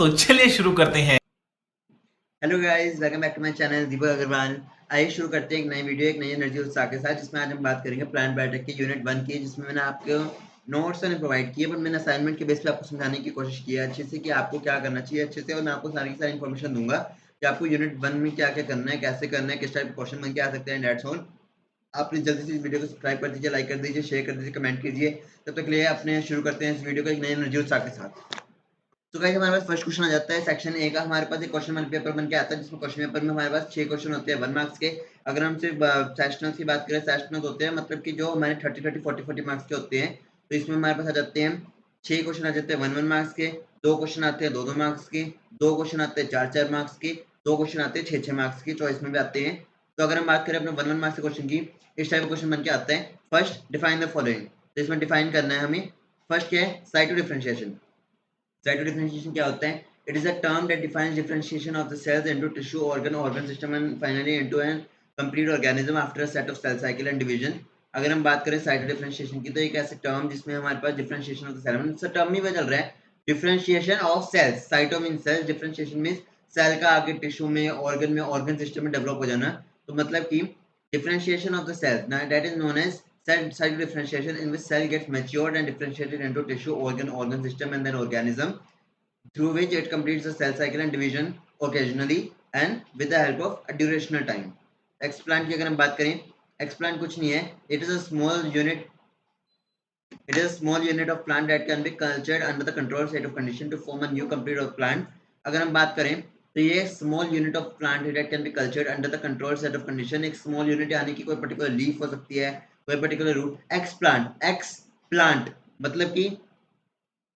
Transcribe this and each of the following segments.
तो चलिए शुरू करते हैं। Hello guys, welcome back to my channel Deepak Agarwal. आइए शुरू करते हैं एक नई वीडियो, एक नई एनर्जी उत्साह के साथ, जिसमें आज हम बात करेंगे प्लांट बायोटेक के यूनिट 1 की, जिसमें मैंने आपको नोट्स मैंने प्रोवाइड किए, बट मैंने असाइनमेंट के बेस पे आपको समझाने की कोशिश की है अच्छे से कि आपको क्या करना चाहिए अच्छे से, और मैं आपको सारी की सारी इन्फॉर्मेशन दूंगा कि आपको यूनिट 1 में क्या क्या करना है, कैसे करना है, किस टाइप के क्वेश्चन बन के आ सकते हैं। That's all. आप प्लीज जल्दी से इस वीडियो को सब्सक्राइब कर दीजिए, लाइक कर दीजिए, शेयर कर दीजिए, कमेंट कीजिए। तब तक के लिए अपने शुरू करते हैं इस वीडियो को एक नई एनर्जी उत्साह के साथ। तो गाइस हमारे पास फर्स्ट क्वेश्चन आ जाता है सेक्शन ए का। हमारे पास एक क्वेश्चन पेपर बन के आता है, जिसमें क्वेश्चन पेपर में हमारे पास 6 क्वेश्चन होते हैं 1 मार्क्स के। अगर हम सिर्फ सेशनल्स की बात करें, सेशनल्स होते हैं मतलब कि जो हमारे 30 40 मार्क्स के होते हैं। तो इसमें हमारे पास आ जाते हैं 6 क्वेश्चन आ जाते हैं 1 मार्क्स के, 2 क्वेश्चन आते हैं 2 मार्क्स के, 2 क्वेश्चन आते हैं 4 मार्क्स के, 2 क्वेश्चन आते हैं 6 मार्क्स की, चॉइस में भी आते हैं। तो अगर हम बात करें अपने 1 मार्क्स के क्वेश्चन की, इस टाइप का क्वेश्चन बन के आता है। First define the following. तो इसमें डिफाइन करना है हमें। फर्स्ट क्या है? Cyto differentiation. Cyto differentiation क्या होता है? It is a term that defines differentiation of the cells into tissue, organ system and finally into a complete organism after a set of cell cycle and division. अगर हम बात करें cyto differentiation की, तो एक ऐसे टर्म जिसमें हमारे पास डिफरेंशिएशन ऑफ द सेल, मतलब टर्म ही में चल रहा है differentiation of cells. Cyto mean cells, differentiation mean cell का आगे टिश्यू में, ऑर्गन सिस्टम में डेवलप हो जाना। तो मतलब कि differentiation of the cells, now that is known as cell differentiation, in which cell gets matured and differentiated into tissue, organ system and then organism, through which it completes the cell cycle and division occasionally and with the help of a durational time. Explant की अगर हम बात करें, explant कुछ नहीं है, it is a small unit. It is a small unit of plant that can be cultured under the controlled set of condition to form a new complete of plant. अगर हम बात करें तो ये small unit of plant that can be cultured under the controlled set of condition, एक small unit यानी कि कोई particular leaf हो सकती है, कोई particular root. Ex plant मतलब कि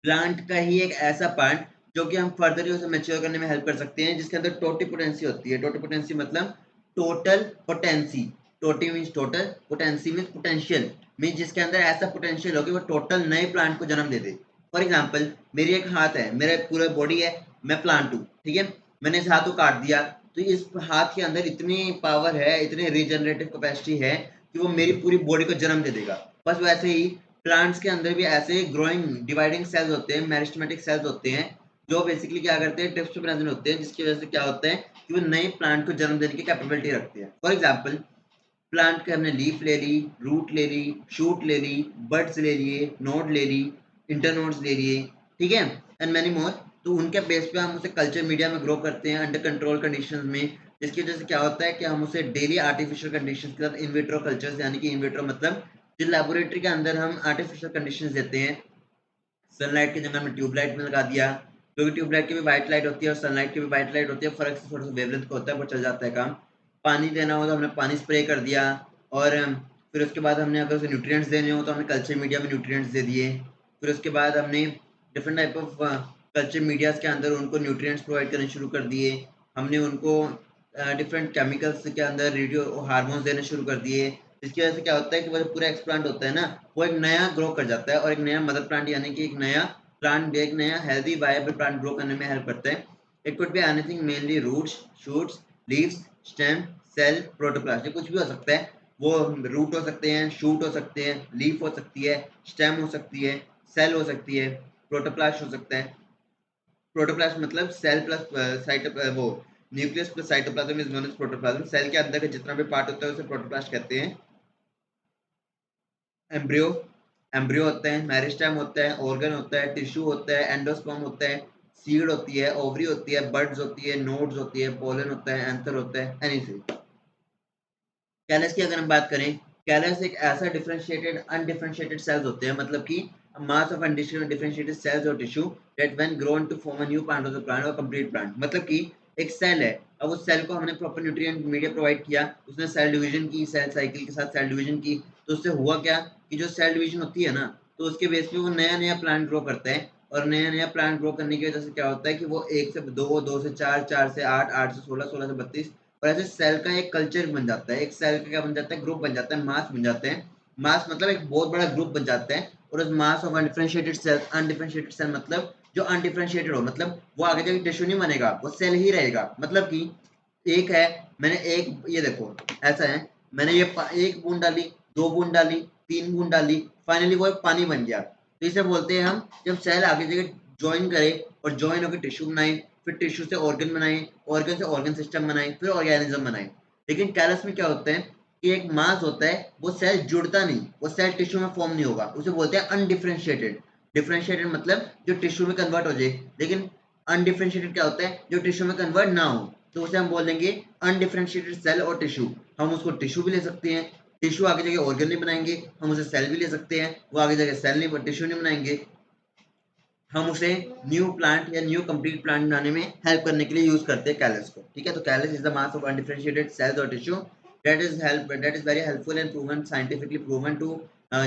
प्लांट का ही एक ऐसा पार्ट जो कि हम फर्दर उसे मैच्योर करने में हेल्प कर सकते हैं, जिसके अंदर टोटिपोटेंसी होती है। टोटिपोटेंसी मतलब टोटल पोटेंसी। टोटी means total, potency means potential, means जिसके अंदर ऐसा पोटेंशियल हो कि वो टोटल नए प्लांट को जन्म दे दे। फॉर एग्जाम्पल, मेरी एक हाथ है, मेरा पूरा बॉडी है, मैं प्लांट हूँ, ठीक है। मैंने इस हाथ को काट दिया, तो इस हाथ के अंदर इतनी पावर है, इतनी रीजनरेटिव कैपेसिटी है कि वो मेरी पूरी बॉडी को जन्म दे देगा। बस वैसे ही प्लांट्स के अंदर भी ऐसे ग्रोइंग डिवाइडिंग सेल्स होते हैं, मेरिस्टेमेटिक सेल्स होते हैं, जो बेसिकली क्या करते हैं, टिप्स पे प्रेजेंट होते हैं, जिसकी वजह से क्या होता है कि वो नए प्लांट को जन्म देने की कैपेबिलिटी रखते हैं। फॉर एग्जाम्पल, प्लांट के हमने लीफ ले ली, रूट ले ली, शूट ले ली, बड्स ले लिए, नोड ले ली, इंटरनोड्स ले लिए, ठीक है, एंड मैनी मोर। तो उनके बेस पे हम उसे कल्चर मीडिया में ग्रो करते हैं अंडर कंट्रोल कंडीशंस में, जिसकी वजह से क्या होता है कि हम उसे डेली आर्टिफिशियल कंडीशंस के साथ इनविट्रो कल्चर्स, यानी कि इनविट्रो मतलब जो लेबोरेटरी के अंदर हम आर्टिफिशियल कंडीशंस देते हैं। सनलाइट की जगह में ट्यूबलाइट में लगा दिया, क्योंकि ट्यूबलाइट की भी वाइट लाइट होती है और सनलाइट की भी वाइट लाइट होती है, फर्क से थोड़ा सा वेवलेंथ का होता है, वो चल जाता है काम। पानी देना हो तो हमने पानी स्प्रे कर दिया, और फिर उसके बाद हमने अगर उसे न्यूट्रिएंट्स देने हो तो हमने कल्चर मीडिया में न्यूट्रिएंट्स दे दिए। फिर उसके बाद हमने different type of culture medias के अंदर उनको न्यूट्रिएंट्स प्रोवाइड करने शुरू कर दिए। हमने उनको डिफरेंट केमिकल्स के अंदर रेडियो हार्मोन्स देने शुरू कर दिए, जिसकी वजह से क्या होता है कि वो जो पूरा एक्सप्लांट होता है ना, वो एक नया ग्रो कर जाता है, और एक नया मदर प्लांट यानी कि एक नया प्लांट, एक नया हेल्दी वायबल प्लांट ग्रो करने में हेल्प करता है। It could be anything, mainly roots, shoots, leaves, stem, cell, protoplast, कुछ भी हो सकता है। वो रूट हो सकते हैं, शूट हो सकते हैं, लीफ हो सकती है, स्टेम हो सकती है, सेल हो सकती है, प्रोटोप्लास्ट हो सकता है। प्रोटोप्लास्ट मतलब सेल प्लस साइटो वो nucleus plus cytoplasm is known as protoplasm. Cell के अंदर का जितना भी पार्ट होता है उसे प्रोटोप्लास्ट कहते हैं। एम्ब्रियो, एम्ब्रियो होता है, मेरिस्टेम होता है, ऑर्गन होता है, टिश्यू होता है, एंडोस्पर्म होता है, सीड होती है, ओवरी होती है, बड्स होती है, नोड्स होती है, पोलन होता है, एंथर होता है, एनीथिंग। कैलस की अगर हम बात करें, कैलस एक ऐसा डिफरेंशिएटेड अनडिफरेंशिएटेड सेल्स होते हैं, मतलब कि मास ऑफ अनडिफरेंशिएटेड सेल्स और tissue that when grown to form a new plant of the plant और कंप्लीट प्लांट। मतलब कि एक सेल है, अब उस सेल को हमने प्रॉपर न्यूट्रिएंट मीडिया प्रोवाइड किया, उसने सेल डिवीजन की, सेल साइकिल के साथ सेल डिवीजन की, तो उससे हुआ क्या कि जो सेल डिवीजन होती है ना, तो उसके बेस पे वो नया नया प्लांट ग्रो करता है, और नया नया प्लांट ग्रो करने की वजह से क्या होता है कि वो 1 से 2, 2 से 4, 4 से 8, 8 से 16, 16 से 32, और ऐसे सेल का एक कल्चर बन जाता है, एक सेल का क्या बन जाता है, ग्रुप बन जाता है, मास बन जाते हैं। मास मतलब एक बहुत बड़ा ग्रुप बन जाता है, और उस mass of undifferentiated cell, undifferentiated cell मतलब जो अनडिफरेंशिएटेड हो, मतलब वो आगे जाके टिश्यू नहीं बनेगा, वो सेल ही रहेगा। मतलब कि एक है, मैंने एक, ये देखो ऐसा है, मैंने ये एक बूंद डाली, 2 बूंद डाली, 3 बूंद डाली, फाइनली वो एक पानी बन गया। तो इसे बोलते हैं हम, जब सेल आगे जाके ज्वाइन करे और ज्वाइन होकर टिश्यू बनाए, फिर टिश्यू से ऑर्गन बनाए, ऑर्गन से ऑर्गन सिस्टम बनाए, फिर ऑर्गेनिज्म बनाए। लेकिन कैलस में क्या होता है कि एक मास होता है, वो सेल जुड़ता नहीं, वो सेल टिश्यू में फॉर्म नहीं होगा, उसे बोलते हैं अनडिफरेंशिएटेड। डिफरेंशिएटेड मतलब जो टिश्यू में कन्वर्ट हो जाए, लेकिन अनडिफरेंशिएटेड क्या होता है, जो टिश्यू में कन्वर्ट ना हो, तो उसे हम बोल देंगे अनडिफरेंशिएटेड सेल और टिश्यू। हम उसको टिश्यू भी ले सकते हैं, टिश्यू आगे जाके ऑर्गन नहीं बनाएंगे, हम उसे सेल भी ले सकते हैं, वो आगे जाके सेल नहीं टिश्यू नहीं बनाएंगे, हम उसे न्यू प्लांट या न्यू कंप्लीट प्लांट बनाने में हेल्प करने के लिए यूज करते हैं कैलस को। ठीक है, तो callus is the mass of undifferentiated cells और tissue that is very helpful and proven scientifically proven to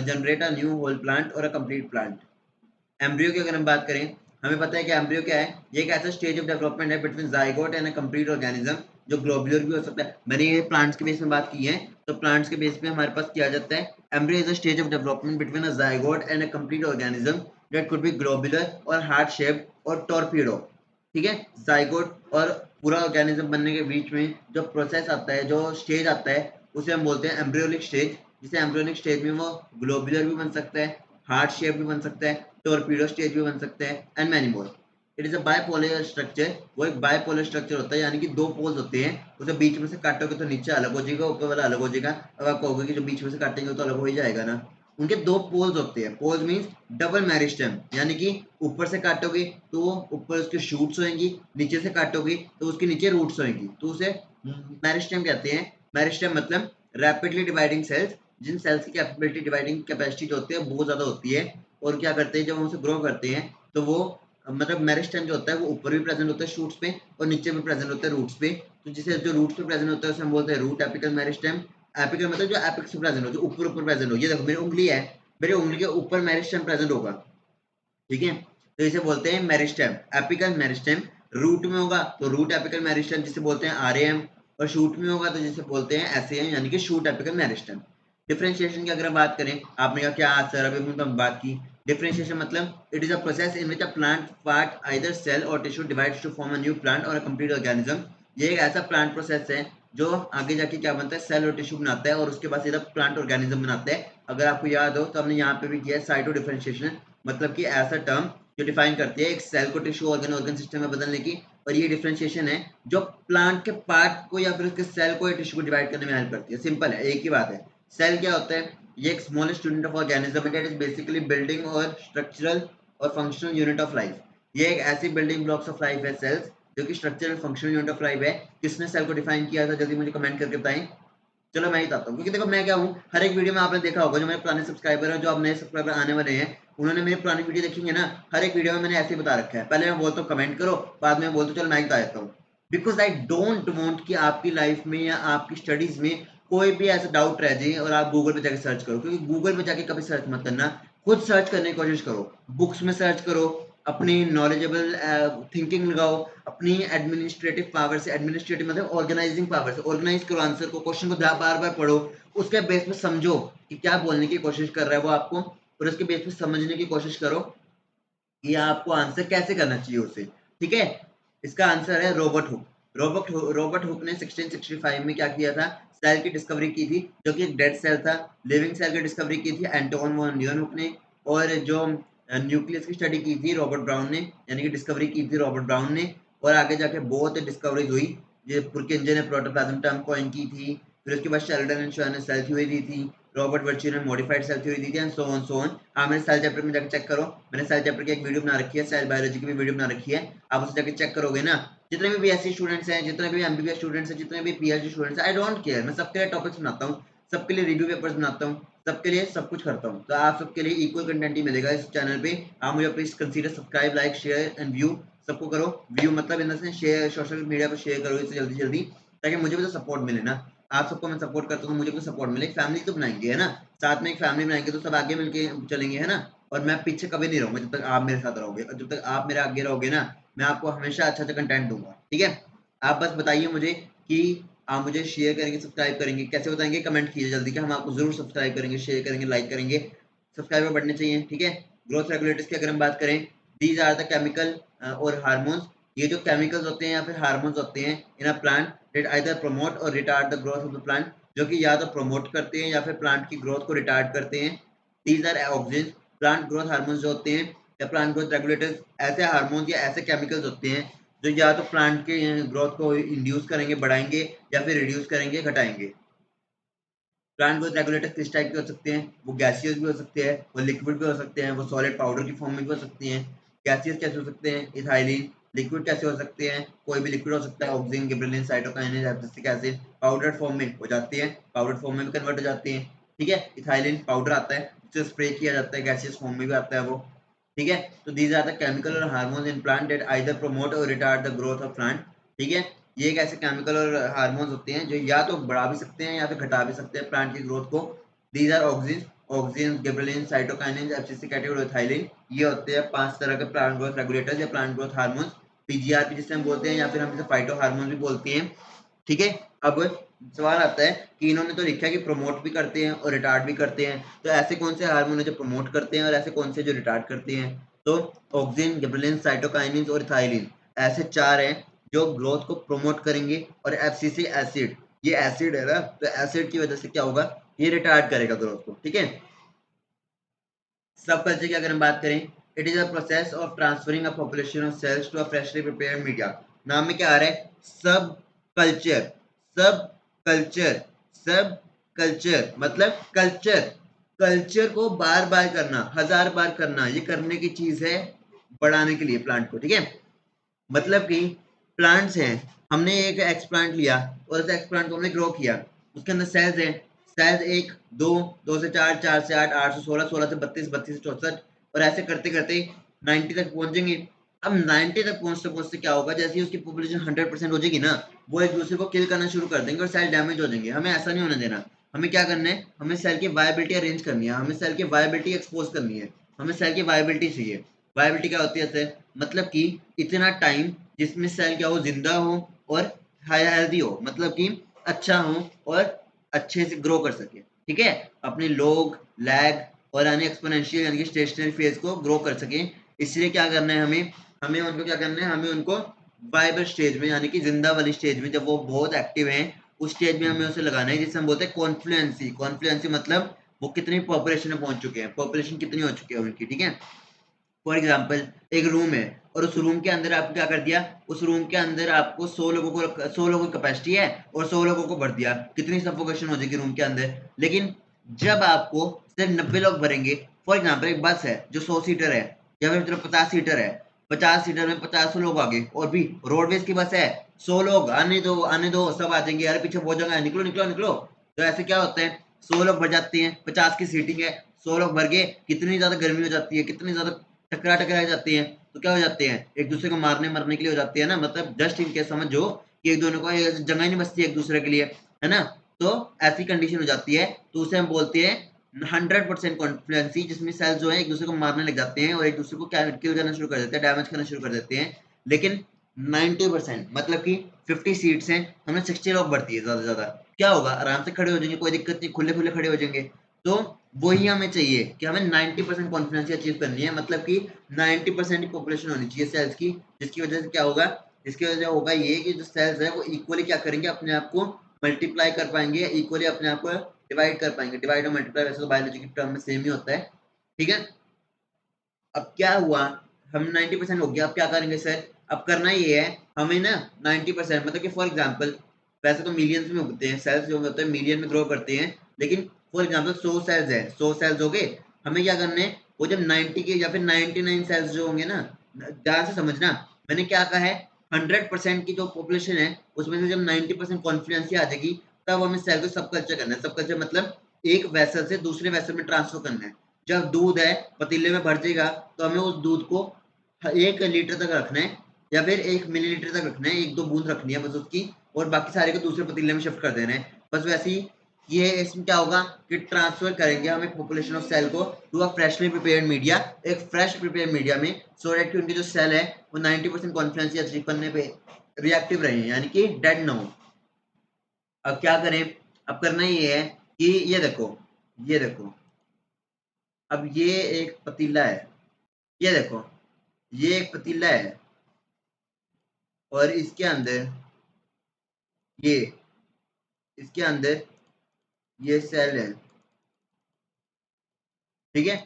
generate a new whole plant or a complete plant. Embryo की अगर हम बात करें, हमें पता है कि एम्ब्रियो क्या है, ये एक ऐसा स्टेज ऑफ डेवलपमेंट है between zygote and a complete organism, जो ग्लोबुलर भी हो सकता है। मैंने ये प्लांट्स के बेस में बात की है, तो प्लांट्स के बेस पे हमारे पास किया जाता है, embryo is a stage of development between a zygote and a complete organism that could be globular और हार्ट शेप और टॉर्पीडो। ठीक है, जाइगोट और पूरा ऑर्गेनिज्म बनने के बीच में जो प्रोसेस आता है, जो स्टेज आता है, उसे हम बोलते हैं एम्ब्रियोनिक स्टेज। जिसे एम्ब्रियोनिक स्टेज में वो ग्लोबुलर भी बन सकता है, हार्ट शेप भी बन सकता है, टॉर्पीडो स्टेज भी बन सकते हैं, and many more. It is a bipolar structure. वो एक बायपोलर स्ट्रक्चर होता है, यानी कि दो पोल्स होते हैं, उसे बीच में से काटोगे तो नीचे अलग हो जाएगा, ऊपर वाला अलग हो जाएगा। अब आप कहोगे कि जो बीच में से काटेंगे तो अलग हो ही जाएगा ना। उनके दो पोल्स होते हैं, पोल्स मीन्स डबल मेरिस्टेम, यानी कि ऊपर से काटोगे तो ऊपर उसके शूट्स होंगी, नीचे से काटोगे तो उसके नीचे रूट्स होंगी, तो उसे मेरिस्टेम कहते हैं। मेरिस्टेम मतलब रैपिडली डिवाइडिंग सेल्स, जिन सेल्स की कैपेबिलिटी डिवाइडिंग कैपेसिटी जो होती है बहुत ज्यादा होती है, और क्या करते हैं जब हम उसे ग्रो करते हैं तो वो मतलब मेरिस्टेम जो होता है वो ऊपर भी प्रेजेंट होता है शूट्स पे, और नीचे भी प्रेजेंट होता है रूट्स पे। तो जिसे जो रूट्स पे प्रेजेंट होता है उसे हम बोलते हैं रूट एपिकल मेरिस्टेम। एपिकल मतलब जो एपिक्स पे प्रेजेंट हो, जो ऊपर ऊपर प्रेजेंट हो। ये देखो मेरी उंगली है, मेरी उंगली के ऊपर मेरिस्टेम प्रेजेंट होगा। ठीक है, तो इसे बोलते हैं मेरिस्टेम, एपिकल मेरिस्टेम। रूट में होगा तो रूट एपिकल मेरिस्टेम जिसे बोलते हैं आरएएम, और शूट में होगा तो जिसे बोलते हैं एसएएम, यानी कि शूट एपिकल मेरिस्टेम। डिफरेंशिएशन की अगर हम बात करें, आपने कहा क्या सर अभी हमने तो बात की। डिफरेंशिएशन मतलब it is a process in which a plant part either cell और tissue divides to form a new plant और अ कंप्लीट ऑर्गेनिज्म। ये एक ऐसा प्लांट प्रोसेस है जो आगे जाके क्या बनता है, सेल और टिश्यू बनाता है, और उसके बाद सीधा प्लांट ऑर्गेनिज्म बनाता है। अगर आपको याद हो तो हमने यहाँ पे भी किया है साइटो डिफरेंशिएशन, मतलब कि ऐसा टर्म जो डिफाइन करती है एक सेल को टिश्यू ऑर्गन ऑर्गन सिस्टम में बदलने की। और ये डिफरेंशिएशन है जो प्लांट के पार्ट को या फिर उसके सेल को या टिश्यू को डिवाइड करने में हेल्प करती है। सिंपल है, एक ही बात है। सेल क्या होता है, ये एक smallest unit of organism that is basically building और स्ट्रक्चरल और फंक्शनल यूनिट ऑफ लाइफ। ये एक ऐसी बिल्डिंग ब्लॉक्स ऑफ लाइफ है सेल्स, जो कि structural functional unit of life है। किसने सेल को डिफाइन किया था, जल्दी मुझे कमेंट करके बताएं। चलो मैं ही बताता हूँ, क्योंकि देखो मैं क्या हूँ, हर एक वीडियो में आपने देखा होगा, जो मेरे पुराने सब्सक्राइबर हैं, जो अब नए सब्सक्राइबर आने वाले हैं, उन्होंने मेरी पुरानी वीडियो देखेंगे ना, हर एक वीडियो में मैंने ऐसे ही बता रखा है। पहले मैं बोलता हूँ कमेंट करो, बाद में बोलता हूँ चलो मैं ही बता देता हूँ। बिकॉज आई डोंट वॉन्ट कि आपकी लाइफ में या आपकी स्टडीज में कोई भी ऐसा डाउट रह जाए और आप गूगल पे जाके सर्च करो, क्योंकि गूगल पे जाके कभी सर्च मत करना, खुद सर्च करने की कोशिश करो, बुक्स में सर्च करो, अपनी नॉलेजेबल थिंकिंग लगाओ, अपनी एडमिनिस्ट्रेटिव पावर से, एडमिनिस्ट्रेटिव मतलब ऑर्गेनाइजिंग पावर से ऑर्गेनाइज करो आंसर को, क्वेश्चन को बार बार पढ़ो, उसके बेस पे समझो कि क्या बोलने की कोशिश कर रहा है वो आपको, और उसके बेस पे समझने की कोशिश करो कि आपको आंसर कैसे करना चाहिए उसे। ठीक है, इसका आंसर है रॉबर्ट हुक। रॉबर्ट हुक ने 1665 में क्या किया था, सेल की डिस्कवरी की थी, जो कि एक डेड सेल था। लिविंग सेल की डिस्कवरी की थी एंटोन वॉन ल्यूनहुक ने, और जो न्यूक्लियस की स्टडी की थी रॉबर्ट ब्राउन ने, यानी कि डिस्कवरी की थी रॉबर्ट ब्राउन ने। और आगे जाके बहुत डिस्कवरीज हुई, जो पुरकिंजे ने प्रोटोप्लाज्म टर्म कॉइन की थी, फिर उसके बाद शेल्डन एंड शॉ ने सेल थ्योरी दी थी, रॉबर्ट वर्च्यू ने मॉडिफाइड सेल थ्योरी दी थी, एंड सो ऑन। हाँ, मैंने सेल चैप्टर में जाकर चेक करो, मैंने सेल चैप्टर की एक वीडियो बना रखी है, सेल बायोलॉजी की भी वीडियो बना रखी है, आप उसे जाकर चेक करोगे ना। जितने भी बीएससी स्टूडेंट्स हैं, जितने भी एमबीबीएस स्टूडेंट्स हैं, जितने भी पीएचडी स्टूडेंट्स हैं, आई डोंट केयर, मैं सबके लिए टॉपिक्स बनाता हूँ, सबके लिए रिव्यू पेपर्स बनाता हूँ, सबके लिए सब कुछ करता हूँ। तो आप सबके लिए इक्वल कंटेंट ही मिलेगा इस चैनल पे। आप मुझे please consider subscribe, like, share and view, सबको करो। व्यू मतलब इन से शेयर, सोशल मीडिया पर शेयर करो इसे जल्दी जल्दी, ताकि मुझे भी तो सपोर्ट मिले ना। आप सबको मैं सपोर्ट करता हूँ, मुझे भी सपोर्ट मिले, फैमिली तो बनाएंगे है ना, साथ में एक फैमिली बनाएंगे तो सब आगे मिलके चलेंगे है ना। और मैं पीछे कभी नहीं रहूंगा जब तक आप मेरे साथ रहोगे, और जब तक आप मेरे आगे रहोगे ना, मैं आपको हमेशा अच्छा अच्छा कंटेंट दूंगा। ठीक है, आप बस बताइए मुझे कि आप मुझे शेयर करेंगे, सब्सक्राइब करेंगे, कैसे बताएंगे, कमेंट कीजिए जल्दी, कि हम आपको जरूर सब्सक्राइब करेंगे, शेयर करेंगे, लाइक करेंगे। सब्सक्राइबर बढ़ने चाहिए। ठीक है, ग्रोथ रेगुलेटर्स की अगर हम बात करें, दीज आर द केमिकल और हार्मोन्स, ये जो केमिकल्स होते हैं या फिर हार्मोन्स होते हैं in a plant that either promote और retard the growth of the plant, जो कि या तो प्रमोट करते हैं या फिर प्लांट की ग्रोथ को रिटार्ड करते हैं। These are oxygen, plant growth hormones जो होते हैं या प्लांट ग्रोथ रेगुलेटर्स ऐसे हार्मोन्स या ऐसे केमिकल्स होते हैं जो या तो प्लांट के ग्रोथ को इंड्यूस करेंगे, बढ़ाएंगे, या फिर रिड्यूस करेंगे, घटाएंगे। प्लांट ग्रोथ रेगुलेटर्स किस टाइप के हो सकते हैं? वो गैसियस भी हो सकते हैं, वो लिक्विड भी हो सकते हैं, वो सॉलिड पाउडर की फॉर्म में भी हो सकती हैं। गैसियस कैसे हो सकते हैं? इथाइलिन। लिक्विड कैसे हो सकते हैं? कोई भी लिक्विड हो सकता है, auxin, gibberellin, cytokinins, abscisic acid. Powder form में हो जाती है, पाउडर फॉर्म में भी कन्वर्ट हो जाती है। ठीक है, इथाइलिन पाउडर आता है, जिसे स्प्रे किया जाता है, गैसियस फॉर्म में भी आता है वो। ठीक है, तो दीज आर द केमिकल और hormones in plant that either promote और retard the growth of plant. ठीक है, ये एक ऐसे केमिकल और हार्मोन्स होते हैं जो या तो बढ़ा भी सकते हैं या फिर घटा भी सकते हैं प्लांट की ग्रोथ को। These are oxygen, gibberellin, cytokinin, abscisic acid और इथाइलिन। ये होते हैं 5 तरह के प्लांट ग्रोथ रेगुलेटर्स या प्लांट ग्रोथ हार्मोन्स। पीजीआरपी जिसे हम बोलते हैं, या फिर हम इसे फाइटो हार्मोन भी बोलते हैं। ठीक है, अब सवाल आता है कि इन्होंने तो लिखा है कि प्रमोट भी करते हैं और रिटार्ड भी करते हैं, तो ऐसे कौन से हार्मोन है जो प्रमोट करते हैं और ऐसे कौन से जो रिटार्ड करते हैं? तो ऑक्सीजन, गिबरेलिन, साइटोकाइनिन और इथाइलिन ऐसे 4 हैं जो ग्रोथ को प्रमोट करेंगे। और एब्सिसिक एसिड, ये एसिड है ना, तो एसिड की वजह से क्या होगा? ये रिटार्ड करेगा ग्रोथ को। ठीक है, सब कल्चर की अगर हम बात करें, it is a process of transferring a population of cells to a freshly prepared media. नाम में क्या आ रहा है? सब कल्चर। सब कल्चर, सब कल्चर मतलब कल्चर। कल्चर को बार बार करना, 1000 बार करना, ये करने की चीज है बढ़ाने के लिए प्लांट को। ठीक है, मतलब कि प्लांट्स हैं, हमने एक एक्स प्लांट लिया और उस एक्स प्लांट को हमने ग्रो किया, उसके अंदर सेल्स हैं। सेल्स 1 2, 2 से 4, 4 से 8, 8 से 16, 16 से 32, 32 से 64, और ऐसे करते करते 90 तक पहुंचेंगे। अब 90 तक पहुंचते पहुंचते क्या होगा? जैसे ही उसकी पॉपुलेशन 100% हो जाएगी ना, वो एक दूसरे को किल करना शुरू कर देंगे और सेल डैमेज हो जाएंगे। हमें ऐसा नहीं होने देना। हमें क्या करना है? हमें सेल की वायबिलिटी अरेंज करनी है, हमें सेल की वायबिलिटी एक्सपोज करनी है, हमें सेल की वायबिलिटी चाहिए। वायबिलिटी क्या होती है सर? मतलब कि इतना टाइम जिसमें सेल क्या हो? जिंदा हो और हेल्दी हो, मतलब कि अच्छा हो और अच्छे से ग्रो कर सके। ठीक है, अपने लोग लैग और यानी एक्सपोनेंशियल यानी कि स्टेशनरी फेज को ग्रो कर सके। इसलिए क्या करना है हमें? हमें उनको क्या करना है? हमें उनको वाइबल स्टेज में यानी कि जिंदा वाली स्टेज में, जब वो बहुत एक्टिव हैं, उस स्टेज में हमें उसे लगाना है, जिसे हम बोलते हैं कॉन्फ्लुएंसी। कॉन्फ्लुएंसी मतलब वो कितनी पॉपुलेशन में पहुंच चुके हैं, पॉपुलेशन कितनी हो चुकी है उनकी। ठीक है, फॉर एग्जाम्पल एक रूम है और उस रूम के अंदर आपको क्या कर दिया? उस रूम के अंदर आपको 100 लोगों की कैपेसिटी है और 100 लोगों को भर दिया, कितनी सफोकेशन हो जाएगी रूम के अंदर। लेकिन जब आपको सिर्फ 90 लोग भरेंगे, फॉर एग्जाम्पल एक बस है जो 100 सीटर है या फिर 50 सीटर है, 50 सीटर में 50 लोग आगे, और भी रोडवेज की बस है, 100 लोग, आने दो सब आ जाएंगे, यार पीछे बहुत जगह है, निकलो निकलो निकलो। तो ऐसे क्या होता है? 100 लोग भर जाते हैं, 50 की सीटिंग है, 100 लोग भर गए, कितनी ज्यादा गर्मी हो जाती है, कितनी ज्यादा टकरा टकरा जाती हैं, तो क्या हो जाते हैं? एक दूसरे को मारने मरने के लिए हो जाती है ना, मतलब जस्ट इनकेस समझो कि एक दोनों को जगह ही नहीं बचती एक दूसरे के लिए, है ना। तो ऐसी कंडीशन हो जाती है, तो उसे हम बोलते हैं 100% कॉन्फ्लुएंसी, जिसमें सेल्स जो है एक दूसरे को मारने लग जाते हैं और एक दूसरे को किल करना शुरू कर देते हैं, डैमेज करना शुरू कर देते हैं। लेकिन 90% मतलब कि 50 सीट्स हैं, हमने 60 लोग भर्ती है, ज्यादा से ज्यादा क्या होगा? आराम से खड़े हो जाएंगे, कोई दिक्कत नहीं, खुले खुले खड़े हो जाएंगे। तो वही हमें चाहिए कि हमें 90% कॉन्फिडेंस अचीव करनी है, मतलब कि 90% की पॉपुलेशन होनी चाहिए सेल्स की, जिसकी वजह से क्या होगा? जिसकी वजह से होगा ये कि जो सेल्स है वो इक्वली क्या करेंगे? अपने आप को मल्टीप्लाई कर पाएंगे, इक्वली अपने आप को डिवाइड कर पाएंगे। डिवाइड और मल्टीप्लाई वैसे तो बायोलॉजी की टर्म में सेम ही होता है। ठीक है, अब क्या हुआ? हम 90% हो गया, अब क्या करेंगे सर? अब करना ये है हमें ना 90% मतलब कि फॉर एग्जांपल, वैसे तो मिलियंस में होते हैं सेल्स, जो होते हैं मिलियन में ग्रो करते हैं, लेकिन फॉर एग्जांपल 100 सेल्स है, 100 सेल्स हो गए, हमें क्या करना है? वो जब 90 के या फिर 99 सेल्स जो होंगे ना, ध्यान से समझना, मैंने क्या कहा है? 100% की जो पॉपुलेशन है उसमें से जब 90% कॉन्फिडेंस आ जाएगी, तब हमें सेल को सब कल्चर करना है। सब कल्चर मतलब एक वेसल से दूसरे वेसल में ट्रांसफर करना है। जब दूध है पतीले में भर जाएगा, तो हमें उस दूध को 1 लीटर तक रखना है या फिर 1 मिलीलीटर तक रखना है, 1 2 बूंद रखनी है बस उसकी, और बाकी सारे को दूसरे पतीले में शिफ्ट कर देना है। बस वैसे ही ये इसमें क्या होगा कि ट्रांसफर करेंगे हम एक पॉपुलेशन ऑफ सेल को to a freshly prepared media, एक फ्रेश प्रिपेयर्ड मीडिया में, सो दैट कि उनकी जो सेल है वो 90% कॉन्फिडेंस अचीव करने पे रिएक्टिव रहे, यानी कि डेड ना हो। अब क्या करें? अब करना ये है कि ये देखो, अब ये एक पतीला है, ये देखो, ये एक पतीला है और इसके अंदर ये, इसके अंदर ये सेल है। ठीक है,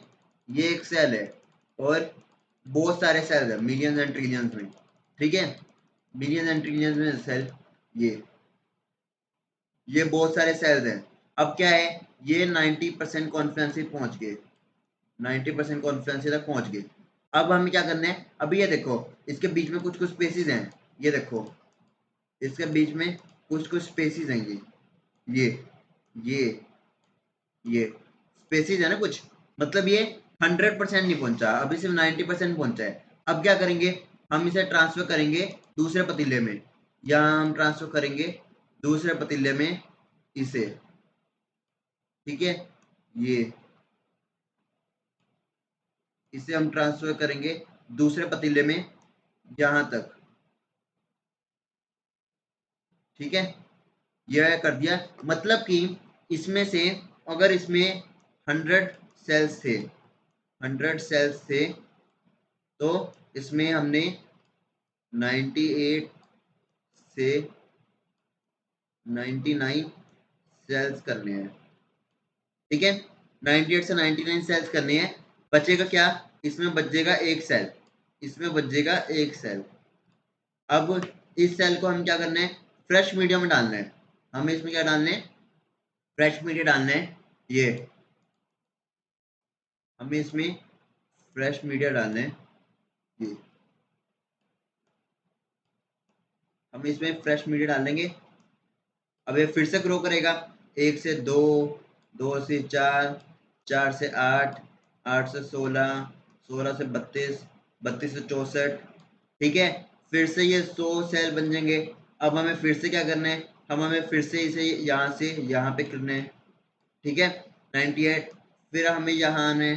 ये एक सेल है और बहुत सारे सेल्स है, मिलियंस एंड ट्रिलियंस में, ठीक है, मिलियंस एंड ट्रिलियंस में सेल, ये बहुत सारे सेल्स हैं। अब क्या है, ये 90% कॉन्फ्लुएंसी पहुंच गए, 90% कॉन्फ्लुएंसी तक पहुंच गए। अब हमें क्या करना है, अभी ये देखो इसके बीच में कुछ कुछ स्पेसिस हैं, ये देखो इसके बीच में कुछ कुछ स्पेसिस हैं, ये ये ये स्पेसिस है ना कुछ, मतलब ये 100% नहीं पहुंचा, अभी सिर्फ 90% पहुंचा है। अब क्या करेंगे, हम इसे ट्रांसफर करेंगे दूसरे पतीले में, या हम ट्रांसफर करेंगे दूसरे पतीले में इसे, ठीक है, ये इसे हम ट्रांसफर करेंगे दूसरे पतीले में यहां तक, ठीक है, यह कर दिया। मतलब कि इसमें से अगर इसमें 100 सेल्स थे, 100 सेल्स थे, तो इसमें हमने 98 से 99 सेल्स करने हैं, ठीक है, 98 से 99 सेल्स करने हैं। बचेगा क्या, इसमें बचेगा एक सेल, इसमें बचेगा एक सेल। अब इस सेल को हम क्या करना है, फ्रेश मीडिया में डालना है, हमें इसमें क्या डालना है, फ्रेश मीडिया डालना है, ये हमें इसमें फ्रेश मीडिया डालना है, ये हम इसमें फ्रेश मीडिया डाल देंगे। अब ये फिर से ग्रो करेगा, 1 से 2, 2 से 4, 4 से 8, 8 से 16, 16 से 32, 32 से 64, ठीक है, फिर से ये 100 सेल बन जाएंगे। अब हमें फिर से क्या करना है, हमें फिर से इसे यहाँ से यहाँ पे करना है, ठीक है, 98, फिर हमें यहाँ आना है,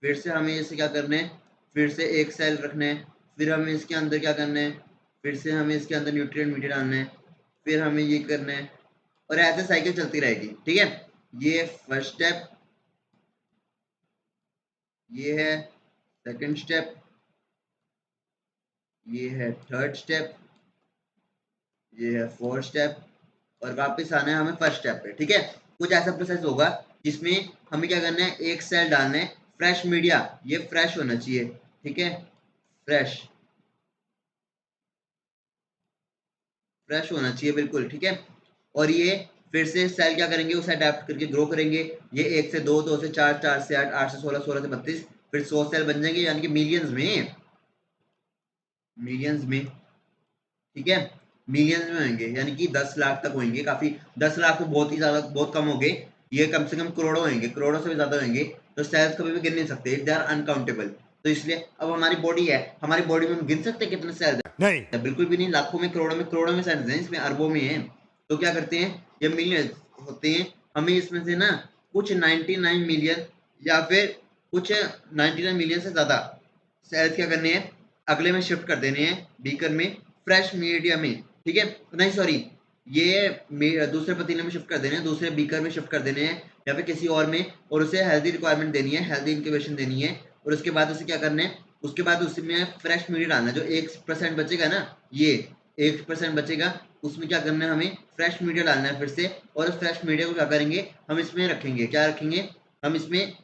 फिर से हमें इसे क्या करना है, फिर से एक सेल रखना है, फिर हमें इसके अंदर क्या करना है, फिर से हमें इसके अंदर न्यूट्रिएंट मीडिया डालना है, फिर हमें ये करना है, और ऐसे साइकिल चलती रहेगी, ठीक है। ये फर्स्ट स्टेप, ये है सेकंड स्टेप, ये है थर्ड स्टेप, ये है फोर्थ स्टेप, और वापस आना है हमें फर्स्ट स्टेप पे, ठीक है। कुछ ऐसा प्रोसेस होगा जिसमें हमें क्या करना है, एक सेल डालना है, फ्रेश मीडिया, ये फ्रेश होना चाहिए, ठीक है, फ्रेश, फ्रेश होना चाहिए बिल्कुल, ठीक है। और ये फिर से सेल क्या करेंगे, उसे अडेप्ट करके ग्रो करेंगे, ये 1 से 2, 2 से 4, 4 से 8, 8 से 16, 16 से 32, फिर 100 सेल बन जाएंगे, यानी कि मिलियंस में, मिलियंस में, ठीक है, मिलियंस में होंगे, यानी कि 10 लाख तक होंगे, काफी 10 लाख तो बहुत ही ज्यादा, बहुत कम हो गए, ये कम से कम करोड़ों होंगे, करोड़ों से भी ज्यादा होंगे। तो सेल्स कभी भी गिन नहीं सकते, दे आर अनकाउंटेबल। तो इसलिए अब हमारी बॉडी है, हमारी बॉडी में हम गिन सकते हैं कितने सेल्स नहीं, बिल्कुल भी नहीं, लाखों में, करोड़ों में सेल्स हैं, इसमें अरबों में है। तो क्या करते हैं, ये मिलियन होते हैं, हमें इसमें से ना कुछ 99 मिलियन या फिर कुछ 99 मिलियन से ज्यादा सेल्स क्या करने हैं, अगले में शिफ्ट कर देने हैं, बीकर में, फ्रेश मीडिया में, ठीक है, नहीं सॉरी, ये दूसरे पतीले में शिफ्ट कर देने हैं, दूसरे बीकर में शिफ्ट कर देने हैं, या फिर किसी और में, और उसे हेल्दी रिक्वायरमेंट देनी है, हेल्दी इंक्यूबेशन देनी है, और उसके बाद उसे क्या करना है, उसके बाद उसमें फ्रेश मीडिया डालना है, जो 1% बचेगा ना, ये 1% बचेगा, उसमें क्या करना है, हमें फ्रेश मीडिया डालना है फिर से, और उस फ्रेश मीडिया को क्या करेंगे, हम इसमें रखेंगे, क्या रखेंगे, हम इसमें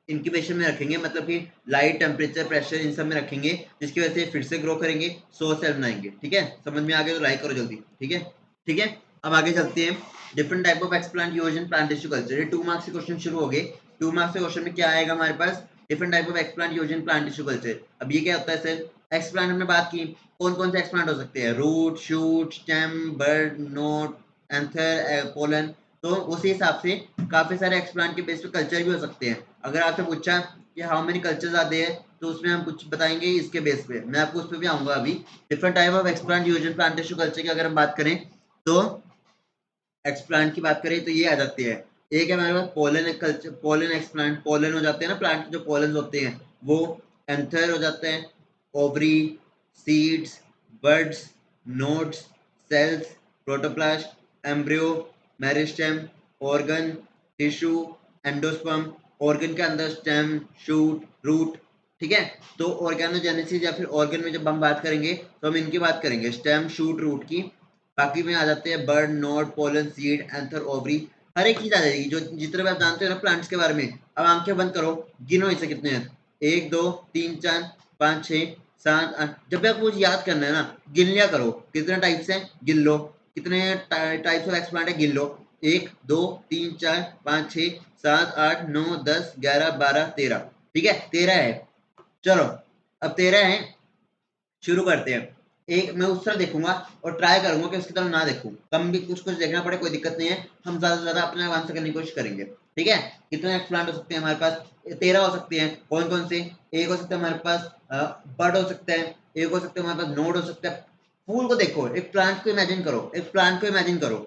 इंक्यूबेशन में रखेंगे, मतलब कि लाइट, टेम्परेचर, प्रेशर, इन सब में रखेंगे, जिसकी वजह से फिर से ग्रो करेंगे, 100 सेल बनाएंगे, ठीक है, समझ में आ गया तो लाइक करो जल्दी, ठीक है, ठीक है। अब आगे चलते हैं, different type of explant use in plant tissue culture, ये 2 मार्क्स के क्वेश्चन शुरू हो गए। 2 मार्क्स के क्वेश्चन में क्या आएगा हमारे पास, different type of explant use in plant tissue culture. अब ये क्या होता है सर, एक्सप्लांट हमने बात की, कौन कौन से एक्सप्लांट हो सकते हैं, root, shoot, stem, bud, node, anther, pollen, तो उसी हिसाब से काफी सारे एक्सप्लांट के बेस पे कल्चर भी हो सकते हैं। अगर आपसे पूछा कि how many cultures are there, तो उसमें हम कुछ बताएंगे इसके बेस पे, मैं आपको उस पर भी आऊंगा अभी। Different type of explant use in plant tissue culture की अगर हम बात करें, तो एक्सप्लांट की बात करें तो ये आ जाती है, एक है हमारे पास pollen culture, pollen explant, pollen हो जाते हैं ना प्लांट के, जो पोलन होते हैं वो, एंथर हो जाते हैं, ovary, seeds, buds, nodes, cells, protoplast, embryo, meristem, organ, tissue, endosperm, organ के अंदर स्टेम, शूट, रूट, ठीक है। तो ऑर्गेनोजेनेसिस या फिर ऑर्गन में जब हम बात करेंगे तो हम इनकी बात करेंगे, स्टेम, शूट, रूट की। बाकी में आ जाते हैं bud, node, pollen, seed, anther, ovary, हर एक चीज आ जाएगी, जो जितने भी आप जानते हो ना प्लांट्स के बारे में। अब आंखें बंद करो, गिनो इसे कितने हैं, 1 2 3 4 5 6 7 8। जब भी आपको याद करना है ना, गिन लिया करो कितने टाइप्स हैं, गिन लो कितने टाइप्स ऑफ एक्सप्लांट है, गिन लो 1 2 3 4 5 6 7 8 9 10 11 12 13। ठीक है 13 है। चलो अब 13 है, शुरू करते हैं। एक मैं उस तरह देखूंगा और ट्राई करूंगा कि उसकी तरफ ना देखूं, कम भी कुछ कुछ देखना पड़े कोई दिक्कत नहीं है, हम ज्यादा से ज्यादा अपने आराम से करने की कोशिश करेंगे। ठीक है कितने एक्सप्लांट हो सकते हैं हमारे पास, 13 हो सकते हैं। कौन कौन से, एक हो सकता है हमारे पास बर्ड हो सकता है, एक हो सकता है हमारे पास नोड हो सकता है। फूल को देखो, एक प्लांट को इमेजिन करो, एक प्लांट को इमेजिन करो।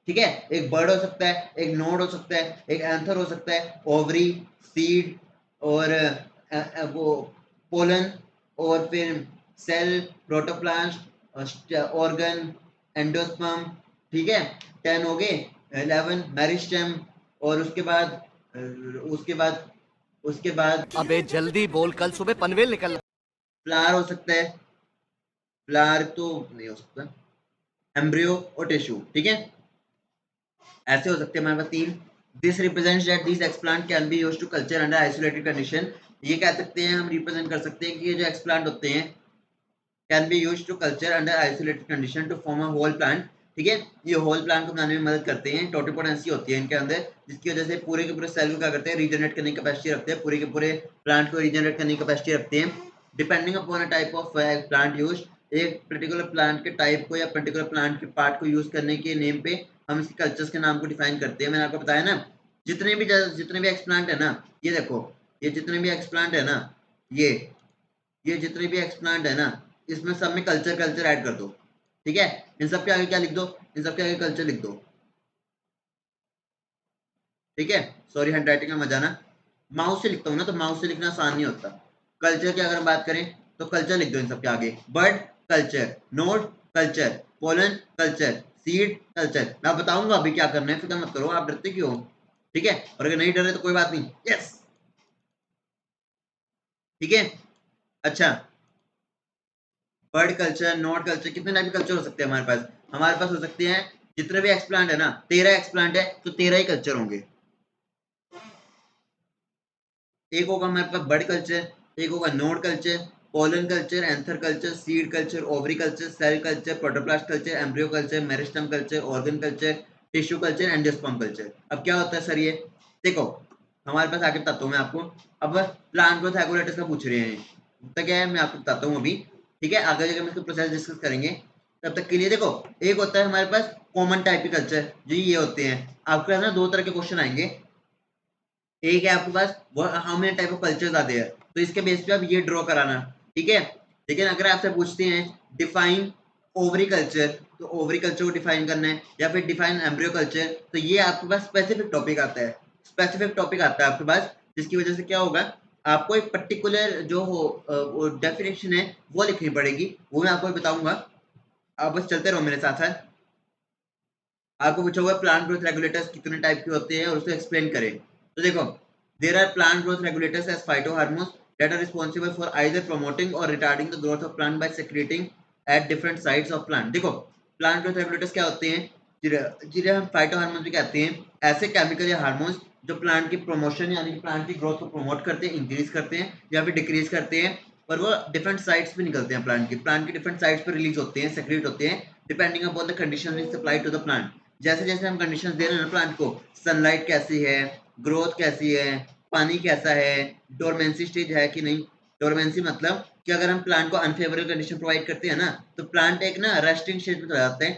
ठीक है एक बर्ड हो सकता है, एक नोड हो सकता है, एक एंथर हो सकता है, ओवरी, सीड और वो पोलन, और फिर सेल, प्रोटोप्लास्ट, ऑर्गन, एंडोस्पर्म। ठीक है 10 हो गए। 11 मेरिस्टेम, और उसके बाद अबे जल्दी बोल, कल सुबह पनवेल निकलना। फ्लावर हो सकता है, फ्लावर तो नहीं हो सकता, एम्ब्रियो और टिश्यू। ठीक है ऐसे हो सकते हैं हमारे पास 3। This represents that this explant can be used to culture under isolated condition. ये कह सकते हैं, हम रिप्रेजेंट कर सकते हैं कि ये जो एक्सप्लांट होते हैं can be used to culture under isolated condition to form a whole plant. ठीक है ये होल प्लांट को बनाने में मदद करते हैं। टोटिपोटेंसी होती है इनके अंदर, जिसकी वजह से पूरे के पूरे सेल को क्या करते हैं, रीजनरेट करने की कैपेसिटी रखते हैं, पूरे के पूरे प्लांट को रीजनरेट करने की कैपेसिटी रखते हैं। Depending upon a type of plant use, एक पर्टिकुलर प्लांट के टाइप को या पर्टिकुलर प्लांट के पार्ट को यूज करने के नेम पे हम इसके कल्चर्स के नाम को डिफाइन करते हैं। मैंने आपको बताया ना, जितने भी एक्सप्लांट है ना, ये देखो, ये जितने भी एक्सप्लांट है ना, ये ये जितने भी एक्सप्लांट है ना, इसमें सब में कल्चर कल्चर ऐड कर दो। ठीक है इन सब के आगे क्या लिख दो, इन सब के आगे कल्चर लिख दो। ठीक है सॉरी हैंड राइटिंग में मजा ना, माउस से लिखता हूँ ना तो माउस से लिखना आसान नहीं होता। कल्चर की अगर हम बात करें तो कल्चर लिख दो इन सब के आगे, bird culture, node culture, pollen culture, seed culture. मैं बताऊंगा अभी क्या करना है, फिक्र मत करो, आप डरते क्यों हो। ठीक है और अगर नहीं डर रहे तो कोई बात नहीं, यस। ठीक है अच्छा, बर्ड कल्चर, नोड कल्चर, कितने टाइप के कल्चर हो सकते हैं हमारे पास, हमारे पास हो सकते हैं जितने भी एक्सप्लांट है ना, 13 एक्सप्लांट है तो 13 ही कल्चर होंगे। एक होगा हमारे पास बर्ड कल्चर, एक होगा node culture, pollen culture, anther culture, seed culture, ovary culture, cell culture, protoplast culture, embryo culture, meristem culture, organ culture, tissue culture, endosperm culture. अब क्या होता है सर ये, देखो हमारे पास आगे बताता हूँ मैं आपको। अब प्लांट ग्रोथ रेगुलेटर्स का पूछ रहे हैं, तो क्या है मैं आपको बताता हूँ अभी। ठीक है आगे जाकर हम इसको प्रोसेस डिस्कस करेंगे। तब तक के लिए देखो, एक होता है हमारे पास कॉमन टाइप के कल्चर, जो ये होते हैं। आपके पास ना दो तरह के क्वेश्चन आएंगे, एक है आपके पास how many type of cultures are there, तो इसके बेस पे आप ये ड्रॉ कराना। ठीक है लेकिन अगर आपसे पूछते हैं डिफाइन ओवरी कल्चर, तो ओवरी कल्चर को डिफाइन करना है, या फिर डिफाइन एम्ब्रियो कल्चर, तो ये आपके पास स्पेसिफिक टॉपिक आता है, स्पेसिफिक टॉपिक आता है आपके पास, जिसकी वजह से क्या होगा, आपको एक पर्टिकुलर जो हो डेफिनेशन है वो लिखनी पड़ेगी, वो मैं आपको बताऊंगा। आप बस चलते रहो मेरे साथ साथ। आपको पूछा हुआ प्लांट ग्रोथ रेगुलेटर्स कितने टाइप के होते हैं और उसको एक्सप्लेन करें। तो देखो, there are plant growth regulators as phytohormones that are responsible for either promoting और retarding the growth of plant by secreting at different sites of plant. देखो प्लांट ग्रोथ रेगुलेटर्स क्या होते हैं, जिन्हें हम फाइटोहार्मोन्स भी कहते हैं, ऐसे केमिकल या हार्मोन्स जो प्लांट की प्रमोशन यानी कि प्लांट की ग्रोथ को प्रमोट करते हैं, इंक्रीज करते हैं या फिर डिक्रीज करते हैं, और वो डिफरेंट साइट्स पे निकलते हैं, प्लांट की डिफरेंट साइट्स पे रिलीज होते हैं, सेक्रेट होते हैं, depending upon the condition supply to the plant. जैसे जैसे हम कंडीशंस दे रहे हैं ना प्लांट को, सनलाइट कैसी है, ग्रोथ कैसी है, पानी कैसा है, डोरमेंसी स्टेज है कि नहीं। डोरमेंसी मतलब कि अगर हम प्लांट को अनफेवरेबल कंडीशन प्रोवाइड करते हैं ना, तो प्लांट एक ना रेस्टिंग स्टेज में चला जाता है।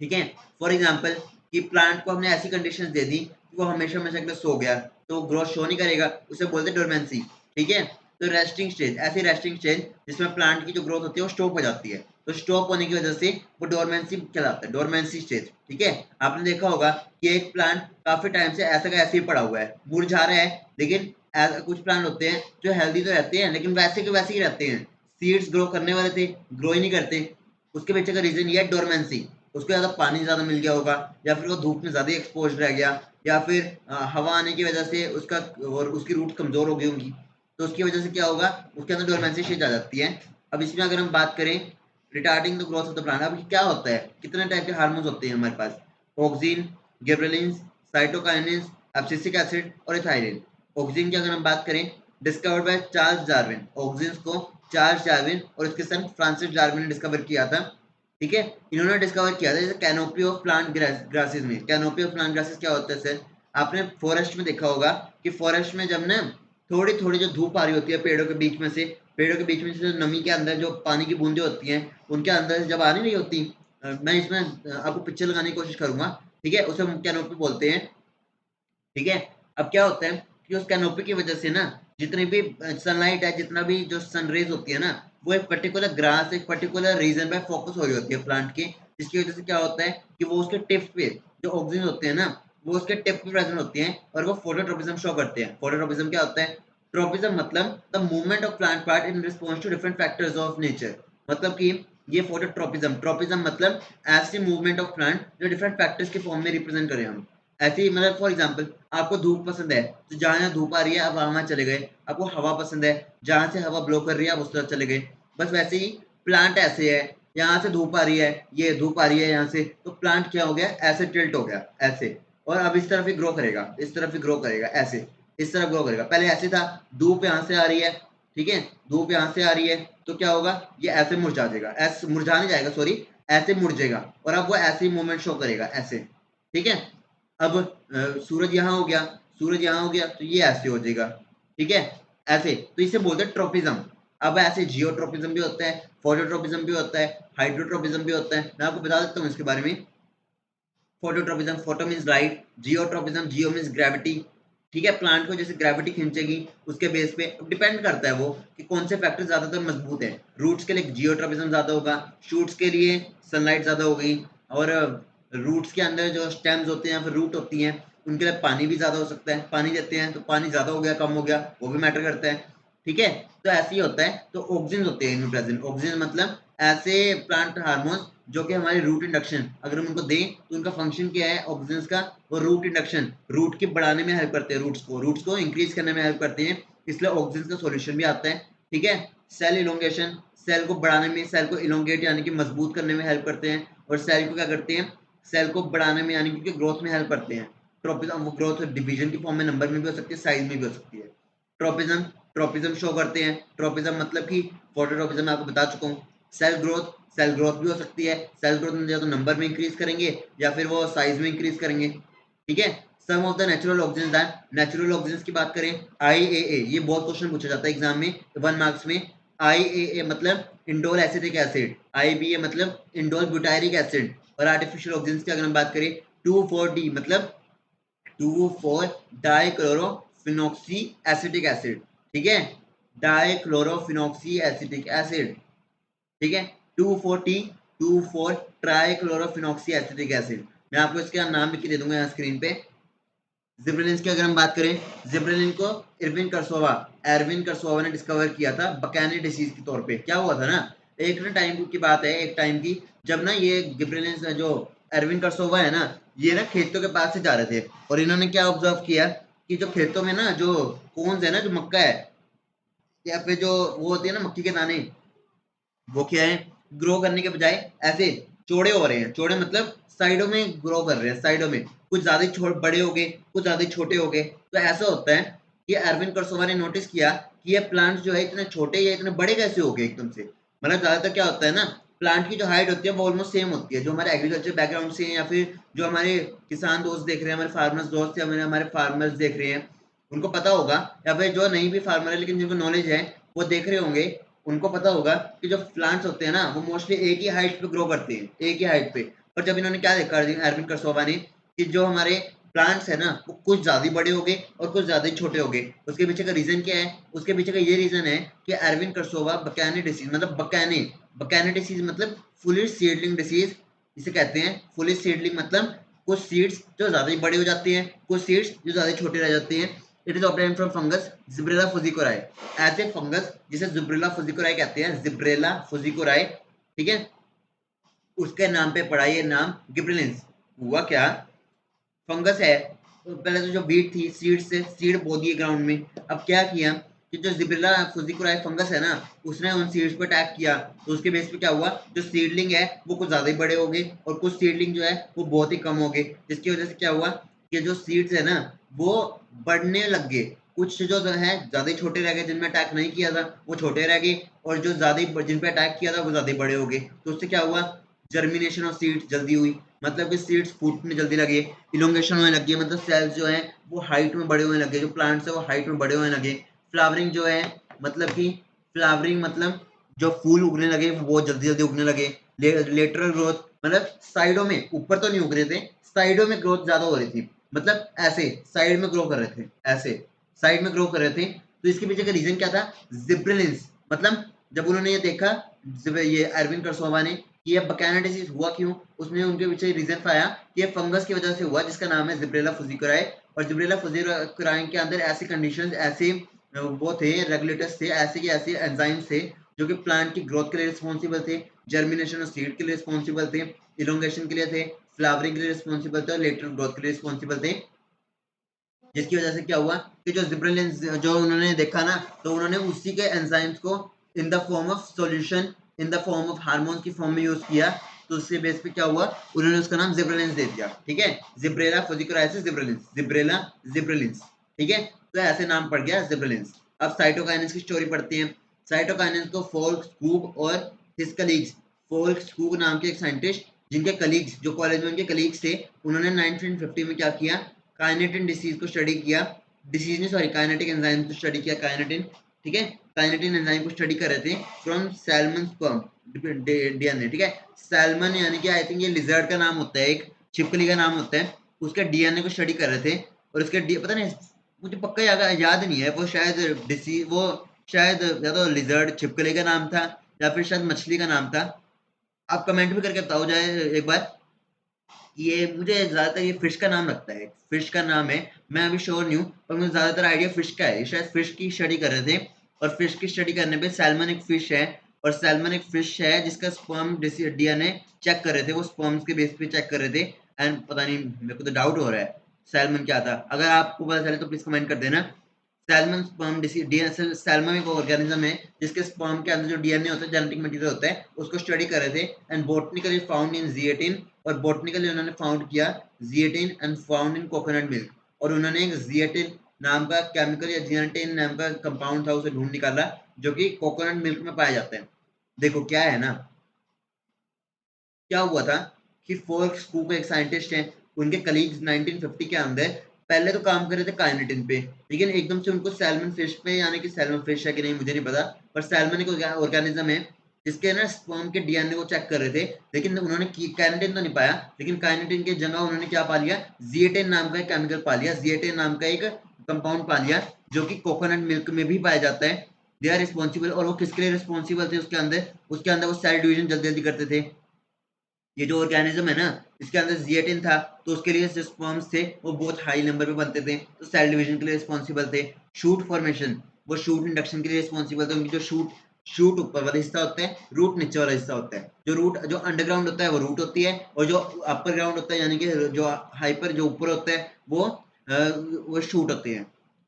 ठीक है फॉर एग्जाम्पल कि प्लांट को हमने ऐसी कंडीशंस दे दी कि वो हमेशा हमेशा के लिए सो गया, तो ग्रोथ शो नहीं करेगा, उसे बोलते हैं डोरमेंसी। ठीक है तो रेस्टिंग स्टेज, ऐसी रेस्टिंग स्टेज जिसमें प्लांट की जो ग्रोथ होती है वो स्टॉप हो जाती है, तो स्टॉप होने की वजह से वो डोरमेंसी कहलाता है, डोरमेंसी स्टेज। ठीक है आपने देखा होगा कि एक प्लांट काफी टाइम से ऐसा का ऐसे ही पड़ा हुआ है, मुरझा रहा है, लेकिन कुछ प्लांट होते हैं जो हेल्दी तो रहते हैं लेकिन वैसे के वैसे ही रहते हैं, सीड्स ग्रो करने वाले थे, ग्रो ही नहीं करते। उसके पीछे का रीजन ये है डोरमेंसी, उसको ज़्यादा पानी ज़्यादा मिल गया होगा, या फिर वो धूप में ज़्यादा एक्सपोज रह गया, या फिर हवा आने की वजह से उसका और उसकी रूट कमज़ोर हो गई होंगी, तो उसकी वजह से क्या होगा, उसके अंदर डोरमेंसी स्टेज आ जाती है। अब इसमें अगर हम बात करें retarding the growth of the plant, अब क्या होता है, कितने टाइप के हार्मोन्स होते हैं हमारे पास, ऑक्सिन, गिबरेलिन्स, साइटोकाइनिन्स, एब्सिसिक एसिड और इथाइलिन। ऑक्सिन की अगर हम बात करें discovered by Charles Darwin. Oxygen को चार्ल्स डार्विन और उसके सन फ्रांसिस डार्विन ने डिस्कवर किया था। ठीक है, इन्होंने डिस्कवर किया था जैसे कैनोपी ऑफ प्लांट ग्रासेस में। कैनोपी ऑफ प्लांट ग्रासेस क्या होता है सर? आपने फॉरेस्ट में देखा होगा कि फॉरेस्ट में जब ना थोड़ी थोड़ी जो धूप आ रही होती है पेड़ों के बीच में से, पेड़ों के बीच में से जो नमी के अंदर जो पानी की बूंदें होती हैं उनके अंदर से जब आ नहीं रही होती, मैं इसमें आपको पिक्चर लगाने की कोशिश करूंगा। ठीक है, उसे हम कैनोपी बोलते हैं। ठीक है, अब क्या होता है कि उस कैनोपी की वजह से ना जितनी भी सनलाइट है, जितना भी जो सनरेज होती है ना, वो एक पर्टिकुलर ग्रास, एक पर्टिकुलर रीजन पे फोकस हो रही होती है प्लांट की, जिसकी वजह से क्या होता है कि वो उसके टिप पे जो ऑक्सीजन होते हैं ना, वो उसके टिप पे प्रेजेंट होती हैं और वो फोटोट्रोपिज्म शो करते हैं। फोटोट्रोपिज्म क्या होता है? ट्रोपिज्म मतलब the movement of plant part in response to different factors of nature. मतलब कि ये फोटोट्रोपिज्म, ट्रोपिज्म मतलब ऐसी मूवमेंट ऑफ प्लांट जो डिफरेंट फैक्टर्स के फॉर्म में रिप्रेजेंट करें हम। ऐसे ही मतलब फॉर एग्जांपल आपको धूप पसंद है तो जहाँ जहाँ धूप आ रही है आप वहां चले गए। आपको हवा पसंद है, जहां से हवा ब्लो कर रही है आप उस तरफ चले गए। बस वैसे ही प्लांट ऐसे है, यहाँ से धूप आ रही है, ये धूप आ रही है यहाँ से, तो प्लांट क्या हो गया? ऐसे टिल्ट हो गया ऐसे, और अब इस तरफ ही ग्रो करेगा, इस तरफ ही ग्रो करेगा ऐसे, इस तरफ ग्रो करेगा। पहले ऐसे था, धूप यहाँ से आ रही है, ठीक है, धूप यहाँ से आ रही है तो क्या होगा? ये ऐसे मुरझा जाएगा, ऐसे मुरझा नहीं जाएगा सॉरी, ऐसे मुड़ जाएगा, और अब वो ऐसे ही मूवमेंट शो करेगा ऐसे। ठीक है, अब सूरज यहाँ हो गया, सूरज यहाँ हो गया तो ये ऐसे हो जाएगा। ठीक है, ऐसे, तो इसे बोलते हैं ट्रोपिज्म। अब ऐसे जियोट्रोपिज्म भी होता है, फोटोट्रोपिज्म भी होता है, हाइड्रोट्रोपिज्म भी होता है। मैं आपको बता देता हूँ इसके बारे में। Phototropism, photo means light, geotropism, जियो मीन्स ग्रेविटी। ठीक है, प्लांट को जैसे ग्रेविटी खींचेगी उसके बेस पे डिपेंड करता है वो कि कौन से फैक्टर ज्यादातर मजबूत है। रूट्स के लिए जियोट्रोपिज्म ज्यादा होगा, शूट्स के लिए सनलाइट ज्यादा हो गई, और रूट्स के अंदर जो स्टेम्स होते हैं या फिर रूट होती हैं उनके लिए पानी भी ज्यादा हो सकता है। पानी देते हैं तो पानी ज्यादा हो गया कम हो गया वो भी मैटर करता है। ठीक है, तो ऐसे ही होता है। तो ऑक्सीजन होते हैं इनमें प्रेजेंट। ऑक्सीजन मतलब ऐसे प्लांट हार्मोन्स जो कि हमारे रूट इंडक्शन अगर हम उनको दें तो उनका फंक्शन क्या है ऑक्सीजन का? वो रूट इंडक्शन, रूट के बढ़ाने में हेल्प करते हैं, रूट्स को इंक्रीज करने में हेल्प करते हैं, इसलिए ऑक्सीजन का सॉल्यूशन भी आता है। ठीक है, सेल इलोंगेशन, सेल को बढ़ाने में, सेल को इलोंगेट यानी कि मजबूत करने में हेल्प करते हैं, और सेल को क्या करते हैं? सेल को बढ़ाने में यानी कि ग्रोथ में हेल्प करते हैं। ट्रोपिज्म, वो ग्रोथ डिवीजन की फॉर्म में नंबर में भी हो सकती है, साइज में भी हो सकती है। ट्रोपिज्म, ट्रोपिज्म शो करते हैं। ट्रोपिज्म मतलब कि फोटोट्रोपिज्म मैं आपको बता चुका हूँ। सेल ग्रोथ, सेल ग्रोथ भी हो सकती है। सेल ग्रोथ में या तो नंबर में इंक्रीज करेंगे या फिर वो साइज में इंक्रीज करेंगे। ठीक है, सम ऑफ द नेचुरल ऑक्सीजन है। नेचुरल ऑक्सीजन की बात करें, आईएए, ये बहुत क्वेश्चन पूछा जाता है एग्जाम में 1 मार्क्स में। आईएए मतलब इंडोल एसिटिक एसिड, आईबीए मतलब इंडोल ब्यूटायरिक एसिड, और आर्टिफिशियल ऑक्सीजन की अगर हम बात करें 2,4-D मतलब 2,4-डाइक्लोरोफिनॉक्सी एसिटिक एसिड। ठीक है, डाइक्लोरोफिनॉक्सी एसिटिक एसिड। ठीक है, 2,4-T, 2,4-ट्राइक्लोरोफिनॉक्सी एसिटिक एसिड। मैं आपको इसका नाम लिख के दे दूंगा यहाँ स्क्रीन पे। जिब्रेलिन की अगर हम बात करें, जिब्रेलिन को एरविन कर्सोवा ने डिस्कवर किया था बकैनी डिसीज के तौर पे। क्या हुआ था ना, एक ना टाइम की बात है, एक टाइम की जब ना ये जिब्रेलिन जो एरविन कर्सोवा है ना, ये ना खेतों के पास से जा रहे थे, और इन्होंने क्या ऑब्जर्व किया कि जो खेतों में ना जो कोन्स है ना, जो मक्का है या फिर जो वो होती है ना मक्की के दाने, वो क्या है, ग्रो करने के बजाय ऐसे चौड़े हो रहे हैं। चौड़े मतलब साइडों में ग्रो कर रहे हैं, साइडों में कुछ ज्यादा बड़े हो गए, कुछ ज्यादा छोटे हो गए। तो ऐसा होता है कि एरविन कर्सोवा ने नोटिस किया कि ये प्लांट जो है इतने छोटे या इतने बड़े कैसे हो गए एकदम से। मतलब ज्यादातर क्या होता है ना, प्लांट की जो हाइट होती है वो ऑलमोस्ट सेम होती है। जो हमारे एग्रीकल्चर बैकग्राउंड से हैं या फिर जो हमारे किसान दोस्त देख रहे हैं, हमारे फार्मर्स दोस्त या हमारे फार्मर्स देख रहे हैं, उनको पता होगा, या फिर जो नहीं भी फार्मर है लेकिन जिनको नॉलेज है वो देख रहे होंगे, उनको पता होगा कि जो प्लांट्स होते हैं ना वो मोस्टली एक ही हाइट पे ग्रो करते हैं, एक ही हाइट पे। पर जब इन्होंने क्या देखा एरविन कर्सोवा ने कि जो हमारे प्लांट्स है ना वो कुछ ज्यादा बड़े हो गए और कुछ ज्यादा ही छोटे हो गए। उसके पीछे का रीजन क्या है? उसके पीछे का ये रीजन है कि एरविन कर्सोवा बकैनी डिसीज मतलब बकैनी डिसीज मतलब फुली सीडलिंग डिसीज इसे कहते हैं। फुली सीडलिंग मतलब कुछ सीड्स जो ज्यादा ही बड़े हो जाते हैं, कुछ सीड्स जो ज्यादा छोटे रह जाते हैं। It is obtained from fungus Gibberella fujikuroi. ऐसे फंगस जिसे जिब्रेला फुजिकोराई कहते हैं, जिब्रेला फुजिकोराई। ठीक है, उसके नाम पे पड़ा ये नाम गिब्रेलिंस। हुआ क्या, फंगस है तो पहले तो जो बीट थी सीड से सीड बो दिए ग्राउंड में। अब क्या किया कि जो जिब्रेला फुजिकोराई फंगस है ना उसने उन सीड्स पे अटैक किया, तो उसके बेस पे क्या हुआ, जो सीडलिंग है वो कुछ ज्यादा ही बड़े हो गए और कुछ सीडलिंग जो है वो बहुत ही कम हो गए, जिसकी वजह से क्या हुआ कि जो सीड्स है ना वो बढ़ने लग गए। कुछ जो है ज्यादा ही छोटे रह गए, जिनमें अटैक नहीं किया था वो छोटे रह गए, और जो ज्यादा जिन पे अटैक किया था वो ज्यादा बड़े हो गए। तो उससे क्या हुआ, जर्मिनेशन ऑफ सीड्स जल्दी हुई, मतलब कि सीड्स फूटने जल्दी लगे, इलोंगेशन होने लगी, मतलब सेल्स जो है वो हाइट में बड़े होने लगे, जो प्लांट्स है वो हाइट में बड़े होने लगे। फ्लावरिंग जो है, मतलब कि फ्लावरिंग मतलब जो फूल उगने लगे वो जल्दी जल्दी उगने लगे। लेटरल ग्रोथ मतलब साइडों में, ऊपर तो नहीं उग रहे थे, साइडों में ग्रोथ ज्यादा हो रही थी, मतलब ऐसे साइड में ग्रो कर रहे थे, ऐसे साइड में ग्रो कर रहे थे। तो इसके पीछे का रीजन क्या था, जिब्रेलिन्स। मतलब जब उन्होंने ये देखा, ये अरविंद करसोवा ने, कि ये बकाना डिजीज हुआ क्यों, उसने उनके पीछे रीजन पाया कि ये फंगस की वजह से हुआ, जिसका नाम है जिब्रेला फुजीकुराई। और जिब्रेला फुजीकुराई के अंदर ऐसी कंडीशंस, ऐसे वो थे, रेगुलेटर्स थे, ऐसे के ऐसे एंजाइम्स थे जो कि प्लांट की ग्रोथ के लिए रिस्पॉन्सिबल थे, जर्मिनेशन और सीड के लिए रिस्पॉन्सिबल थे, इलोंगेशन के लिए थे, फ्लावरिंग के लिए रिस्पॉन्सिबल थे, और लेटरल ग्रोथ के लिए रिस्पॉन्सिबल थे। जिसकी वजह से क्या हुआ कि जो जिब्रेलिन्स जो उन्होंने देखा ना, तो उन्होंने उसी के एंजाइम्स को in the form of solution, in the form of hormone की फॉर्म में यूज किया। तो उसके बेस पे क्या हुआ, उन्होंने उसका नाम जिब्रेलिन्स दे दिया। ठीक है, जिब्रेला फुजीकुराइसिस जिब्रेलिन्स, जिब्रेला जिब्रेलिन्स। ठीक है, तो ऐसे नाम पड़ गया जिब्रेलिन्स। अब साइटोकाइनेंस की स्टोरी पढ़ते हैं। साइटोकाइनेंस को फोल्क स्कूप और हिज कलीग्स, फोल्क स्कूप नाम के एक साइंटिस्ट, जिनके कलीग्स, जो कॉलेज में उनके कलीग्स थे, उन्होंने 1950 में क्या किया, काइनेटिन डिसीज को स्टडी किया, डिसीज ने सॉरी काइनेटिक एंजाइम को स्टडी किया, काइनेटिन। ठीक है, काइनेटिन एंजाइम को स्टडी कर रहे थे फ्रॉम सैल्मन स्पर्म डीएनए। ठीक है, सैल्मन यानी कि आई थिंक ये लिजर्ड का नाम होता है, एक छिपकली का नाम होता है, उसके डीएनए को स्टडी कर रहे थे। और उसके पता नहीं, मुझे पक्का याद नहीं है, वो शायद डिसीज, वो शायद या तो लिजर्ड छिपकली का नाम था, या फिर शायद मछली का नाम था। आप कमेंट भी करके बताओ जाए एक बार। ये मुझे ज्यादातर ये फिश का नाम लगता है, फिश का नाम है, मैं अभी श्योर नहीं हूँ, पर मुझे ज्यादातर आइडिया फिश का है। शायद फिश की स्टडी कर रहे थे, और फिश की स्टडी करने पे सैल्मन एक फिश है, और सैल्मन एक फिश है जिसका स्पर्म डीएनए चेक कर रहे थे, वो स्पर्म्स के बेस पे चेक कर रहे थे। एंड पता नहीं, मेरे को तो डाउट हो रहा है सैल्मन क्या था, अगर आपको पता चले तो प्लीज कमेंट कर देना। सैल्मन स्पर्म डीएनए, सैल्मन एक ऑर्गेनिज्म है जिसके स्पर्म के अंदर जो डीएनए होता है, जेनेटिक मटेरियल होता है, उसको स्टडी कर रहे थे। And botanically found in zeatin, और बोटनिकली उन्होंने फाउंड किया zeatin and found in coconut milk. और उन्होंने एक जिएटिन नाम का केमिकल या जिएटिन नाम का कंपाउंड था, उसे ढूंढ निकाला, जो कि कोकोनट मिल्क में पाया जाता है। देखो क्या है ना, क्या हुआ था कि फोर्ब्स स्कूप एक साइंटिस्ट हैं, उनके कलीग्स 1950 के अंदर पहले तो काम कर रहे थे काइनेटिन पे, लेकिन एकदम से उनको सैल्मन फिश पे, यानी कि सैल्मन फिश है कि नहीं मुझे नहीं पता, पर सैल्मन एक ऑर्गेनिज्म है जिसके ना स्पर्म के डीएनए को चेक कर रहे थे, लेकिन उन्होंने काइनेटिन तो नहीं पाया, लेकिन काइनेटिन की जगह उन्होंने क्या पा लिया, जिएटिन नाम का एक केमिकल पा लिया, जिएटिन नाम का एक कंपाउंड पा लिया, जो कि कोकोनट मिल्क में भी पाया जाता है। दे आर रिस्पॉन्सिबल, और वो किसके लिए रिस्पॉन्सिबल थे, उसके अंदर वो सेल डिवीजन जल्दी जल्दी करते थे। ये जो ऑर्गेनिज्म है ना, इसके अंदर जिएटिन था, तो उसके लिए जो स्पर्म्स थे वो बहुत हाई नंबर पे बनते थे, तो सेल डिवीजन के लिए रिस्पॉन्सिबल थे। शूट फॉर्मेशन, वो शूट इंडक्शन के लिए रिस्पॉन्सिबल थे। उनकी जो शूट शूट ऊपर वाला हिस्सा होता है, रूट नीचे वाला हिस्सा होता है। जो रूट जो अंडरग्राउंड होता है वो रूट होती है, और जो अपर ग्राउंड होता है यानी कि जो हाइपर जो ऊपर होता है वो शूट होते हैं।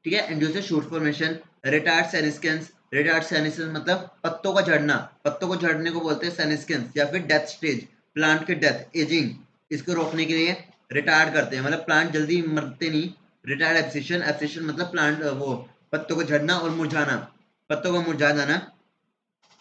ठीक है, induce shoot formation. Retard senescence, retard senescence मतलब पत्तों का झड़ना, पत्तों को झड़ने को बोलते हैं सेनिस्केंस, या फिर डेथ स्टेज, प्लांट के डेथ, एजिंग, इसको रोकने के लिए रिटार्ड करते हैं, मतलब प्लांट जल्दी मरते नहीं। रिटार्ड एब्सिशन, एब्सिशन मतलब प्लांट वो पत्तों को झड़ना और मुरझाना, पत्तों का मुरझा जाना,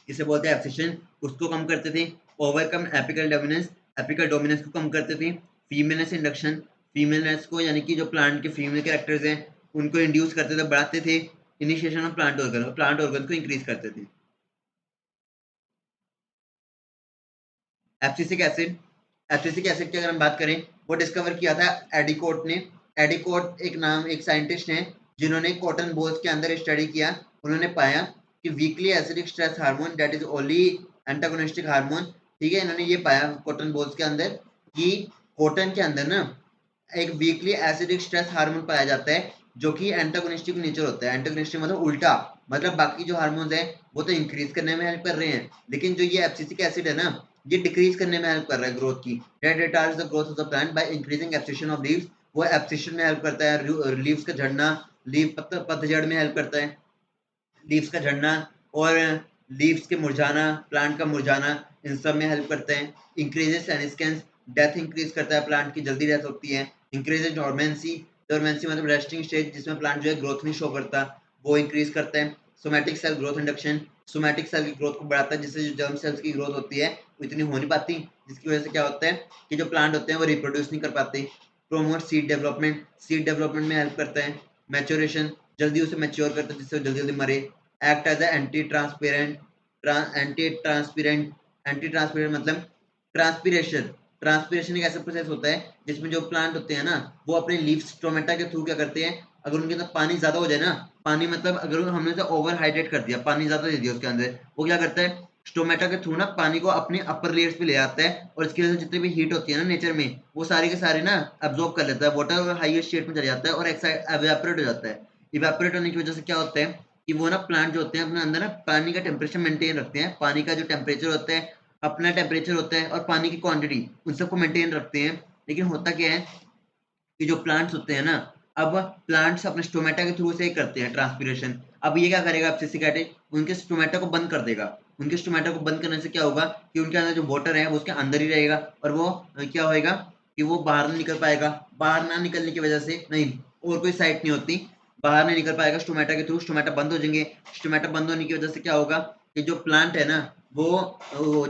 इसे बोलते हैं एब्सिशन, उसको कम करते थे। Overcome apical dominance, apical dominance को कम करते थे। फीमेलनेस इंडक्शन, फीमेलनेस को यानी कि जो प्लांट के फीमेल कैरेक्टर्स हैं उनको इंड्यूस करते थे, बढ़ाते थे। इनिशिएशन ऑफ प्लांट ऑर्गन को इंक्रीज करते थे। एब्सिसिक एसिड, एब्सिसिक एसिड की अगर हम बात करें, वो डिस्कवर किया था एडिकोट ने। एडिकोट एक साइंटिस्ट हैं जिन्होंने कॉटन बोल्स के अंदर स्टडी किया। उन्होंने पाया कि weakly acidic stress hormone that is only antagonistic hormone. ठीक है, इन्होंने ये पाया कॉटन बोल्स के अंदर कि कॉटन के अंदर ना एक वीकली एसिडिक स्ट्रेस हार्मोन पाया जाता है, जो कि एंटागोनिस्टिक नेचर होता है। एंटागोनिस्टिक मतलब उल्टा, मतलब बाकी जो हार्मोन्स हैं वो तो इंक्रीज करने में हेल्प कर रहे हैं, लेकिन जो ये एब्सिसिक एसिड है ना, ये डिक्रीज करने में हेल्प कर रहा है ग्रोथ की। That retards the growth of the plant by increasing abscission of leaves, वो एब्सिशन में हेल्प करता है, लीव्स का झड़ना, लीव पतझड़ में हेल्प करता है, लीव्स का झड़ना और लीव्स के मुरझाना, प्लांट का मुरझाना, इन सब में हेल्प करते हैं। इंक्रीजेस सेनिस्केंस, डेथ इंक्रीज करता है, प्लांट की जल्दी डेथ होती है। इंक्रीजेस डोरमेंसी, डोरमेंसी मतलब रेस्टिंग स्टेज जिसमें प्लांट जो है ग्रोथ नहीं शो करता, वो इंक्रीज करते हैं। Somatic cell growth induction, somatic cell की ग्रोथ को बढ़ाता है, जिससे जो जर्म सेल्स की ग्रोथ होती है वो इतनी हो नहीं पाती, जिसकी वजह से क्या होता है कि जो प्लांट होते हैं वो रिप्रोड्यूस नहीं कर पाते। Promote seed development, seed development में हेल्प करता है। मैच्योरेशन, जल्दी उसे मैच्योर करता है जिससे वो जल्दी जल्दी मरे। Act as anti transparent, anti transparent मतलब ट्रांसपीरेशन, ट्रांसपीरेशन एक ऐसा प्रोसेस होता है जिसमें जो प्लांट होते हैं ना वो अपने लीव्स स्टोमेटा के थ्रू क्या करते हैं, अगर उनके अंदर पानी ज्यादा हो जाए ना, पानी मतलब अगर हमने उसे ओवर हाइड्रेट कर दिया, पानी ज्यादा दे दिया उसके अंदर, वो क्या करता है स्टोमेटा के थ्रू ना पानी को अपने अपर लेयर्स पे ले आता है, और इसकी वजह से जितनी भी हीट होती है ना नेचर में वो सारे के सारे ना अब्जॉर्ब कर लेता है, वाटर हाईएस्ट स्टेट में चले जाता है और एवेपोरेट हो जाता है। इवेपोरेट होने की वजह से क्या होता है कि वो ना प्लांट जो होते हैं अपने अंदर ना पानी का टेम्परेचर मेंटेन रखते हैं, पानी का जो टेम्परेचर होता है अपना टेम्परेचर होता है और पानी की क्वांटिटी उन सबको मेंटेन रखते हैं। लेकिन होता क्या है कि जो प्लांट्स होते हैं ना, अब प्लांट्स अपने स्टोमेटा के थ्रू से ही करते हैं ट्रांसपीरेशन। अब ये क्या करेगा, अब सिसिकाइटिस उनके स्टोमेटा को बंद कर देगा। उनके स्टोमेटा को बंद करने से क्या होगा कि उनके अंदर जो वाटर है वो उसके अंदर ही रहेगा, और वो क्या होएगा कि वो बाहर नहीं निकल पाएगा। बाहर ना निकलने की वजह से नहीं, और कोई साइट नहीं होती, बाहर नहीं निकल पाएगा स्टोमेटा के थ्रू, स्टोमेटा बंद हो जाएंगे। स्टोमेटा बंद होने की वजह से क्या होगा कि जो प्लांट है ना वो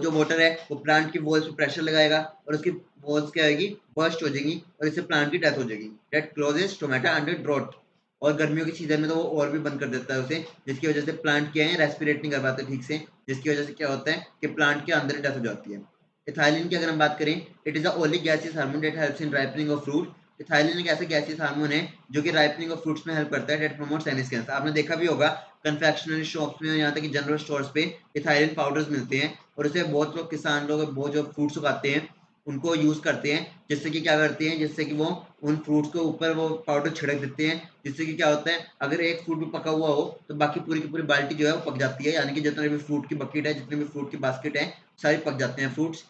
जो वाटर है वो प्लांट की वॉल्स पे प्रेशर लगाएगा, और उसकी वॉल्स क्या होगी, बर्स्ट हो जाएंगी, और इससे प्लांट की डेथ हो जाएगी। Date closes टोमेटा under drought. और गर्मियों की सीजन में तो वो और भी बंद कर देता है उसे, जिसकी वजह से प्लांट क्या है रेस्पिरेट नहीं कर पाते ठीक से, जिसकी वजह से क्या होता है कि प्लांट के अंदर डेथ हो जाती है। इथाइलिन की अगर हम बात करें, it is the only gaseous hormone that helps in ripening of fruit. Ethylene एक ऐसा गैसियस हार्मोन है जो कि राइपनिंग ऑफ फ्रूट्स में हेल्प करता है, दैट प्रमोट्स सेनेस्केंस। आपने देखा भी होगा कन्फेक्शनरी शॉप्स में, यहाँ तक कि जनरल स्टोर्स पे इथाइलिन पाउडर्स मिलते हैं, और उसे बहुत लोग किसान लोग बहुत जो फ्रूट्स उगाते हैं उनको यूज करते हैं, जिससे कि क्या करते हैं, जिससे कि वो उन फ्रूट्स के ऊपर वो पाउडर छिड़क देते हैं, जिससे कि क्या होता है अगर एक फ्रूट भी पका हुआ हो तो बाकी पूरी की पूरी बाल्टी जो है वो पक जाती है, यानी कि जितने भी फ्रूट की बकेट है, जितने भी फ्रूट की बास्केट है, सारी पक जाते हैं फ्रूट्स।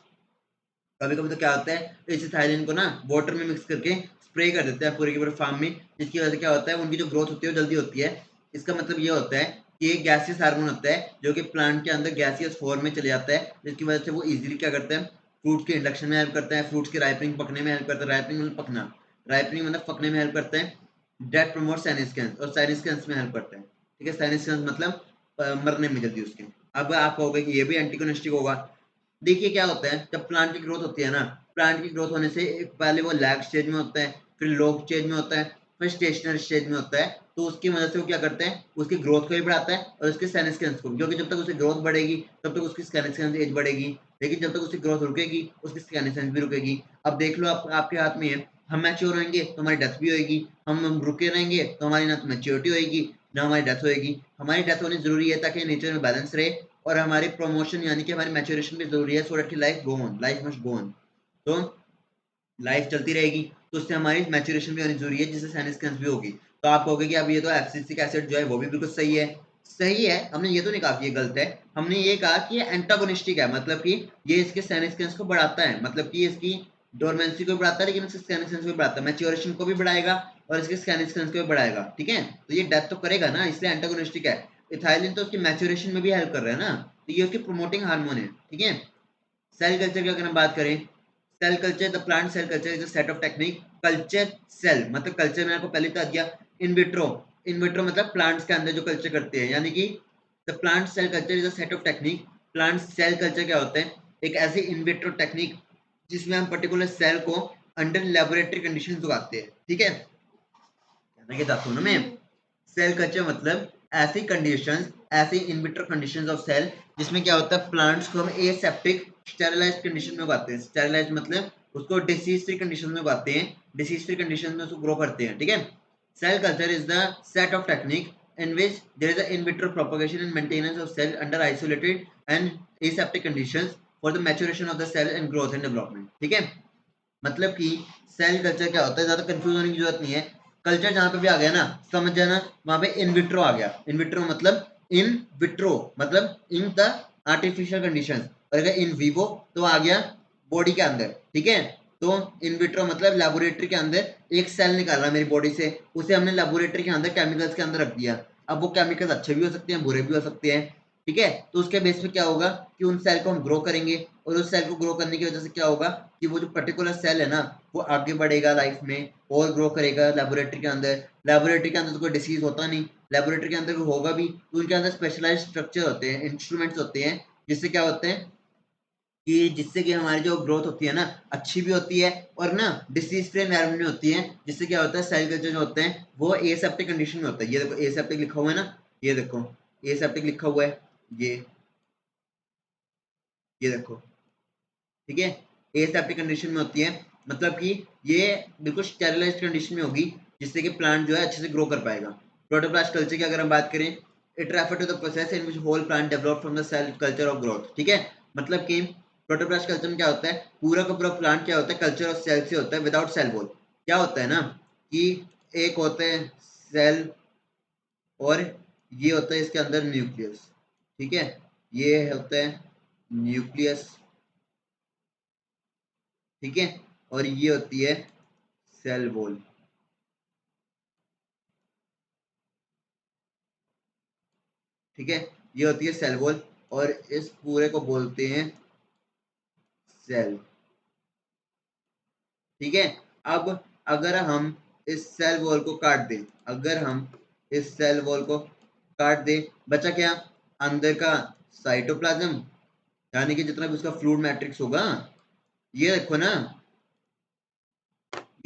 कभी कभी तो क्या होता है इस थायलिन को ना वाटर में मिक्स करके स्प्रे कर देते हैं पूरे के पूरे फार्म में, जिसकी वजह से क्या होता है उनकी जो ग्रोथ होती है वो जल्दी होती है। इसका मतलब ये होता है कि एक गैसियस हार्मोन होता है जो कि प्लांट के अंदर गैसियस फॉर्म में चले जाता है, जिसकी वजह से वो इजीली क्या करते हैं फ्रूट्स के इंडक्शन में हेल्प करता है, फ्रूट्स की राइपनिंग पकने में हेल्प करता है, राइपनिंग मतलब पकना, राइपनिंग मतलब पकने में हेल्प करता है। डेट प्रमोट साइनिस्केंस, और साइनिस्केंस में हेल्प करता है। ठीक है, साइनिस्केंस मतलब मरने में जल्दी उसके। अब आप कहोगे कि ये भी एंटीकोनिस्टिक होगा। देखिए क्या होता है जब प्लांट की ग्रोथ होती है ना, प्लांट की ग्रोथ होने से पहले वो लैग स्टेज में होता है, फिर लॉग स्टेज में होता है, फिर स्टेशनरी स्टेज में होता है। तो उसकी वजह से वो क्या करते हैं उसकी ग्रोथ को भी बढ़ाता है और उसके सेनेस्केंस को, क्योंकि जब तक उसकी ग्रोथ बढ़ेगी तब तक उसकी सेनेस्केंस एज बढ़ेगी, लेकिन जब तक उसकी ग्रोथ रुकेगी उसकी सेनेस्केंस भी रुकेगी। अब देख लो आपके हाथ में है, हम मैच्योर होंगे तो हमारी डेथ भी होगी, हम रुके रहेंगे तो हमारी ना तो मैच्योरिटी होगी ना हमारी डेथ होगी। हमारी डेथ होनी जरूरी है ताकि नेचर में बैलेंस रहे, और हमारी प्रमोशन यानी कि हमारी मैच्योरेशन भी जरूरी है, सो दैट की life go on, life must go on. तो लाइफ चलती रहेगी तो उससे हमारी मैच्योरेशन भी होनी जरूरी है, जिससे साइनिस्केंस भी होगी। तो आप कहोगे कि अब ये तो एब्सिसिक एसिड जो है वो भी बिल्कुल सही है, सही है, हमने ये तो नहीं कहा कि ये गलत है, हमने ये कहा कि ये एंटागोनिस्टिक है, मतलब कि ये इसके साइनिस्केंस को बढ़ाता है, मतलब कि इसकी डोरमेंसी को बढ़ाता है लेकिन इसके साइनिस्केंस को भी बढ़ाता है, मैच्योरेशन को भी बढ़ाएगा और इसके साइनिस्केंस को भी बढ़ाएगा। ठीक है, तो ये डेथ तो करेगा ना, इसलिए एंटागोनिस्टिक है। इथाइलिन तो उसकी मैच्योरेशन में भी हेल्प कर रहा है ना, तो ये उसकी प्रोमोटिंग हार्मोन है। ठीक है, सेल कल्चर की अगर हम बात करें, cell culture the plant cell culture is a set of technique. Culture cell मतलब कल्चर मैंने आपको पहले बता दिया। इन विट्रो, इन विट्रो मतलब प्लांट्स के अंदर जो कल्चर करते हैं, यानी कि the plant cell culture is a set of technique. Plant cell culture क्या होता है, एक ऐसी इन विट्रो टेक्निक जिसमें हम पर्टिकुलर सेल को अंडर लेबोरेटरी कंडीशंस उगाते हैं। ठीक है, कहना क्या चाहता हूँ ना मैं, सेल कल्चर मतलब ऐसी कंडीशंस, ऐसी in vitro conditions of cell जिसमें क्या होता है प्लांट्स को हम एसेप्टिक स्टेरिलाइज्ड कंडीशन में उगाते हैं। स्टेरिलाइज्ड मतलब उसको डिसीज फ्री कंडीशन में उगाते हैं, डिसीज फ्री कंडीशन में उसको ग्रो करते हैं। ठीक है, cell culture is the set of technique in which there is an in vitro propagation and maintenance of cell under isolated and aseptic conditions for the maturation of the cell and growth and development। ठीक है, मतलब कि cell culture क्या होता है, ज्यादा confuse होने की जरूरत नहीं है। कल्चर जहां पे भी आ गया ना समझ जाना, वहां पे इन विट्रो आ गया। इन विट्रो मतलब इन विट्रो मतलब इन द आर्टिफिशियल कंडीशन, और अगर इन विवो तो आ गया बॉडी के अंदर। ठीक है, तो इन विट्रो मतलब लेबोरेटरी के अंदर एक सेल निकाला मेरी बॉडी से, उसे हमने लेबोरेटरी के अंदर केमिकल्स के अंदर रख दिया। अब वो केमिकल्स अच्छे भी हो सकते हैं बुरे भी हो सकते हैं। ठीक है, तो उसके बेस पे क्या होगा कि उन सेल को हम ग्रो करेंगे, और उस सेल को ग्रो करने की वजह से क्या होगा कि वो जो पर्टिकुलर सेल है ना वो आगे बढ़ेगा लाइफ में और ग्रो करेगा लेबोरेटरी के अंदर। लेबोरेटरी के अंदर तो कोई डिसीज होता नहीं, लेबोरेटरी के अंदर होगा भी तो उनके अंदर स्पेशलाइज स्ट्रक्चर होते हैं, इंस्ट्रूमेंट्स होते हैं, जिससे क्या होते हैं कि जिससे कि हमारी जो ग्रोथ होती है ना अच्छी भी होती है और ना डिसीज फ्री एनवायरनमेंट में होती है, जिससे क्या होता है सेल कल्चर जो होते हैं वो एसेप्टिक कंडीशन में होता है। ये देखो एसेप्टिक लिखा हुआ है ना, ये देखो एसेप्टिक लिखा हुआ है, ये देखो, ठीक है, एसेप्टिक कंडीशन में होती है, मतलब कि ये बिल्कुल स्टेरिलाइज्ड कंडीशन में होगी, जिससे कि प्लांट जो है अच्छे से ग्रो कर पाएगा। प्रोटोप्लास्ट कल्चर की अगर हम बात करें, it refer to the process in which whole plant develop from the cell culture of growth, ठीक है, मतलब कि प्रोटोप्लास्ट कल्चर में क्या होता है, पूरा का पूरा प्लांट क्या होता है कल्चर ऑफ सेल से होता है विदाउट सेल वॉल। क्या होता है ना कि एक होते हैं सेल और ये होता है इसके अंदर न्यूक्लियस, ठीक है, ये होता है न्यूक्लियस, ठीक है, और ये होती है सेल वॉल, ठीक है, ये होती है सेल वॉल और इस पूरे को बोलते हैं सेल, ठीक है। अब अगर हम इस सेल वॉल को काट दें, अगर हम इस सेल वॉल को काट दें, बचा क्या, अंदर का साइटोप्लाज्म, यानी कि जितना भी उसका फ्लूइड मैट्रिक्स होगा, ये देखो ना,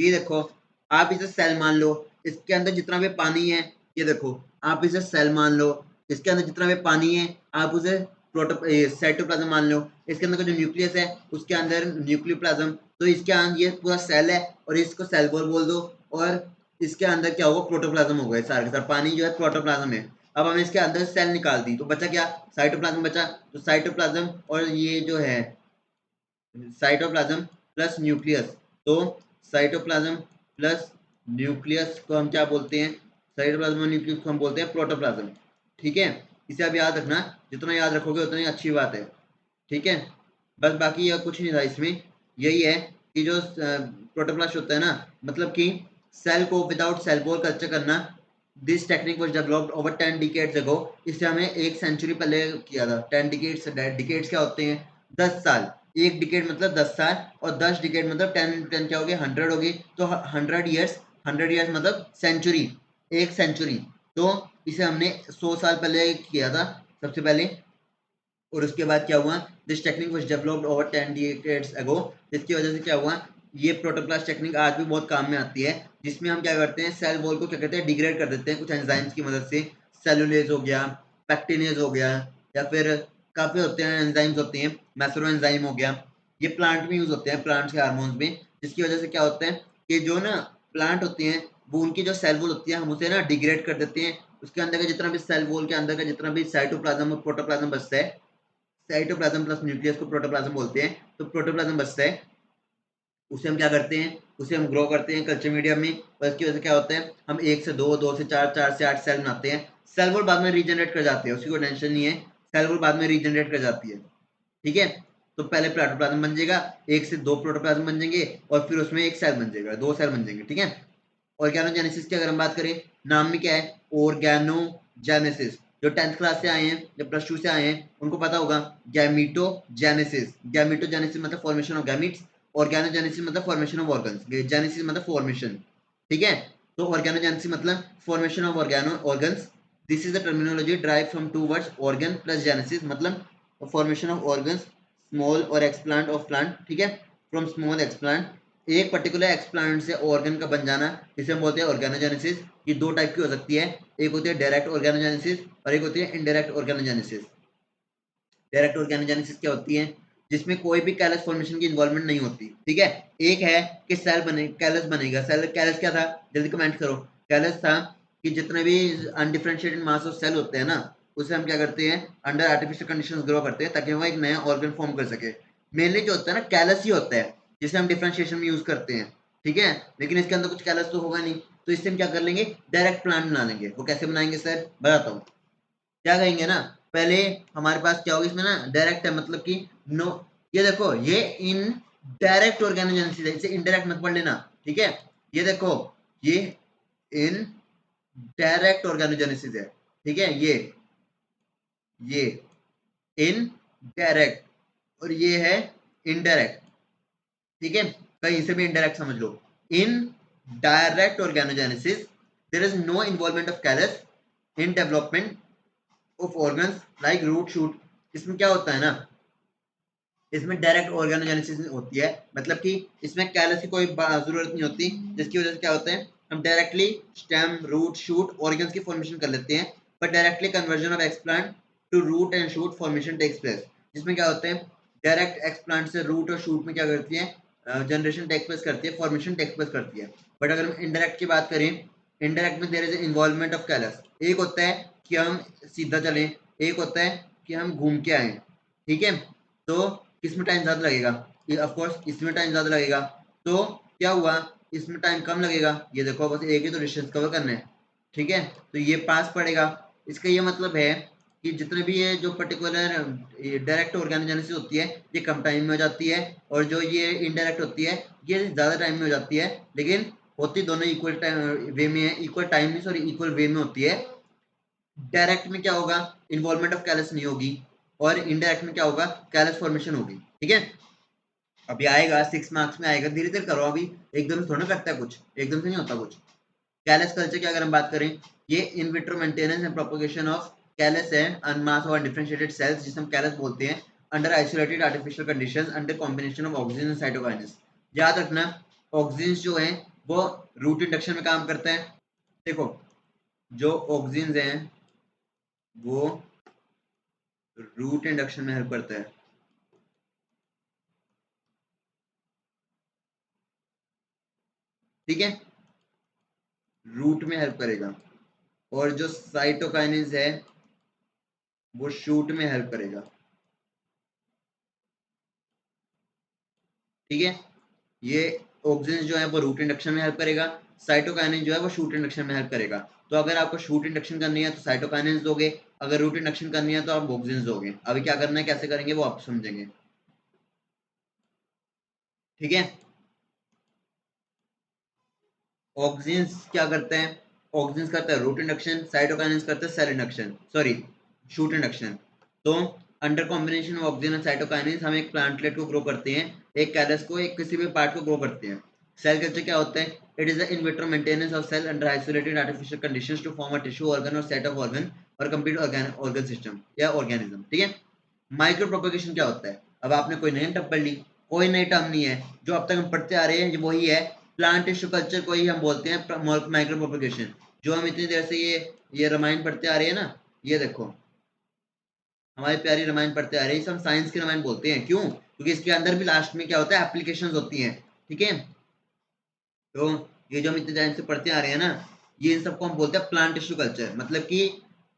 ये देखो, आप इसे सेल मान लो, इसके अंदर जितना भी पानी है, ये देखो, आप इसे सेल मान लो, इसके अंदर जितना भी पानी है आप उसे प्रोटो साइटोप्लाज्म मान लो, इसके अंदर का जो न्यूक्लियस है उसके अंदर न्यूक्लियोप्लाज्म, तो इसके अंदर ये पूरा सेल है और इसको सेल वॉल बोल दो, और इसके अंदर क्या होगा प्रोटोप्लाज्म होगा, सारा के सारा पानी जो है प्रोटोप्लाज्म है। अब हमने इसके अंदर सेल निकाल दी तो बचा क्या, साइटोप्लाज्म बचा, तो साइटोप्लाज्म और ये जो है साइटोप्लाज्म प्लस न्यूक्लियस, तो साइटोप्लाज्म प्लस न्यूक्लियस को हम क्या बोलते हैं, साइटोप्लाज्म और न्यूक्लियस को हम बोलते हैं प्रोटोप्लाज्म, ठीक है। इसे आप याद रखना, जितना याद रखोगे उतनी अच्छी बात है, ठीक है। बस बाकी यह कुछ नहीं था इसमें, यही है कि जो प्रोटोप्लास्ट होता है ना, मतलब कि सेल को विदाउट सेल वॉल कल्चर करना, this technique was developed over 10 decades ago, इसे हमें एक सेंचुरी पहले किया था। 10 डिकेड्स, डिकेड्स क्या होते हैं, 10 साल, एक डिकेड मतलब 10 साल, और 10 डिकेड मतलब 10 10 क्या हो गया 100 होगी, तो 100 ईयर्स, 100 ईयर्स मतलब सेंचुरी, एक सेंचुरी, तो इसे हमने 100 साल पहले किया था सबसे पहले। और उसके बाद क्या हुआ, this technique was developed over 10 decades ago, जिसकी वजह से क्या हुआ, ये प्रोटोप्लास्ट टेक्निक आज भी बहुत काम में आती है, जिसमें हम क्या करते हैं सेल वॉल को क्या कहते हैं डिग्रेड कर देते हैं कुछ एंजाइम्स की मदद से, सेलुलेज हो गया, पैक्टिनेज हो गया, या फिर काफी होते हैं एंजाइम्स होते हैं, मैसरो एंजाइम हो गया, ये प्लांट में यूज होते हैं, प्लांट्स के हार्मोन्स में, जिसकी वजह से क्या होता है कि जो ना प्लांट होते हैं वो उनकी जो सेल वॉल होती है हम उसे ना डिग्रेड कर देते हैं, उसके अंदर का जितना भी सेल वॉल के अंदर का जितना भी साइटोप्लाज्म और प्रोटोप्लाज्म बचता है, साइटोप्लाज्म प्लस न्यूक्लियस को प्रोटोप्लाज्म बोलते हैं, तो प्रोटोप्लाज्म बचता है, उसे हम क्या करते हैं, उसे हम ग्रो करते हैं कल्चर मीडिया में, और इसकी वजह से क्या होता है हम 1 से 2, 2 से 4, 4 से 8 सेल बनाते हैं, सेल वॉल बाद में रीजनरेट कर जाती है, उसकी कोई टेंशन नहीं है, सेल वॉल बाद में रीजनरेट कर जाती है, ठीक है। तो पहले प्रोटोप्लाज्म बन जाएगा, 1 से 2 प्रोटोप्लाज्म बन जाएंगे और फिर उसमें एक सेल बन जाएगा, 2 सेल बन जाएंगे, ठीक है। ऑर्गेनोजेनेसिस की अगर हम बात करें, नाम में क्या है ऑर्गेनोजेनेसिस, जो 10th क्लास से आए हैं या +2 से आए हैं उनको पता होगा, गैमीटोजेनेसिस, गैमीटोजेनेसिस मतलब फॉर्मेशन ऑफ गैमीट्स, ऑर्गेनोजेनेसिस मतलब फॉर्मेशन ऑफ ऑर्गन्स, जेनेसिस मतलब फॉर्मेशन, ठीक है। तो ऑर्गेनोजेनेसिस मतलब formation of organs, this is the terminology drive from two words organ plus genesis, मतलब फॉर्मेशन ऑफ ऑर्गन्स, स्मॉल और एक्सप्लांट ऑफ प्लांट, ठीक है, फ्रॉम स्मॉल एक्सप्लांट, एक पर्टिकुलर एक्सप्लांट से ऑर्गन का बन जाना, इसे हम बोलते हैं ऑर्गेनोजेनेसिस। ये दो टाइप की हो सकती है, एक होती है डायरेक्ट ऑर्गेनोजेनेसिस और एक होती है इनडायरेक्ट ऑर्गेनोजेनेसिस। डायरेक्ट ऑर्गेनोजेनेसिस क्या होती है, जिसमें कोई भी कैलस फॉर्मेशन की इन्वॉल्वमेंट नहीं होती, ठीक है। एक है कि सेल बने, कैलस बनेगा, सेल कैलस क्या था, जल्दी कमेंट करो, कैलस था कि जितने भी अनडिफरेंशिएटेड मास ऑफ सेल होते हैं ना, उसे हम क्या करते हैं अंडर आर्टिफिशियल कंडीशंस ग्रो करते हैं ताकि वो एक नया ऑर्गन फॉर्म कर सके। मेनली जो होता है ना कैलस ही होता है जिसे हम डिफरेंशिएशन में यूज करते हैं, ठीक है, लेकिन इसके अंदर कुछ कैलस तो होगा नहीं, तो इससे हम क्या कर लेंगे डायरेक्ट प्लांट बना लेंगे। वो कैसे बनाएंगे सर, बताता हूँ। क्या कहेंगे ना, पहले हमारे पास क्या होगा इसमें ना, डायरेक्ट है मतलब कि नो, ये देखो ये इन डायरेक्ट ऑर्गेनोजेनेसिस है, इसे इनडायरेक्ट मत पढ़ लेना, ठीक है। ये देखो ये इन डायरेक्ट ऑर्गेनोजेनेसिस है, ठीक है, ये इन डायरेक्ट और ये है इनडायरेक्ट। ठीक है, कहीं से भी इनडायरेक्ट समझ लो। Indirect organogenesis there is no involvement of callus in development of organs like root shoot. इसमें क्या होता है ना, इसमें डायरेक्ट ऑर्गेनोजेनेसिस होती है, मतलब कि इसमें कैलस की कोई जरूरत नहीं होती, जिसकी वजह से क्या होता है, हम directly stem root shoot organs की फॉर्मेशन कर लेते हैं। But directly conversion of explant to root and shoot formation takes place. जिसमें क्या होता है, डायरेक्ट एक्सप्लांट से रूट और शूट में क्या करती है, जनरेशन टेक्स प्लेस करती है, फॉर्मेशन टेक्स प्लेस करती है। बट अगर हम इनडायरेक्ट की बात करें, इनडायरेक्ट में there is involvement of callus. एक होता है कि हम सीधा चलें, एक होता है कि हम घूम के आए। ठीक है, तो किसमें टाइम ज़्यादा लगेगा, ऑफ कोर्स इसमें टाइम ज़्यादा लगेगा। तो क्या हुआ, इसमें टाइम कम लगेगा, ये देखो बस एक ही तो डिस्टेंस कवर करना है। ठीक है, तो ये पास पड़ेगा। इसका ये मतलब है कि जितने भी ये जो पर्टिकुलर डायरेक्ट ऑर्गेनोजेनेसिस होती है ये कम टाइम में हो जाती है, और जो ये इनडायरेक्ट होती है ये ज़्यादा टाइम में हो जाती है। लेकिन होती दोनों इक्वल टाइम वे में है, इक्वल टाइम में, सॉरी इक्वल वे में होती है। डायरेक्ट में क्या होगा, इन्वॉल्वमेंट ऑफ कैलस नहीं होगी, और इनडायरेक्ट में क्या होगा, कैलस फॉर्मेशन होगी। ठीक है, अभी आएगा 6 मार्क्स में आएगा, धीरे धीरे करो, अभी एकदम से थोड़ा ना करता है कुछ, एकदम से नहीं होता कुछ। कैलस कल्चर की अगर हम बात करें, ये इन vitro maintenance and propagation of callus है अनमास और डिफरेंशिएटेड सेल्स, जिसे हम कैलस बोलते हैं, under isolated artificial conditions under combination of oxygen and cytokinins. याद रखना, ऑक्सीजन जो है वो रूट इंडक्शन में काम करते हैं। देखो, जो ऑक्सीजन हैं वो रूट इंडक्शन में हेल्प करता है। ठीक है, रूट में हेल्प करेगा, और जो साइटोकाइनेस है वो शूट में हेल्प करेगा। ठीक है, ये ऑक्सीजन जो है वो रूट इंडक्शन में हेल्प करेगा, साइटोकाइनेस जो है वो शूट इंडक्शन में हेल्प करेगा। तो अगर आपको शूट इंडक्शन करनी है तो साइटोकाइनेस दोगे, अगर रूट इंडक्शन करनी है तो आप ऑक्सीजन दोगे। अभी क्या करना है, कैसे करेंगे वो आप समझेंगे। ठीक है, ऑक्सीजन क्या करते हैं, ऑक्सीजन करता है रूट इंडक्शन, साइटोकाइनेस करता है cell induction, sorry shoot induction. तो अंडर कॉम्बिनेशन ऑफ ऑक्सीजन और साइटोकाइनेस हम एक प्लांटलेट को ग्रो करते हैं, एक कैलस को, एक किसी भी पार्ट को ग्रो करते हैं। सेल कल्चर क्या होता है, it is the in vitro maintenance of cell under isolated artificial conditions to form a tissue organ और सेट ऑफ ऑर्गन और कंप्लीट ऑर्गन सिस्टम या ऑर्गेनिज्म। ठीक है, माइक्रो प्रोपगेशन क्या होता है, अब आपने कोई नई टर्म पढ़ ली, कोई नई टर्म नहीं है, जो अब तक हम पढ़ते आ रहे हैं वही है। प्लांट टिश्यू कल्चर को ही हम बोलते हैं माइक्रो प्रोपगेशन। जो हम इतनी देर से ये रामायण पढ़ते आ रहे हैं ना, ये देखो हमारी प्यारी रामायण पढ़ते आ रहे हैं, इसे हम साइंस की रामायण बोलते हैं। क्यों, क्योंकि इसके अंदर भी लास्ट में क्या होता है, एप्लीकेशंस होती हैं। ठीक है, तो ये जो हम इतने टाइम से पढ़ते आ रहे हैं ना, ये इन सबको हम बोलते हैं प्लांट टिश्यू कल्चर, मतलब कि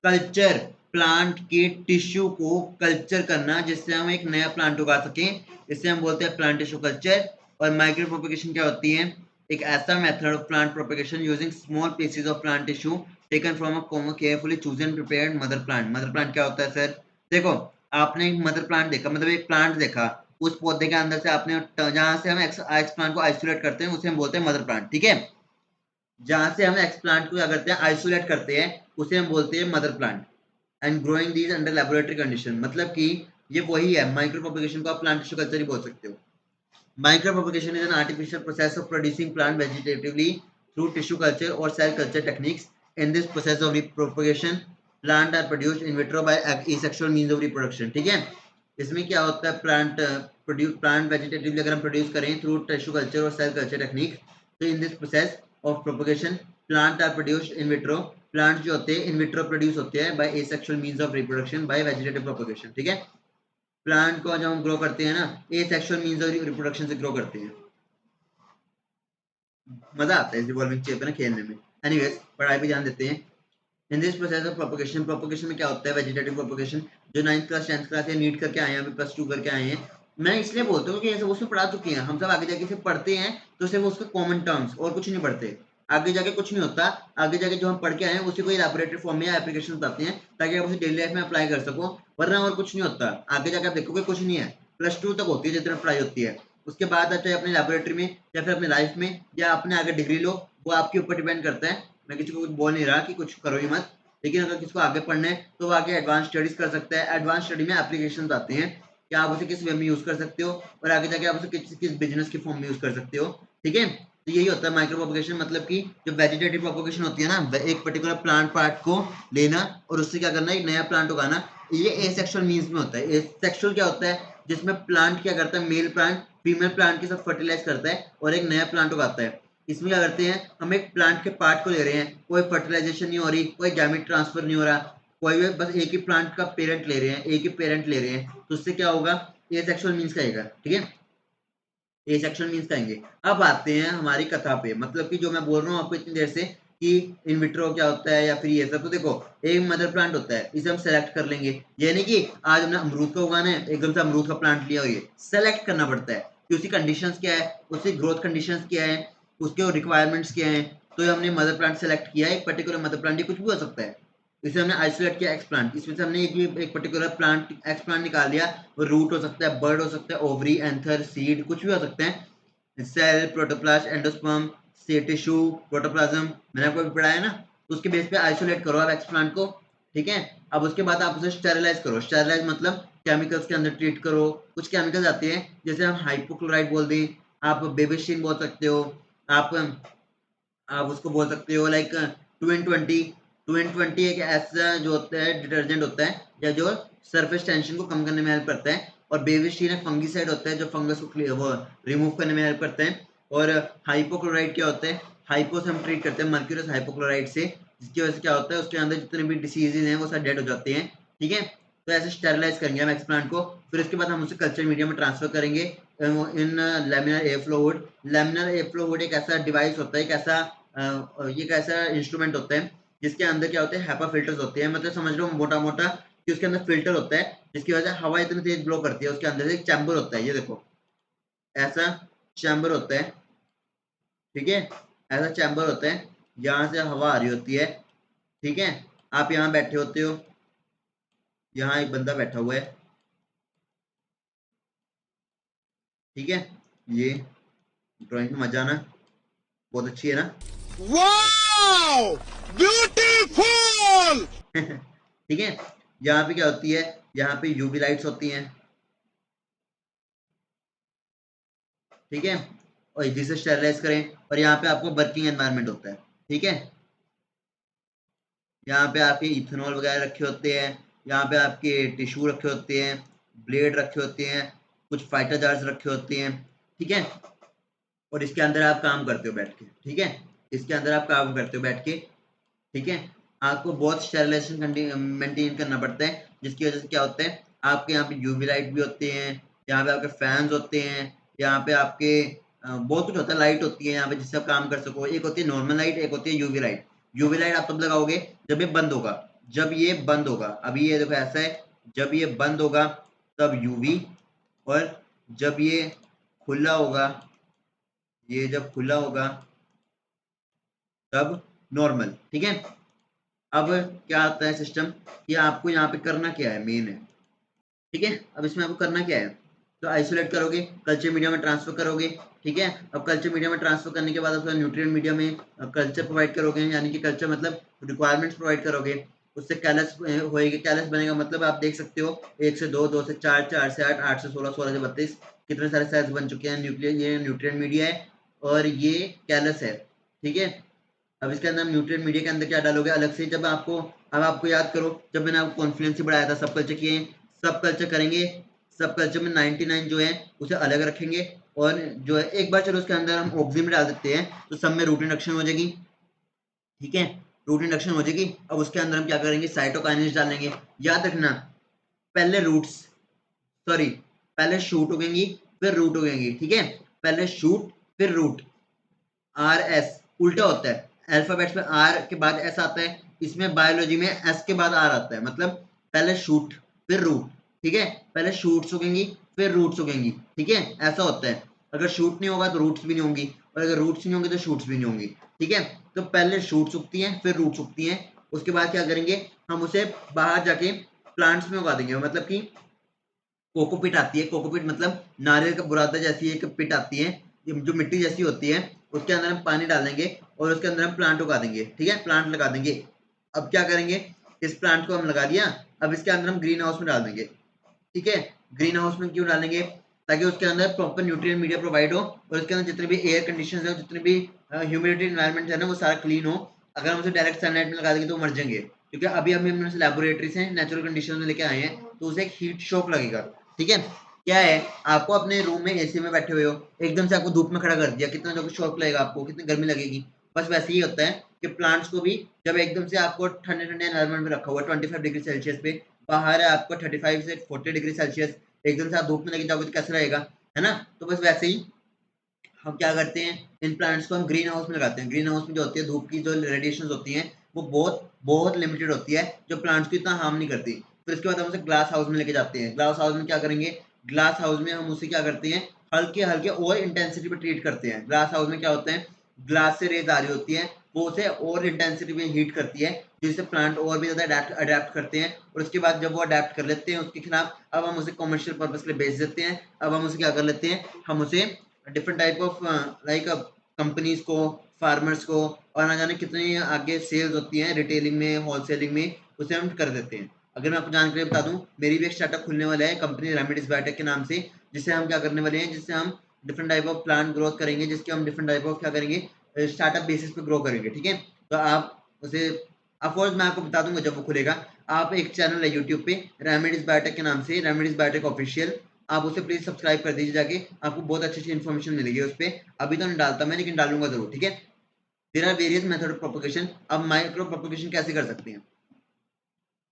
कल्चर, प्लांट के टिश्यू को कल्चर करना जिससे हम एक नया प्लांट उगा सकें, इसे हम बोलते हैं प्लांट टिश्यू कल्चर। और माइक्रो प्रोपगेशन क्या होती है, एक ऐसा method of plant propagation using small pieces of plant tissue taken from a carefully chosen prepared mother plant. Mother plant क्या होता है सर, देखो आपने एक मदर प्लांट देखा, मतलब एक प्लांट देखा, उस पौधे के अंदर से आपने जहां से हम एक्स प्लांट को आइसोलेट करते हैं उसे हम बोलते हैं मदर प्लांट। ठीक है, जहां से हम एक्स प्लांट को क्या करते हैं, आइसोलेट करते हैं, उसे हम बोलते हैं mother plant. And growing these under laboratory condition, मतलब कि ये वही है, माइक्रो प्रोपगेशन को आप प्लांट टिश्यू कल्चर ही बोल सकते हो। Micropropagation is an artificial process of producing plant vegetatively through tissue culture और cell culture techniques. In this process of repropagation plant are produced in vitro by asexual means of reproduction. ठीक है, इसमें क्या होता है, plant vegetatively अगर हम produce करें थ्रू टिश्यू कल्चर और सेल कल्चर टेक्निक, तो in this process of propagation plant are produced in vitro, plant जो होते हैं इन विट्रो प्रोड्यूस होते हैं by asexual means of reproduction by vegetative propagation. ठीक है, प्लांट को जब हम ग्रो करते हैं ना, एसेक्सुअल मींस ऑफ रिप्रोडक्शन से ग्रो करते हैं। मजा आता है इस रिवॉल्विंग चेयर पे ना खेलने में। एनीवेज, पढ़ाई पे ध्यान देते हैं। In this process of propagation, propagation में क्या होता है, वेजिटेटिव प्रोपगेशन। जो 9th क्लास 10th क्लास या नीट करके आए हैं, अभी +2 करके आए हैं, मैं इसलिए बोलता हूँ कि ये सब उसमें पढ़ा चुके हैं, हम सब आगे जाके सिर्फ पढ़ते हैं, तो सिर्फ उसके कॉमन टर्म्स और कुछ नहीं पढ़ते। आगे जाके कुछ नहीं होता, आगे जाके जो हम पढ़ के आए हैं उसी को इलैबोरेटरी फॉर्म में या एप्लीकेशन बताते हैं, ताकि आप उसे डेली लाइफ में अप्लाई कर सको, वरना और कुछ नहीं होता। आगे जाके आप देखोगे कुछ नहीं है, +2 तक होती है जितना पढ़ाई होती है, उसके बाद आप चाहे अपने लैबोरेटरी में या फिर अपनी लाइफ में या अपने आगे डिग्री लो, वो आपके ऊपर डिपेंड करता है। मैं किसी को कुछ बोल नहीं रहा कि कुछ करो ही मत, लेकिन अगर किसी को आगे पढ़ना है तो वो आगे एडवांस स्टडीज कर सकता है। एडवांस स्टडी में एप्लीकेशन आते हैं, कि आप उसे किस वे में यूज कर सकते हो और आगे जाके आप उसे किस किस बिजनेस के फॉर्म में यूज कर सकते हो। ठीक है, तो यही होता है माइक्रो प्रोपगेशन, मतलब कि जो वेजिटेटिव प्रोपगेशन होती है ना, एक पर्टिकुलर प्लांट पार्ट को लेना और उससे क्या करना, एक नया प्लांट उगाना। ये एसेक्सुअल मीन्स में होता है। एसेक्सुअल क्या होता है, जिसमें प्लांट क्या करता है, मेल प्लांट फीमेल प्लांट के साथ फर्टिलाइज करता है और एक नया प्लांट उगाता है। इसमें क्या करते हैं, हम एक प्लांट के पार्ट को ले रहे हैं, कोई फर्टिलाइजेशन नहीं हो रही, कोई गैमेट ट्रांसफर नहीं हो रहा, कोई भी बस एक ही प्लांट का पेरेंट ले रहे हैं, एक ही पेरेंट ले रहे हैं, तो उससे क्या होगा, एसेक्सुअल मीन्स कहेगा। ठीक है, एसेक्सुअल मीन्स कहेंगे। अब आते हैं हमारी कथा पे, मतलब कि जो मैं बोल रहा हूँ आपको इतनी देर से कि इन विट्रो क्या होता है या फिर ये सब, तो देखो एक मदर प्लांट होता है, इसे हम सेलेक्ट कर लेंगे। ये नहीं कि आज हमने अमरूद का उगाना है, एकदम से अमरूद का प्लांट लिया, और ये सेलेक्ट करना पड़ता है कि उसकी कंडीशंस क्या है, उसकी ग्रोथ कंडीशंस क्या है, उसके रिक्वायरमेंट्स क्या है। तो ये हमने मदर प्लांट सेलेक्ट किया है, एक पर्टिकुलर मदर प्लांट, ये कुछ भी हो सकता है। इसे हमने आइसोलेट किया एक्स प्लांट, इसमें से हमने एक पर्टिकुलर प्लांट एक्स प्लांट निकाल दिया। वो रूट हो सकता है, बर्ड हो सकता है, ओवरी, एंथर, सीड, कुछ भी हो सकते हैं। सेल, प्रोटोप्लास्ट, एंडोस्पर्म, से टिश्यू, प्रोटोप्लाज्म, मैंने आपको अभी पढ़ाया ना। तो उसके बेस पे आइसोलेट करो आप एक्सप्लांट को। ठीक है, अब उसके बाद आप उसे स्टेरिलाइज करो। स्टेरिलाइज मतलब केमिकल्स के अंदर ट्रीट करो। कुछ केमिकल्स आते हैं, जैसे हम हाइपोक्लोराइड बोल दें, आप बेबिस्टीन बोल सकते हो, आप उसको बोल सकते हो लाइक 2N20। 2N20 एक ऐसा जो होता है डिटर्जेंट होता है, या जो सरफेस टेंशन को कम करने में हेल्प करता है। और बेबिस्टीन एक फंगीसाइड होता है, जो फंगस को वो रिमूव करने में हेल्प करता है। और हाइपोक्लोराइड क्या होता है, हाइपो से हम ट्रीट करते हैं मर्क्यूरियस हाइपोक्लोराइड से, जिसकी वजह से क्या होता है, उसके अंदर जितने भी डिसीजेज हैं वो सब डेड हो जाते हैं। ठीक है, तो ऐसे स्टेरिलाइज करेंगे हम एक्सप्लांट को। फिर इसके बाद हम उसे कल्चर मीडिया में ट्रांसफर करेंगे in laminar air flow hood. Laminar air flow hood एक ऐसा डिवाइस होता है, एक ऐसा ये एक ऐसा इंस्ट्रूमेंट होता है जिसके अंदर क्या होते हैं, हैपा फिल्टर्स होते हैं। मतलब समझ लो मोटा मोटा कि उसके अंदर फिल्टर होता है, जिसकी वजह से हवा इतनी तेज ब्लो करती है। उसके अंदर से एक चैम्बर होता है, ये देखो ऐसा चैम्बर होता है। ठीक है, ऐसा चैम्बर होता है, यहाँ से हवा आ रही होती है। ठीक है, आप यहाँ बैठे होते हो, यहाँ एक बंदा बैठा हुआ है। ठीक है, ये ड्राइंग में मजा आना, बहुत अच्छी है ना। Wow! Beautiful! ठीक है, यहाँ पे क्या होती है, यहाँ पे यूवी लाइट्स होती हैं। ठीक है, और जिसे स्टेरिलाइज करें, और यहाँ पे आपको वर्किंग एनवायरनमेंट होता है। ठीक है, यहाँ पे आपके इथेनॉल वगैरह रखे होते हैं, यहाँ पे आपके टिश्यू रखे होते हैं, ब्लेड रखे होते हैं, कुछ फाइटर जार्स रखे होते हैं। ठीक है, और इसके अंदर आप काम करते हो बैठ के। ठीक है, इसके अंदर आप काम करते हो बैठ के। ठीक है, आपको बहुत स्टेरिलाइजेशन मेंटेन करना पड़ता है, जिसकी वजह से क्या होता है, आपके यहाँ पे यूवी लाइट भी होते हैं, यहाँ पे आपके फैंस होते हैं, यहाँ पे आपके बहुत कुछ होता है, लाइट होती है यहाँ पे जिससे आप काम कर सको। एक होती है नॉर्मल लाइट, एक होती है यूवी लाइट। यूवी लाइट आप तब लगाओगे जब ये बंद होगा, जब ये बंद होगा। अभी ये देखो ऐसा है, जब ये बंद होगा तब यूवी, और जब ये खुला होगा, ये जब खुला होगा तब नॉर्मल। ठीक है, अब क्या आता है सिस्टम कि आपको यहाँ पे करना क्या है, मेन है। ठीक है, अब इसमें आपको करना क्या है, तो आइसोलेट करोगे, कल्चर मीडिया में ट्रांसफर करोगे। ठीक है, अब कल्चर मीडिया में ट्रांसफर करने के बाद उसका न्यूट्रिएंट मीडिया में कल्चर प्रोवाइड करोगे, यानी कि कल्चर मतलब रिक्वायरमेंट्स प्रोवाइड करोगे। उससे कैलस होएगी, कैलस बनेगा, मतलब आप देख सकते हो 1 से 2, 2 से 4, 4 से 8, 8 से 16, 16 से 32 कितने सारे सेल्स बन चुके हैं। न्यूक्लियर, ये न्यूट्रिएंट मीडिया है और ये कैलस है। ठीक है, अब इसके अंदर न्यूट्रिएंट मीडिया के अंदर क्या डालोगे अलग से, जब आपको, अब आपको याद करो जब मैंने आपको कॉन्फ्लुएंसी बढ़ाया था, सब कल्चर किए, सब कल्चर करेंगे। सब कल्चर में 99 जो है उसे अलग रखेंगे, और जो है एक बार चलो उसके अंदर हम ऑक्सी में डाल देते हैं, तो सब में रूट इंडक्शन हो जाएगी। ठीक है, रूट इंडक्शन हो जाएगी। अब उसके अंदर हम क्या करेंगे, साइटोकाइनेज डालेंगे। याद रखना, पहले रूट्स, सॉरी, पहले शूट उगेंगी फिर रूट उगेंगी। ठीक है, पहले शूट फिर रूट, आर एस उल्टा होता है, अल्फाबेट्स में आर के बाद एस आता है, इसमें बायोलॉजी में एस के बाद आर आता है, मतलब पहले शूट फिर रूट। ठीक है, पहले शूट्स उगेंगी फिर रूट्स उगेंगी। ठीक है, ऐसा होता है। अगर शूट नहीं होगा तो रूट्स भी नहीं होंगी, और अगर रूट्स नहीं होंगे तो शूट्स भी नहीं होंगी। ठीक है, तो पहले शूट्स उगती हैं फिर रूट्स उगती हैं। उसके बाद क्या करेंगे, हम उसे बाहर जाके प्लांट्स में उगा देंगे, मतलब कि कोकोपीट आती है। कोकोपीट मतलब नारियल का बुरादा जैसी एक पिट आती है, जो मिट्टी जैसी होती है, उसके अंदर हम पानी डाल देंगे और उसके अंदर हम प्लांट उगा देंगे। ठीक है, प्लांट लगा देंगे। अब क्या करेंगे, इस प्लांट को हम लगा दिया, अब इसके अंदर हम ग्रीन हाउस में डाल देंगे। ठीक है, ग्रीन हाउस में क्यों डालेंगे? ताकि उसके अंदर प्रॉपर न्यूट्रिएंट मीडिया प्रोवाइड हो और उसके अंदर जितने भी एयर कंडीशंस है, जितने भी ह्यूमिडिटी एनवायरनमेंट है ना, वो सारा क्लीन हो। अगर हम उसे डायरेक्ट सनलाइट में लगा देंगे तो मर जाएंगे, क्योंकि अभी अभी हमने लेबोरेटरी से नेचुरल कंडीशन में लेके आए हैं, तो उसे एक हीट शॉक लगेगा। ठीक है, क्या है, आपको अपने रूम में एसी में बैठे हुए हो, एकदम से आपको धूप में खड़ा कर दिया, कितना जो शॉक लगेगा आपको, कितनी गर्मी लगेगी। बस वैसे ही होता है कि प्लांट्स को भी जब एकदम से आपको ठंडे ठंडे एनवायरनमेंट में रखा हुआ 25 डिग्री सेल्सियस पे, बाहर है आपको 35 से 40 डिग्री सेल्सियस, एकदम से आप धूप में लेके जाओगे तो कैसा रहेगा, है ना? तो बस वैसे ही हम क्या करते हैं, इन प्लांट्स को हम ग्रीन हाउस में लगाते हैं। ग्रीन हाउस में जो होती है, धूप की जो रेडिएशन होती हैं वो बहुत बहुत लिमिटेड होती है, जो प्लांट्स को इतना हार्म नहीं करती। फिर उसके बाद हम उसे ग्लास हाउस में लेके जाते हैं। ग्लास हाउस में क्या करेंगे, ग्लास हाउस में हम उसे क्या करते हैं, हल्के हल्के और इंटेंसिटी पे ट्रीट करते हैं। ग्लास हाउस में क्या होता है, ग्लास से रेज आ रही होती है, वो उसे और इंटेंसिटी में हीट करती है, जिससे प्लांट और भी ज्यादा अडेप्ट करते हैं। और उसके बाद जब वो अडेप्ट कर लेते हैं उसके खिलाफ, अब हम उसे कमर्शियल पर्पज के लिए बेच देते हैं। अब हम उसे क्या कर लेते हैं, हम उसे different type of like companies को, फार्मर्स को, और ना जाने कितनी आगे सेल्स होती हैं रिटेलिंग में, होलसेलिंग में, उसे हम कर देते हैं। अगर मैं आपको जानकारी बता दूं, मेरी भी एक स्टार्टअप खुलने वाला है कंपनी रेमेडीज बायोटेक के नाम से, जिससे हम क्या करने वाले हैं, जिससे हम different type of plant growth करेंगे, जिसके हम डिफरेंट टाइप ऑफ क्या करेंगे, स्टार्टअप बेसिस पे ग्रो करेंगे। ठीक है, तो आप उसे अफकोर्स मैं आपको बता दूंगा जब वो खुलेगा। आप एक चैनल है यूट्यूब पे रेमेडीज बायोटेक के नाम से, रेमेडीज बायोटेक ऑफिशियल, आप उसे प्लीज सब्सक्राइब कर दीजिए जाके, आपको बहुत अच्छी अच्छी इन्फॉर्मेशन मिलेगी उस पर। अभी तो नहीं डालता मैं, लेकिन डालूंगा जरूर। ठीक है, there are various method of propagation. अब माइक्रो प्रोपगेशन कैसे कर सकते हैं,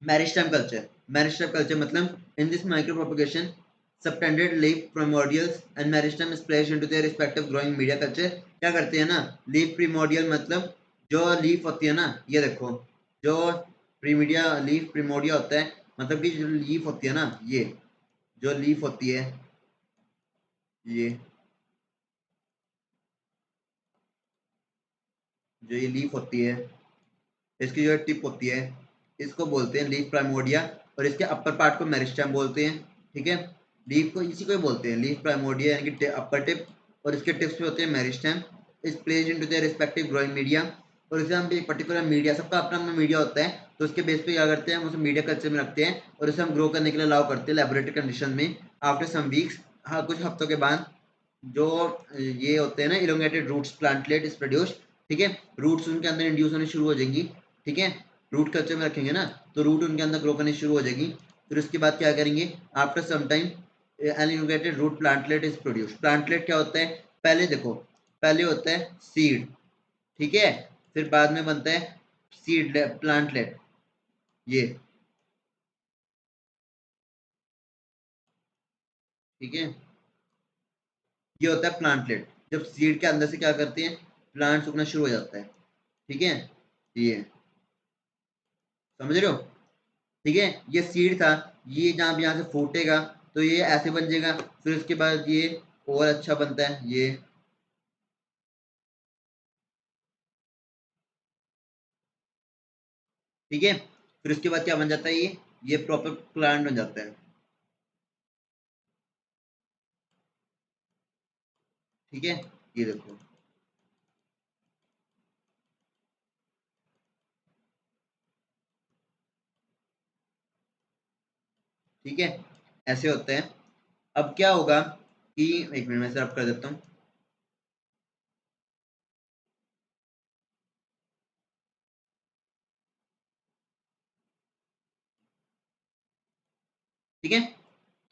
मेरिस्टेम कल्चर। मेरिस्टेम कल्चर मतलब in this micro propagation subtended leaf primordials and meristem is placed into their respective growing media culture। क्या करते हैं ना, लीफ प्रीमोडियल मतलब जो लीफ होती है ना, ये देखो, जो प्रीमीडिया लीफ प्रीमोडिया होता है, मतलब कि जो लीफ होती है ना, ये जो लीफ होती है, ये जो ये लीफ होती है, इसकी जो टिप होती है, इसको बोलते हैं लीफ प्राइमोडिया, और इसके अपर पार्ट को मेरिस्टेम बोलते हैं। ठीक है, लीफ को इसी को ही बोलते हैं लीफ प्राइमोडिया, यानी कि अपर टिप, और इसके टिप्स पे होते हैं meristem. Is placed into their respective growing media, और इसे हम एक पर्टिकुलर मीडिया, सबका अपना अपना मीडिया होता है, तो उसके बेस पे क्या करते हैं, हम उसे मीडिया कल्चर में रखते हैं और उसे हम ग्रो करने के लिए अलाउ करते हैं लेबोरेटरी कंडीशन में। आफ्टर सम वीक्स, हाँ कुछ हफ्तों के बाद, जो ये होते हैं ना elongated roots plantlet is produce. ठीक है, रूट्स उनके अंदर इंड्यूस होनी शुरू हो जाएंगी। ठीक है, रूट कल्चर में रखेंगे ना, तो रूट उनके अंदर ग्रो करनी शुरू हो जाएगी। फिर उसके बाद क्या करेंगे, after some time an elongated root plantlet is produce. Plantlet क्या होता है, पहले देखो, पहले होता है सीड, ठीक है, फिर बाद में बनता है सीड प्लांटलेट, ये, ठीक है, ये होता है प्लांटलेट। जब सीड के अंदर से क्या करते हैं, प्लांट उगना शुरू हो जाता है। ठीक है, ये समझ रहे हो? ठीक है, ये सीड था, ये जहाँ यहाँ से फूटेगा तो ये ऐसे बन जाएगा, फिर उसके बाद ये और अच्छा बनता है, ये, ठीक है, फिर उसके बाद क्या बन जाता है, ये प्रॉपर प्लांट बन जाता है। ठीक है, ये देखो, ठीक है, ऐसे होता है। अब क्या होगा कि, एक मिनट में सर्व कर देता हूँ। ठीक है,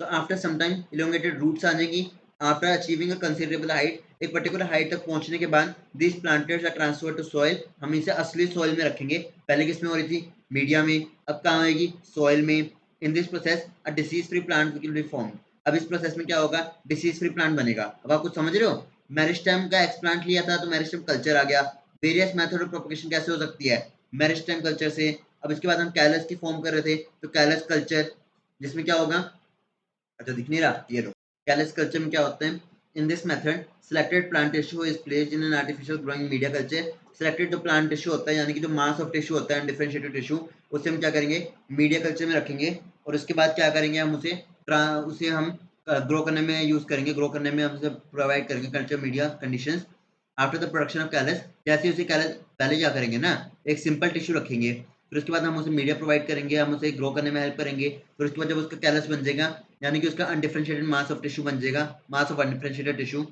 तो after some time elongated roots आ जाएगी। After achieving a considerable height, एक पर्टिकुलर हाइट तक पहुंचने के बाद this plantlets are transfer to soil, हम इसे असली सॉइल में रखेंगे। पहले किस में हो रही थी, मीडिया में, अब कहाँ आएगी, सॉइल में। इन this process a disease free plant will be form. अब इस प्रोसेस में क्या होगा, डिसीज फ्री प्लांट बनेगा। अब आप कुछ समझ रहे हो, मेरिस्टेम का एक्सप्लांट लिया था तो मेरिस्टेम कल्चर आ गया। वेरियस मेथड ऑफ प्रोपगेशन कैसे हो सकती है, मेरिस्टेम कल्चर से। अब इसके बाद हम कैलस की फॉर्म कर रहे थे, तो कैलस कल्चर, जिसमें क्या होगा, अच्छा दिख नहीं रहा, ये लो, कैलस कल्चर में क्या होता है, इन this method selected plant tissue is placed in an artificial growing media culture. Selected जो प्लांट टिश्यू होता है, यानी कि जो मास ऑफ टिश्यू होता है, डिफरेंशिएटेड टिश्यू, उसे हम क्या करेंगे, मीडिया कल्चर में रखेंगे। और उसके बाद क्या करेंगे, हम उसे हम ग्रो करने में यूज करेंगे, ग्रो करने में हम उसे प्रोवाइड करेंगे culture media conditions. After the production of callus, जैसे उसे कैलस, पहले क्या करेंगे ना, एक सिंपल टिश्यू रखेंगे, फिर उसके बाद हम उसे मीडिया प्रोवाइड करेंगे, हम उसे ग्रो करने में हेल्प करेंगे। फिर उसके बाद जब उसका कैलस बन जाएगा, यानी कि उसका अनडिफरेंशिएटेड मास ऑफ टिश्यू बन जाएगा, mass of undifferentiated tissue.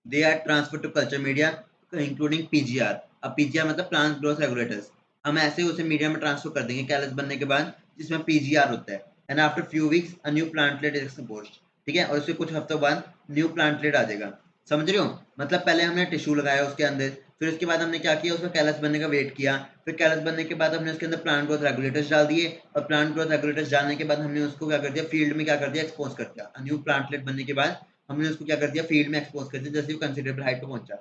They are transfer to culture media including PGR. अब पीजीआर मतलब प्लांट ग्रोथ रेगुलेटर्स, हम ऐसे ही उसे मीडिया में ट्रांसफर कर देंगे कैलस बनने के बाद, जिसमें पीजीआर होता है। And after few weeks a new plantlet is exposed, ठीक है, और उसके कुछ हफ्तों बाद न्यू प्लांटलेट आ जाएगा। समझ रहे हो? मतलब पहले हमने टिश्यू लगाया उसके अंदर, फिर उसके बाद हमने क्या किया, उसका कैलस बनने का वेट किया, फिर कैलस बनने के बाद हमने उसके अंदर प्लांट ग्रोथ रेगुलेटर्स डाल दिए, और प्लांट ग्रोथ रेगुलेटर्स डालने के बाद हमने उसको क्या कर दिया, फील्ड में क्या कर दिया, एक्सपोज कर दिया। न्यू प्लांटलेट बनने के बाद हमने उसको क्या कर दिया, फील्ड में एक्सपोज कर दिया, जैसे वो कंसिडरेबल हाइट पे पहुंचा।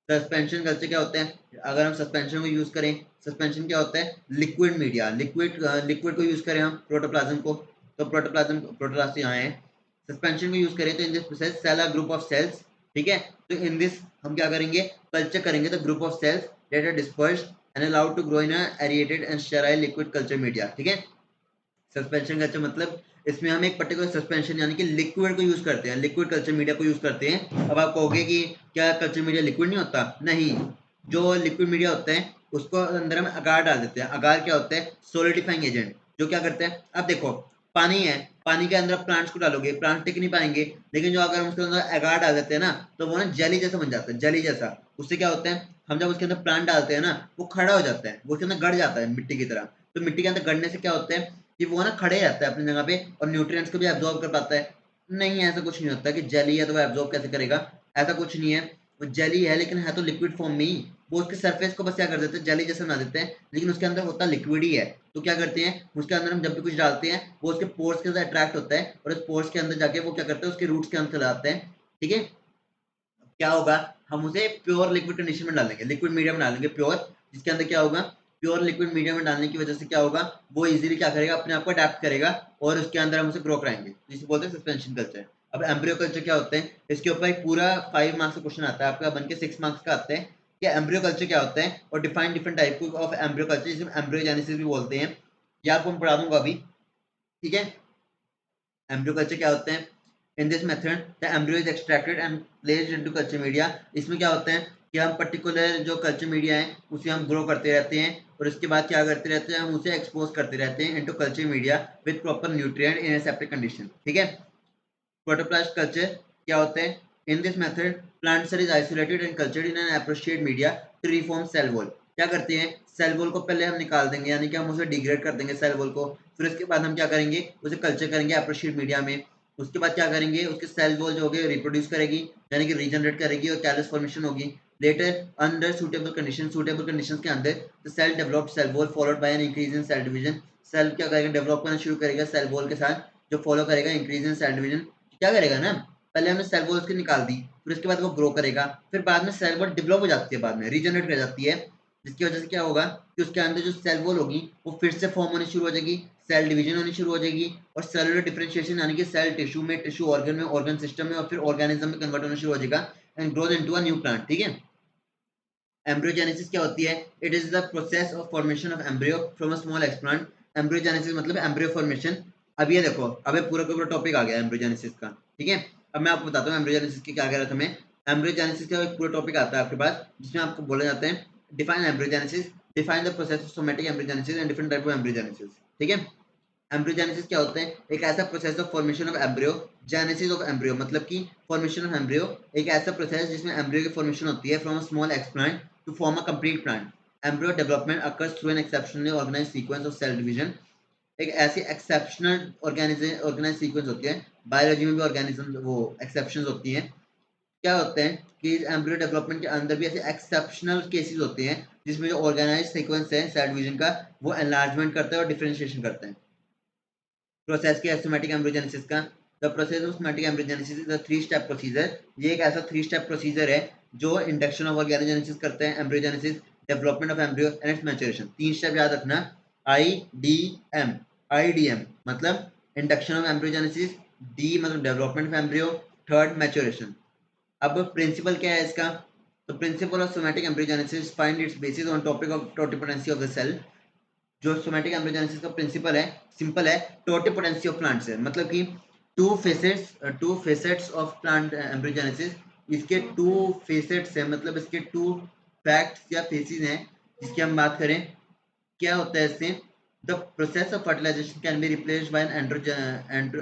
सस्पेंशन कल्चर क्या होते हैं? अगर हम सस्पेंशन को यूज करें, सस्पेंशन क्या होता है, लिक्विड मीडिया, लिक्विड को यूज करें हम प्रोटोप्लाज्म को, तो प्रोटोप्लास्ट यहाँ है। सस्पेंशन को यूज करें तो in this process cell are group of cells, ठीक है, तो इन दिस हम क्या करेंगे, कल्चर करेंगे the group of cells that are dispersed and allowed to grow in aerated and sterile liquid culture media, ठीक है। सस्पेंशन कल्चर मतलब इसमें हम एक पर्टिकुलर सस्पेंशन यानी कि लिक्विड को यूज करते हैं, लिक्विड कल्चर मीडिया को यूज करते हैं। अब आप कहोगे कि क्या कल्चर मीडिया लिक्विड नहीं होता? नहीं, जो लिक्विड मीडिया होता है उसको अंदर हम अगार डाल देते हैं। अगार क्या होता है, सोलिडिफाइंग एजेंट, जो क्या करते हैं, अब देखो पानी है, पानी के अंदर प्लांट्स को डालोगे, प्लांट टिक नहीं पाएंगे, लेकिन जो अगर हम उसके अंदर अगार डाल देते हैं ना, तो वो ना जेली जैसा बन जाता है, जेली जैसा। उससे क्या होता है, हम जब उसके अंदर प्लांट डालते हैं ना, वो खड़ा हो जाता है, वो उसके अंदर गड़ जाता है मिट्टी की तरह। तो मिट्टी के अंदर गड़ने से क्या होता है कि वो ना खड़े रहता है अपनी जगह पे, और न्यूट्रिएंट्स को भी एब्जॉर्ब कर पाता है। नहीं, ऐसा कुछ नहीं होता कि जेली है तो वो एब्जॉर्ब कैसे करेगा, ऐसा कुछ नहीं है। वो जेली है लेकिन है तो लिक्विड फॉर्म में ही। वो उसके सरफेस को बस क्या कर देते हैं, जेली जैसा बना देते हैं, लेकिन उसके अंदर होता लिक्विड ही है। तो क्या करते हैं, उसके अंदर हम जब भी कुछ डालते हैं वो उसके पोर्स के साथ अट्रैक्ट होता है, और उस पोर्स के अंदर जाके वो क्या करते हैं, उसके रूट्स के अंदर चले जाते हैं, ठीक है। क्या होगा, हम उसे प्योर लिक्विड कंडीशन में डालेंगे, लिक्विड मीडियम में डालेंगे प्योर, जिसके अंदर क्या होगा, प्योर लिक्विड मीडियम में डालने की वजह से क्या होगा, वो इजीली क्या करेगा, अपने आप को अडेप्ट करेगा, और उसके अंदर हम उसे ग्रो कराएंगे, जिसे बोलते हैं सस्पेंशन कल्चर। अब एम्ब्रियो कल्चर क्या होते हैं, इसके ऊपर एक पूरा 5 मार्क्स का क्वेश्चन आता है आपका, बन के 6 मार्क्स का आता है कि एम्ब्रियो कल्चर क्या होता है, और define different type of embryo culture, जिसे एम्ब्रियोजेनेसिस भी बोलते हैं। ये आपको मैं पढ़ा दूंगा अभी, ठीक है। एम्ब्रियो कल्चर क्या होते हैं, in this method the embryo is extracted and placed into culture media. इसमें क्या होता है कि हम पर्टिकुलर जो कल्चर मीडिया है उसे हम ग्रो करते रहते हैं, और उसके बाद क्या करते रहते हैं, हम उसे एक्सपोज करते रहते हैं into culture media with proper nutrient in aseptic condition, ठीक है। प्रोटोप्लास्ट कल्चर क्या होते हैं, in this method plant cell is isolated and cultured in an appropriate media to reform cell wall. क्या करते हैं, सेल वॉल को पहले हम निकाल देंगे, यानी कि हम उसे डिग्रेड कर देंगे सेल वॉल को, फिर उसके बाद हम क्या करेंगे, उसे कल्चर करेंगे एप्रोप्रिएट मीडिया में। उसके बाद क्या करेंगे, उसके सेल वॉल जो होगी रिप्रोड्यूस करेगी, यानी कि रीजनरेट करेगी, और कैलस फॉर्मेशन होगी। Later under suitable condition, suitable conditions के अंदर the cell developed cell wall followed by an increase in cell division. Cell क्या करेगा, डेवलप करना शुरू करेगा सेल वॉल के साथ, जो फॉलो करेगा इंक्रीज इन सेल डिवीजन। क्या करेगा ना, पहले हमने सेल वॉल उसकी निकाल दी, फिर उसके बाद वो ग्रो करेगा, फिर बाद में सेल वॉल डेवलप हो जाती है, बाद में रीजनरेट कर जाती है, जिसकी वजह से क्या होगा कि उसके अंदर जो सेल वॉल होगी वो फिर से फॉर्म होनी शुरू हो जाएगी, सेल डिवीजन होनी शुरू हो जाएगी, और सेलुलर डिफरेंशिएशन यानी कि सेल टिश्यू में, टिश्यू ऑर्गन में, ऑर्गन सिस्टम में, और फिर ऑर्गेनिज्म में कन्वर्ट होना शुरू हो जाएगा and grows into a new plant, ठीक है। एम्ब्रियोजेनेसिस क्या होती है, it is the process of formation of embryo from a small explant. Embryogenesis मतलब एम्ब्रियो फॉर्मेशन। अब ये देखो, अब ये पूरा का पूरा टॉपिक आ गया एम्ब्रियोजेनेसिस का, ठीक है। अब मैं आपको बताता हूँ एम्ब्रियोजेनेसिस की क्या कह रहा था मैं। एम्ब्रियोजेनेसिस का एक पूरा टॉपिक आता है आपके पास, जिसमें आपको बोले जाते हैं define embryogenesis, define the process of somatic embryogenesis and different type of embryogenesis, ठीक है। एम्ब्रियोजेनेसिस क्या होते हैं, एक ऐसा process of formation of embryo, genesis of embryo मतलब कि फॉर्मेशन ऑफ एम्ब्रियो, एक ऐसा प्रोसेस जिसमें एम्ब्रियो की फॉर्मेशन होती है from a small explant to form a complete plant. Embryo development occurs through an exceptionally organized sequence of cell division. एक ऐसी एक्सेप्शनल ऑर्गेनाइज सीक्वेंस होती है, बायोलॉजी में भी ऑर्गेनिज्म वो एक्सेप्शंस होती हैं। क्या होते हैं कि एम्ब्रियो डेवलपमेंट के अंदर भी ऐसे एक्सेप्शनल केसेस होते हैं जिसमें जो ऑर्गेनाइज सीक्वेंस है सेल डिवीजन का, वो एनलार्जमेंट करता है और डिफरेंशिएशन करता है। प्रोसेस की सोमैटिक एम्ब्रियोजेनेसिस का, the process of somatic embryogenesis is a 3 step procedure. ये एक ऐसा 3 स्टेप प्रोसीजर है जो इंडक्शन ऑफ ऑर्गेनोजेनेसिस करते हैं, embryogenesis, development of embryo and its maturation. 3 step याद रखना, IDM। IDM मतलब इंडक्शन ऑफ एम्ब्रियोजेनेसिस, D मतलब development of embryo, third maturation. अब प्रिंसिपल क्या है इसका, तो principle of somatic embryogenesis find its basis on topic of totipotency of the cell. जो सोमैटिक एम्ब्रियोजेनेसिस का प्रिंसिपल है, सिंपल है, टोटिपोटेंसी ऑफ प्लांट से, मतलब कि two facets of plant embryogenesis. इसके 2 फेसेट्स है, मतलब इसके 2 फैक्ट्स या फेसिस हैं, जिसकी हम बात करें क्या होता है इससे, the process of fertilization can be replaced by an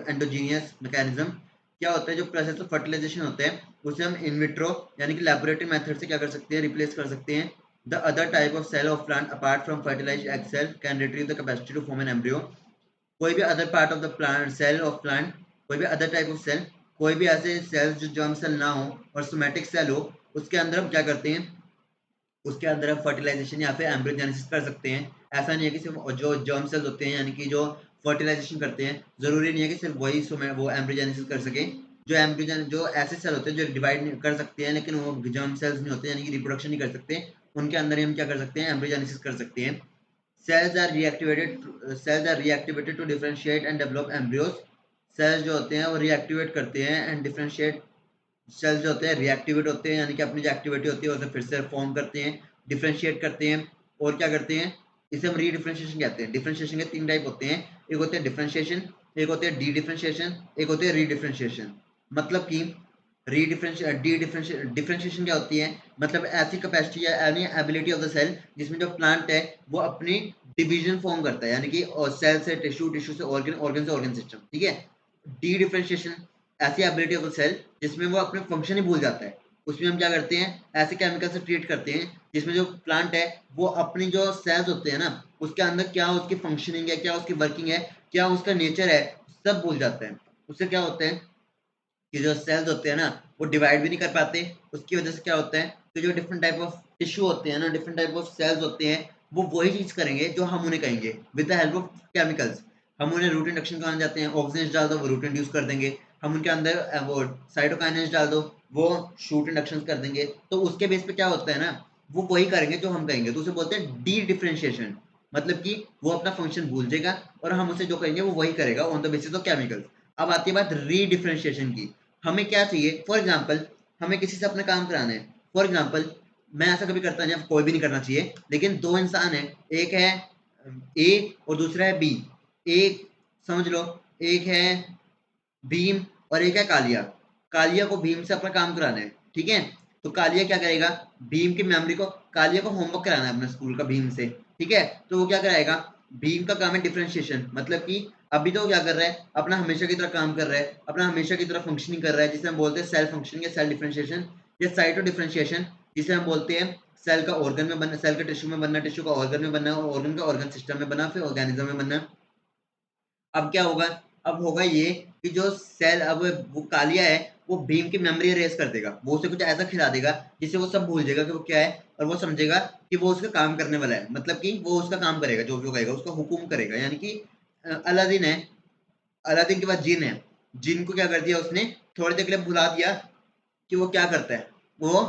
endogenous mechanism. क्या होता है जो प्रोसेस ऑफ फर्टिलाइजेशन होता है उसे हम इन विट्रो यानी कि लेबोरेटरी मेथड से क्या कर सकते हैं, रिप्लेस कर सकते हैं। The other type of cell of plant apart from fertilized egg cell can retrieve the capacity to form an embryo. कोई भी other part of the plant cell of plant, कोई भी अदर टाइप ऑफ सेल, कोई भी ऐसे sales जो germ cell ना हो और सोमेटिक सेल हो, उसके अंदर हम क्या करते हैं, उसके अंदर हम फर्टिलाइजेशन या फिर एम्ब्रियोजेनेसिस कर सकते हैं। ऐसा नहीं है कि सिर्फ जो जर्म सेल्स होते हैं यानी कि जो फर्टिलाइजेशन करते हैं, जरूरी नहीं है कि सिर्फ वही वो एम्ब्रियोजेनेसिस कर सके। जो एम्ब्रियोजन जो ऐसे सेल होते हैं जो डिवाइड कर सकते हैं लेकिन वो जर्म सेल्स नहीं होते यानी कि रिप्रोडक्शन नहीं कर सकते, उनके अंदर ही हम क्या कर सकते हैं, एम्ब्रियोजेनेसिस कर सकते हैं। cells are reactivated to differentiate and develop embryos। Cells जो होते हैं वो रिएक्टिवेट करते हैं एंड डिफरेंशिएट, सेल्स जो होते हैं रिएक्टिवेट होते हैं यानी कि अपनी जो एक्टिविटी होती है उसे फिर से फॉर्म करते हैं, डिफरेंशिएट करते हैं और क्या करते हैं, इसे हम रीडिफरेंशिएशन कहते हैं। डिफरेंशिएशन के 3 टाइप होते हैं, एक होते हैं डिफरेंशिएशन, एक होते हैं डी डिफरेंशिएशन, एक होते हैं रीडिफरेंशिएशन। मतलब कि डिफरेंशिएशन क्या होती है, मतलब ऐसी कैपेसिटी या any ability of the cell जिसमें जो प्लांट है वो अपनी डिवीजन फॉर्म करता है यानी कि सेल से टिश्यू, टिश्यू से ऑर्गन, ऑर्गन से ऑर्गन सिस्टम, ठीक है। डी डिफरेंशिएशन ऐसी एबिलिटी ऑफ द सेल जिसमें वो अपने फंक्शन ही भूल जाता है। उसमें हम क्या करते हैं, ऐसे केमिकल से ट्रीट करते हैं जिसमें जो प्लांट है वो अपनी जो सेल्स होते हैं ना उसके अंदर क्या उसकी फंक्शनिंग है, क्या उसकी वर्किंग है, क्या उसका नेचर है, सब भूल जाता है। उससे क्या होता है कि जो सेल्स होते हैं ना वो डिवाइड भी नहीं कर पाते। उसकी वजह से क्या होता है कि जो डिफरेंट टाइप ऑफ टिश्यू होते हैं ना, डिफरेंट टाइप ऑफ सेल्स होते हैं, वो वही चीज करेंगे जो हम उन्हें कहेंगे with the help of chemicals. हम उन्हें रूट इंडक्शन कराने जाते हैं, ऑक्सीजन डाल दो वो रूट इंड्यूस कर देंगे। हम उनके अंदर वो साइटोकाइनेज डाल दो वो शूट इंडक्शन कर देंगे। तो उसके बेस पे क्या होता है ना, वो वही करेंगे जो हम कहेंगे, तो उसे बोलते हैं डी डिफरेंशिएशन। मतलब कि वो अपना फंक्शन भूल जाएगा और हम उसे जो कहेंगे वो वही करेगा on the basis of chemicals. अब आती है बात रीडिफरेंशिएशन की। हमें क्या चाहिए, फॉर एग्जाम्पल हमें किसी से अपना काम कराना है। फॉर एग्जाम्पल मैं ऐसा कभी करता नहीं, कोई भी नहीं करना चाहिए, लेकिन दो इंसान है, एक है ए और दूसरा है बी। एक समझ लो, एक है भीम और एक है कालिया। कालिया को भीम से अपना काम कराना है, ठीक है। तो कालिया क्या करेगा, भीम की मेमोरी को, कालिया को होमवर्क कराना है अपने स्कूल का भीम से, ठीक है। तो वो क्या कराएगा, भीम का काम है डिफरेंशिएशन, मतलब कि अभी तो क्या कर रहा है, अपना हमेशा की तरह काम कर रहा है, अपना हमेशा की तरह फंक्शनिंग कर रहा है, जिसे हम बोलते हैं सेल फंक्शनिंग या सेल डिफरेंशिएशन या साइटो डिफरेंशिएशन, जिसे हम बोलते हैं सेल का ऑर्गन में बनना, सेल का टिश्यू में बनना, टिश्यू का ऑर्गन में बनना, ऑर्गन का ऑर्गन सिस्टम में बना, फिर ऑर्गेनिज्म में बनना। अब क्या होगा, अब होगा ये कि जो सेल, अब वो कालिया है वो भीम की मेमोरी इरेज कर देगा, वो उसे कुछ ऐसा खिला देगा जिससे वो सब भूल जाएगा कि वो क्या है, और वो समझेगा कि वो उसका काम करने वाला है, मतलब कि वो उसका काम करेगा, जो भी वो करेगा उसका हुकुम करेगा। यानी कि अलादीन है, अलादीन के बाद जिन है, जिन को क्या कर दिया उसने, थोड़ी देर के लिए भुला दिया कि वो क्या करता है, वो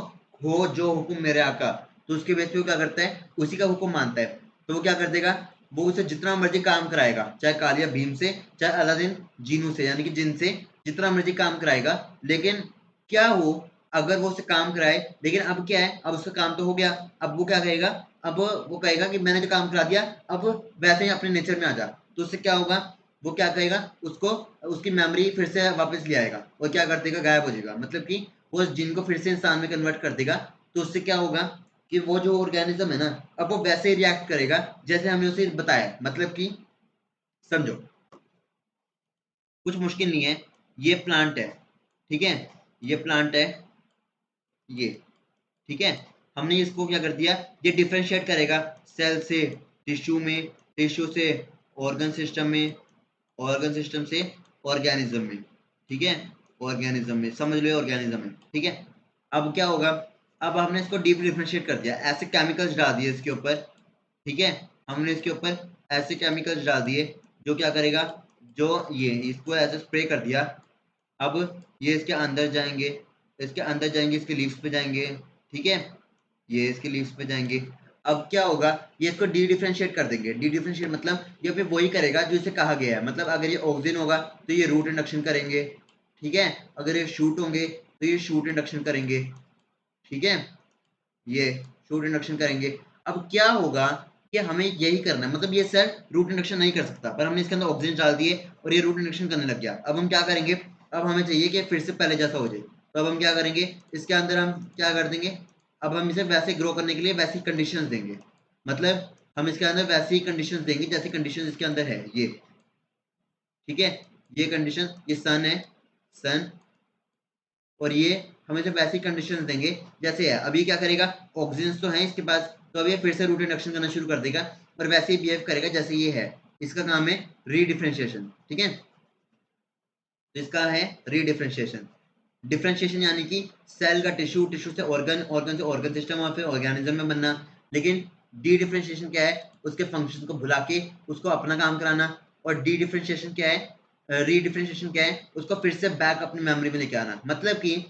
हो जो हुक्म मेरे आका, तो उसके बेस पे वो क्या करता है, उसी का हुक्म मानता है। तो वो क्या कर देगा, वो उसे जितना मर्जी काम कराएगा, चाहे कालिया भीम से, चाहे अलादीन जीनू से यानी कि जिन से, जितना मर्जी काम कराएगा। लेकिन क्या हो, अगर वो उसे काम कराए, लेकिन अब क्या है, अब उसका काम तो हो गया, अब वो क्या कहेगा, अब वो कहेगा कि मैंने जो काम करा दिया अब वैसे ही अपने नेचर में आ जा। तो उससे क्या होगा, वो क्या कहेगा, उसको उसकी मेमोरी फिर से वापस ले आएगा और क्या कर देगा, गायब हो जाएगा, मतलब कि वो जिनको फिर से इंसान में कन्वर्ट कर देगा। तो उससे क्या होगा कि वो जो ऑर्गेनिज्म है ना, अब वो वैसे ही रिएक्ट करेगा जैसे हमने उसे बताया, मतलब कि समझो, कुछ मुश्किल नहीं है। ये प्लांट है, ठीक है, ये प्लांट है, ये, ठीक है। हमने इसको क्या कर दिया, ये डिफरेंशिएट करेगा सेल से टिश्यू में, टिश्यू से ऑर्गन सिस्टम में, ऑर्गन सिस्टम से ऑर्गेनिज्म में, ठीक है, ऑर्गेनिज्म में, समझ लो ऑर्गेनिज्म में, ठीक है। अब क्या होगा, अब हमने इसको डीप डिफरेंशिएट कर दिया, ऐसे केमिकल्स डाल दिए इसके ऊपर, ठीक है। हमने इसके ऊपर ऐसे केमिकल्स डाल दिए जो क्या करेगा, जो ये इसको ऐसे स्प्रे कर दिया। अब ये इसके अंदर जाएंगे, इसके अंदर जाएंगे, इसके लीव्स पे जाएंगे, ठीक है, ये इसके लीव्स पे जाएंगे। अब क्या होगा, ये इसको डी डिफरेंशिएट कर देंगे। डी डिफरेंशिएट मतलब ये फिर वही करेगा जो इसे कहा गया है, मतलब अगर ये ऑक्सीजन होगा तो ये रूट इंडक्शन करेंगे, ठीक है। अगर ये शूट होंगे तो ये शूट इंडक्शन करेंगे, ठीक है, ये शूट इंडक्शन करेंगे। अब क्या होगा कि हमें यही करना है, मतलब ये सेल रूट इंडक्शन नहीं कर सकता, पर हमने इसके अंदर ऑक्सीजन डाल दिए और ये रूट इंडक्शन करने लग गया। अब हम क्या करेंगे, अब हमें चाहिए कि फिर से पहले जैसा हो जाए, तो अब हम क्या करेंगे, इसके अंदर हम क्या कर देंगे, अब हम इसे वैसे ग्रो करने के लिए वैसी कंडीशंस देंगे। मतलब हम इसके अंदर वैसी ही कंडीशंस देंगे जैसी कंडीशन इसके अंदर है ये, ठीक है। ये कंडीशन, ये सन है, सन, और ये हम इसे वैसी कंडीशन देंगे जैसे है। अभी क्या करेगा, ऑक्सीजन तो है इसके पास, तो अभी फिर से रूट इंडक्शन करना शुरू कर देगा और वैसे ही बिहेव करेगा जैसे ये है। इसका काम है रीडिफरेंशिएशन, ठीक है। तो इसका है रीडिफरेंशिएशन। डिफरेंशिएशन यानी कि सेल का टिश्यू, टिश्यू से ऑर्गन, ऑर्गन से ऑर्गन सिस्टम और फिर ऑर्गेनिज्म में बनना। लेकिन डी डिफरेंशिएशन क्या है, उसके फंक्शन को भुला के उसको अपना काम कराना। और डी डिफरेंशिएशन क्या है, रीडिफरेंशिएशन क्या है, उसको फिर से बैक अपनी मेमोरी में लेके आना। मतलब कि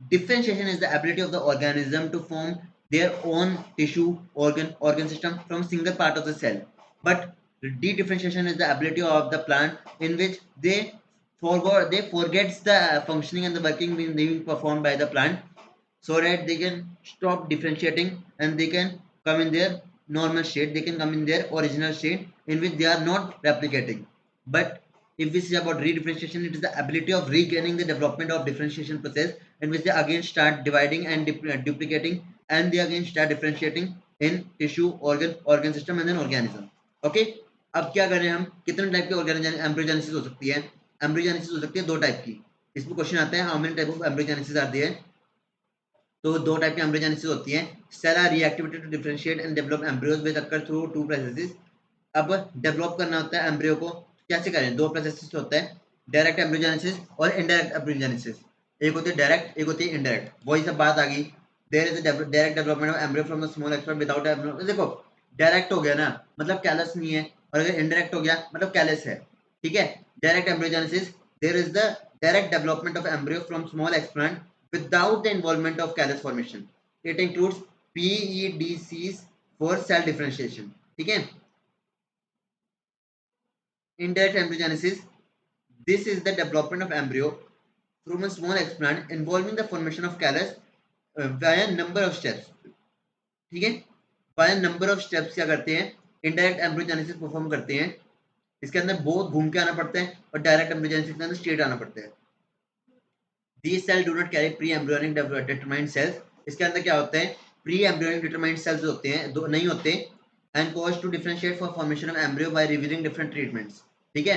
differentiation is the ability of the organism to form their own tissue, organ system from a single part of the cell. But de-differentiation is the ability of the plant in which they forgets the functioning and the working being performed by the plant, so that they can stop differentiating and they can come in their normal state, they can come in their original state in which they are not replicating. But if we say about redifferentiation, it is the ability of regaining the development of differentiation process in which they again start dividing and duplicating, and they again start differentiating in tissue, organ system and then organism. Okay, अब क्या करें हम, कितने type के organism embryogenesis हो सकती है? Embryogenesis हो सकती है दो टाइप की। इसमें क्वेश्चन आता है how many type of embryogenesis are there. तो दो टाइप की एम्ब्रियोजेनेसिस होती है। Cell are reactivated to differentiate and develop embryos which occur through two processes. अब डेवलप करना होता है एम्ब्रियो को, कैसे करें? दो प्रोसेसेस होता है, डायरेक्ट एम्ब्रियोजेनेसिस और इनडायरेक्ट एम्ब्रियोजेनेसिस। एक होती है डायरेक्ट, एक होती है इनडायरेक्ट। वही सब बात आ गई। There is a direct development of embryo from the small expert without embryo. देखो, डायरेक्ट हो गया ना मतलब कैलस नहीं है, और अगर इनडायरेक्ट हो गया मतलब कैलस है, ठीक है। Direct embryogenesis, there is the direct development of embryo from small expert without the involvement of callus formation. It includes PEDCs for cell differentiation, ठीक है। Indirect embryogenesis, this is the development of embryo from a small explant involving the formation of callus via number of steps, ठीक है। via number of steps क्या करते हैं, indirect embryogenesis perform करते हैं। इसके अंदर बहुत घूम के आना पड़ता है और डायरेक्ट एम्ब्रियोजेनेसिस के अंदर स्ट्रेट आना पड़ता है। These cells do not carry pre-embryonic determined cells. इसके अंदर क्या होता है, pre-embryonic determined cells होते हैं, दो नहीं होते, and cause to differentiate for formation of embryo by revealing different treatments, ठीक है।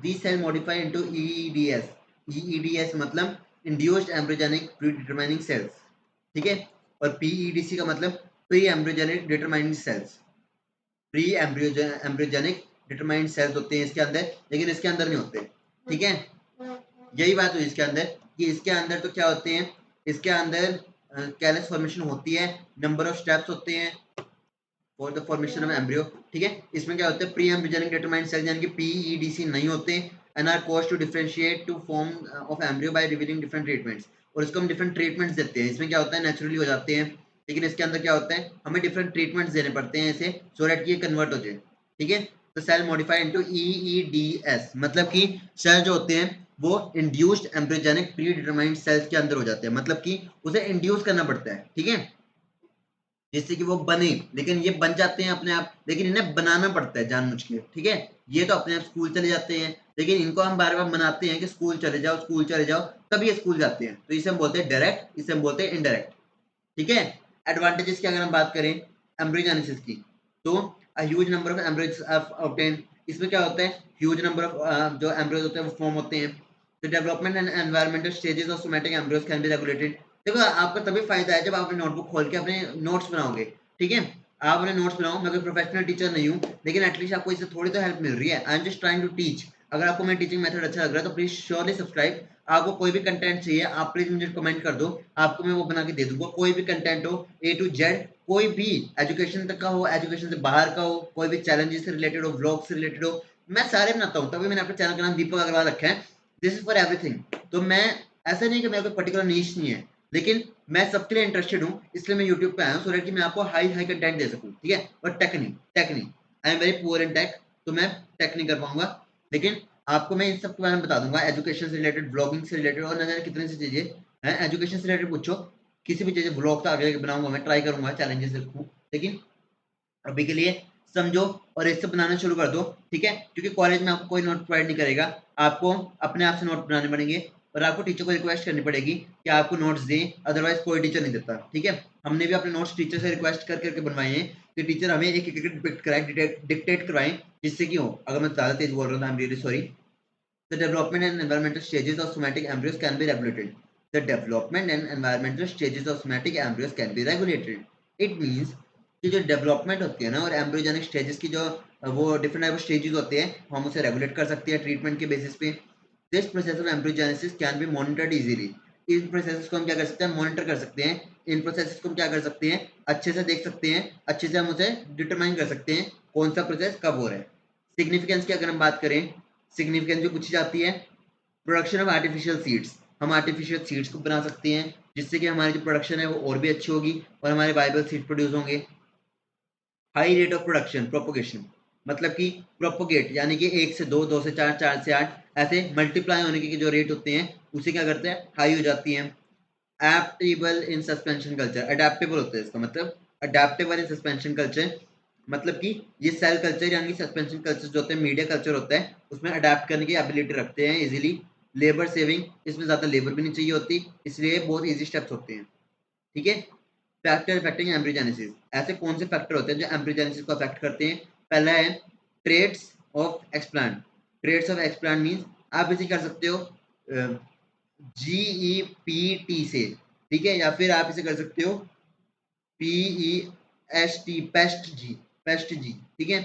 These cells modify into EEDS. EEDS मतलब induced embryonic predetermining cells, ठीक है। और PEDC का मतलब pre-embryonic determining cells. Pre-embryonic determined cells होते हैं इसके अंदर, लेकिन इसके अंदर नहीं होते, ठीक है। यही बात हुई इसके अंदर कि इसके अंदर तो क्या होते हैं, इसके अंदर कैलस फॉर्मेशन होती है, नंबर ऑफ स्टेप्स होते हैं for the formation of embryo, ठीक है। इसमें क्या होता है, प्री एम्ब्रियोनिक डिटरमाइंड सेल यानी कि पीईडीसी नहीं होते, and are caused to differentiate to form of embryo by revealing different treatments. और इसको हम डिफरेंट ट्रीटमेंट्स देते हैं। इसमें क्या होता है, नेचुरली हो जाते हैं, लेकिन इसके अंदर क्या होता है, हमें डिफरेंट ट्रीटमेंट्स देने पड़ते हैं इसे, सो दैट ये कन्वर्ट हो जाए, ठीक है। तो सेल मॉडिफाई इनटू ईईडीएस, मतलब कि सेल जो होते हैं वो induced embryogenic predetermined cells के अंदर हो जाते हैं, मतलब कि उसे इंड्यूस करना पड़ता है, ठीक है, जिससे कि वो बने। लेकिन ये बन जाते हैं अपने आप, लेकिन इन्हें बनाना पड़ता है जानबूझ के, ठीक है। ये तो अपने आप स्कूल चले जाते हैं, लेकिन इनको हम बार बार बनाते हैं कि स्कूल चले जाओ, स्कूल चले जाओ, तब ये स्कूल जाते हैं। तो इसे हम बोलते हैं डायरेक्ट, इसे हम बोलते हैं इनडायरेक्ट, ठीक है। एडवांटेजेस की अगर हम बात करें एम्ब्रियोजेनेसिस की, तो a huge number of embryos obtain. इसमें क्या होता है, ह्यूज नंबर ऑफ जो एम्ब्रियोज होते हैं वो फॉर्म होते हैं। The development and environmental stages of somatic embryos can be regulated. देखो, आपका तभी फायदा है जब आप अपनी नोटबुक खोल के अपने नोट्स बनाओगे, ठीक है। आप अपने नोट्स बनाओ, मैं कोई प्रोफेशनल टीचर नहीं हूँ, लेकिन एटलीस्ट आपको इससे थोड़ी तो हेल्प मिल रही है। I am just trying to teach. अगर आपको मेरा टीचिंग मेथड अच्छा लग रहा है तो प्लीज श्योरली सब्सक्राइब। आपको कोई भी कंटेंट चाहिए, आप प्लीज मुझे कमेंट कर दो, आपको मैं वो बना के दे दूंगा। कोई भी कंटेंट हो, ए टू जेड, कोई भी एजुकेशन तक का हो, एजुकेशन से बाहर का हो, कोई भी चैलेंजेस से रिलेटेड हो, ब्लॉग से रिलेटेड हो, मैं सारे बनाता हूँ। तभी मैंने अपने चैनल का नाम दीपक अग्रवाल रखा है। This is for everything. तो मैं ऐसा नहीं कि मेरा कोई पर्टिकुलर नीश नहीं है, लेकिन मैं सबके लिए इंटरेस्टेड हूँ, इसलिए मैं यूट्यूब पे आया हूँ, सो दैट कि मैं आपको हाई हाई कंटेंट दे सकूँ, ठीक है। और टेक नहीं, I am very poor in tech, तो मैं टेक नहीं कर पाऊंगा, लेकिन आपको मैं इन सब के बारे में बता दूंगा। एजुकेशन से रिलेटेड, ब्लॉगिंग से रिलेटेड, और न जाने कितनी सी चीजें हैं। एजुकेशन से रिलेटेड पूछो, किसी भी चीज़ ब्लॉग तो आगे बनाऊंगा, मैं ट्राई करूंगा, चैलेंजेस रखूँ, लेकिन अभी के लिए समझो और इससे बनाना शुरू कर दो, ठीक है। क्योंकि कॉलेज में आपको कोई नोट प्रोवाइड नहीं करेगा, आपको अपने आप से नोट बनाने पड़ेंगे। पर आपको टीचर को रिक्वेस्ट करनी पड़ेगी कि आपको नोट्स दें, अदरवाइज कोई टीचर नहीं देता। ठीक है, हमने भी अपने नोट्स टीचर से रिक्वेस्ट कर करके बनवाए हैं कि टीचर हमें एक एक डिक्टेट कराएं, डिक्टेट करवाएं, जिससे कि हो। अगर मैं ज़्यादा तेज बोल रहा हूँ, I am really sorry. The development and environmental stages of somatic embryos can be regulated. The development and environmental stages of somatic embryos can be regulated. It means कि जो डेवलपमेंट होती है ना, और एम्ब्रियोजेनिक स्टेजेस की जो वो different type of stages होते हैं, हम उसे रेगुलेट कर सकते हैं ट्रीटमेंट के बेसिस पे। This process of embryogenesis can be monitored easily. In process को हम क्या कर सकते हैं, मॉनिटर कर सकते हैं। इन प्रोसेस को हम क्या कर सकते हैं, अच्छे से देख सकते हैं, अच्छे से हम उसे डिटरमाइन कर सकते हैं कौन सा प्रोसेस कब हो रहा है। सिग्निफिकेंस की अगर हम बात करें, सिग्निफिकेंस जो पूछी जाती है, प्रोडक्शन ऑफ आर्टिफिशियल सीड्स। हम आर्टिफिशियल सीड्स को बना सकते हैं, जिससे कि हमारी जो प्रोडक्शन है वो और भी अच्छी होगी और हमारे वाइबल सीड प्रोड्यूस होंगे। High rate of production, propagation, मतलब कि प्रोपोगेट यानी कि 1 से 2, 2 से 4, 4 से 8, ऐसे मल्टीप्लाई होने के जो रेट होते हैं उसे क्या करते हैं, हाई हो जाती हैं। Adaptable in suspension culture, adaptable होता है इसका मतलब, अडेप्टेबल इन सस्पेंशन कल्चर, मतलब कि ये सेल कल्चर यानी सस्पेंशन कल्चर जो होते हैं, मीडिया कल्चर होता है, उसमें अडेप्ट करने की एबिलिटी रखते हैं इजीली। लेबर सेविंग, इसमें ज़्यादा लेबर भी नहीं चाहिए होती, इसलिए बहुत ईजी स्टेप्स होते हैं। ठीक है, फैक्टर अफेक्टिंग एम्ब्रियोजेनेसिस, ऐसे कौन से फैक्टर होते हैं जो एम्ब्रियोजेनेसिस को अफेक्ट करते हैं। पहला है trades of explant. Trades of explant means आप इसे कर सकते हो GEPT से, ठीक है, या फिर आप इसे कर सकते हो PEST, पेस्ट जी, पेस्ट जी, ठीक है,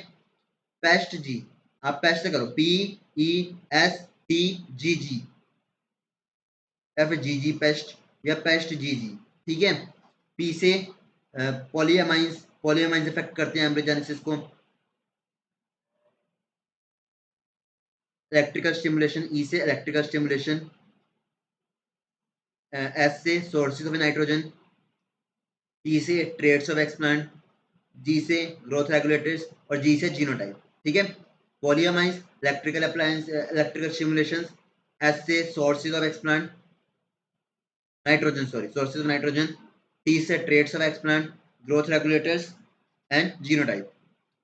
पेस्ट जी, आप पेस्ट से करो, PESTGG, या फिर GG पेस्ट, या पेस्ट GG, ठीक है। पी से पॉलीएमाइंस, पॉलीएमाइंस इफेक्ट करते हैं एम्ब्रियोजेनेसिस को। इलेक्ट्रिकल स्टिमुलेशन, ई से इलेक्ट्रिकल स्टिमुलेशन, एस से सोर्सेज ऑफ नाइट्रोजन, टी से ट्रेड्स ऑफ एक्सप्लांट, जी से ग्रोथ रेगुलेटर्स और जी से जीनोटाइप। ठीक है, polyamines electrical appliance, electrical stimulations, S से sources of explant, nitrogen sorry, sources of nitrogen, T से traits of explant, growth regulators and genotype.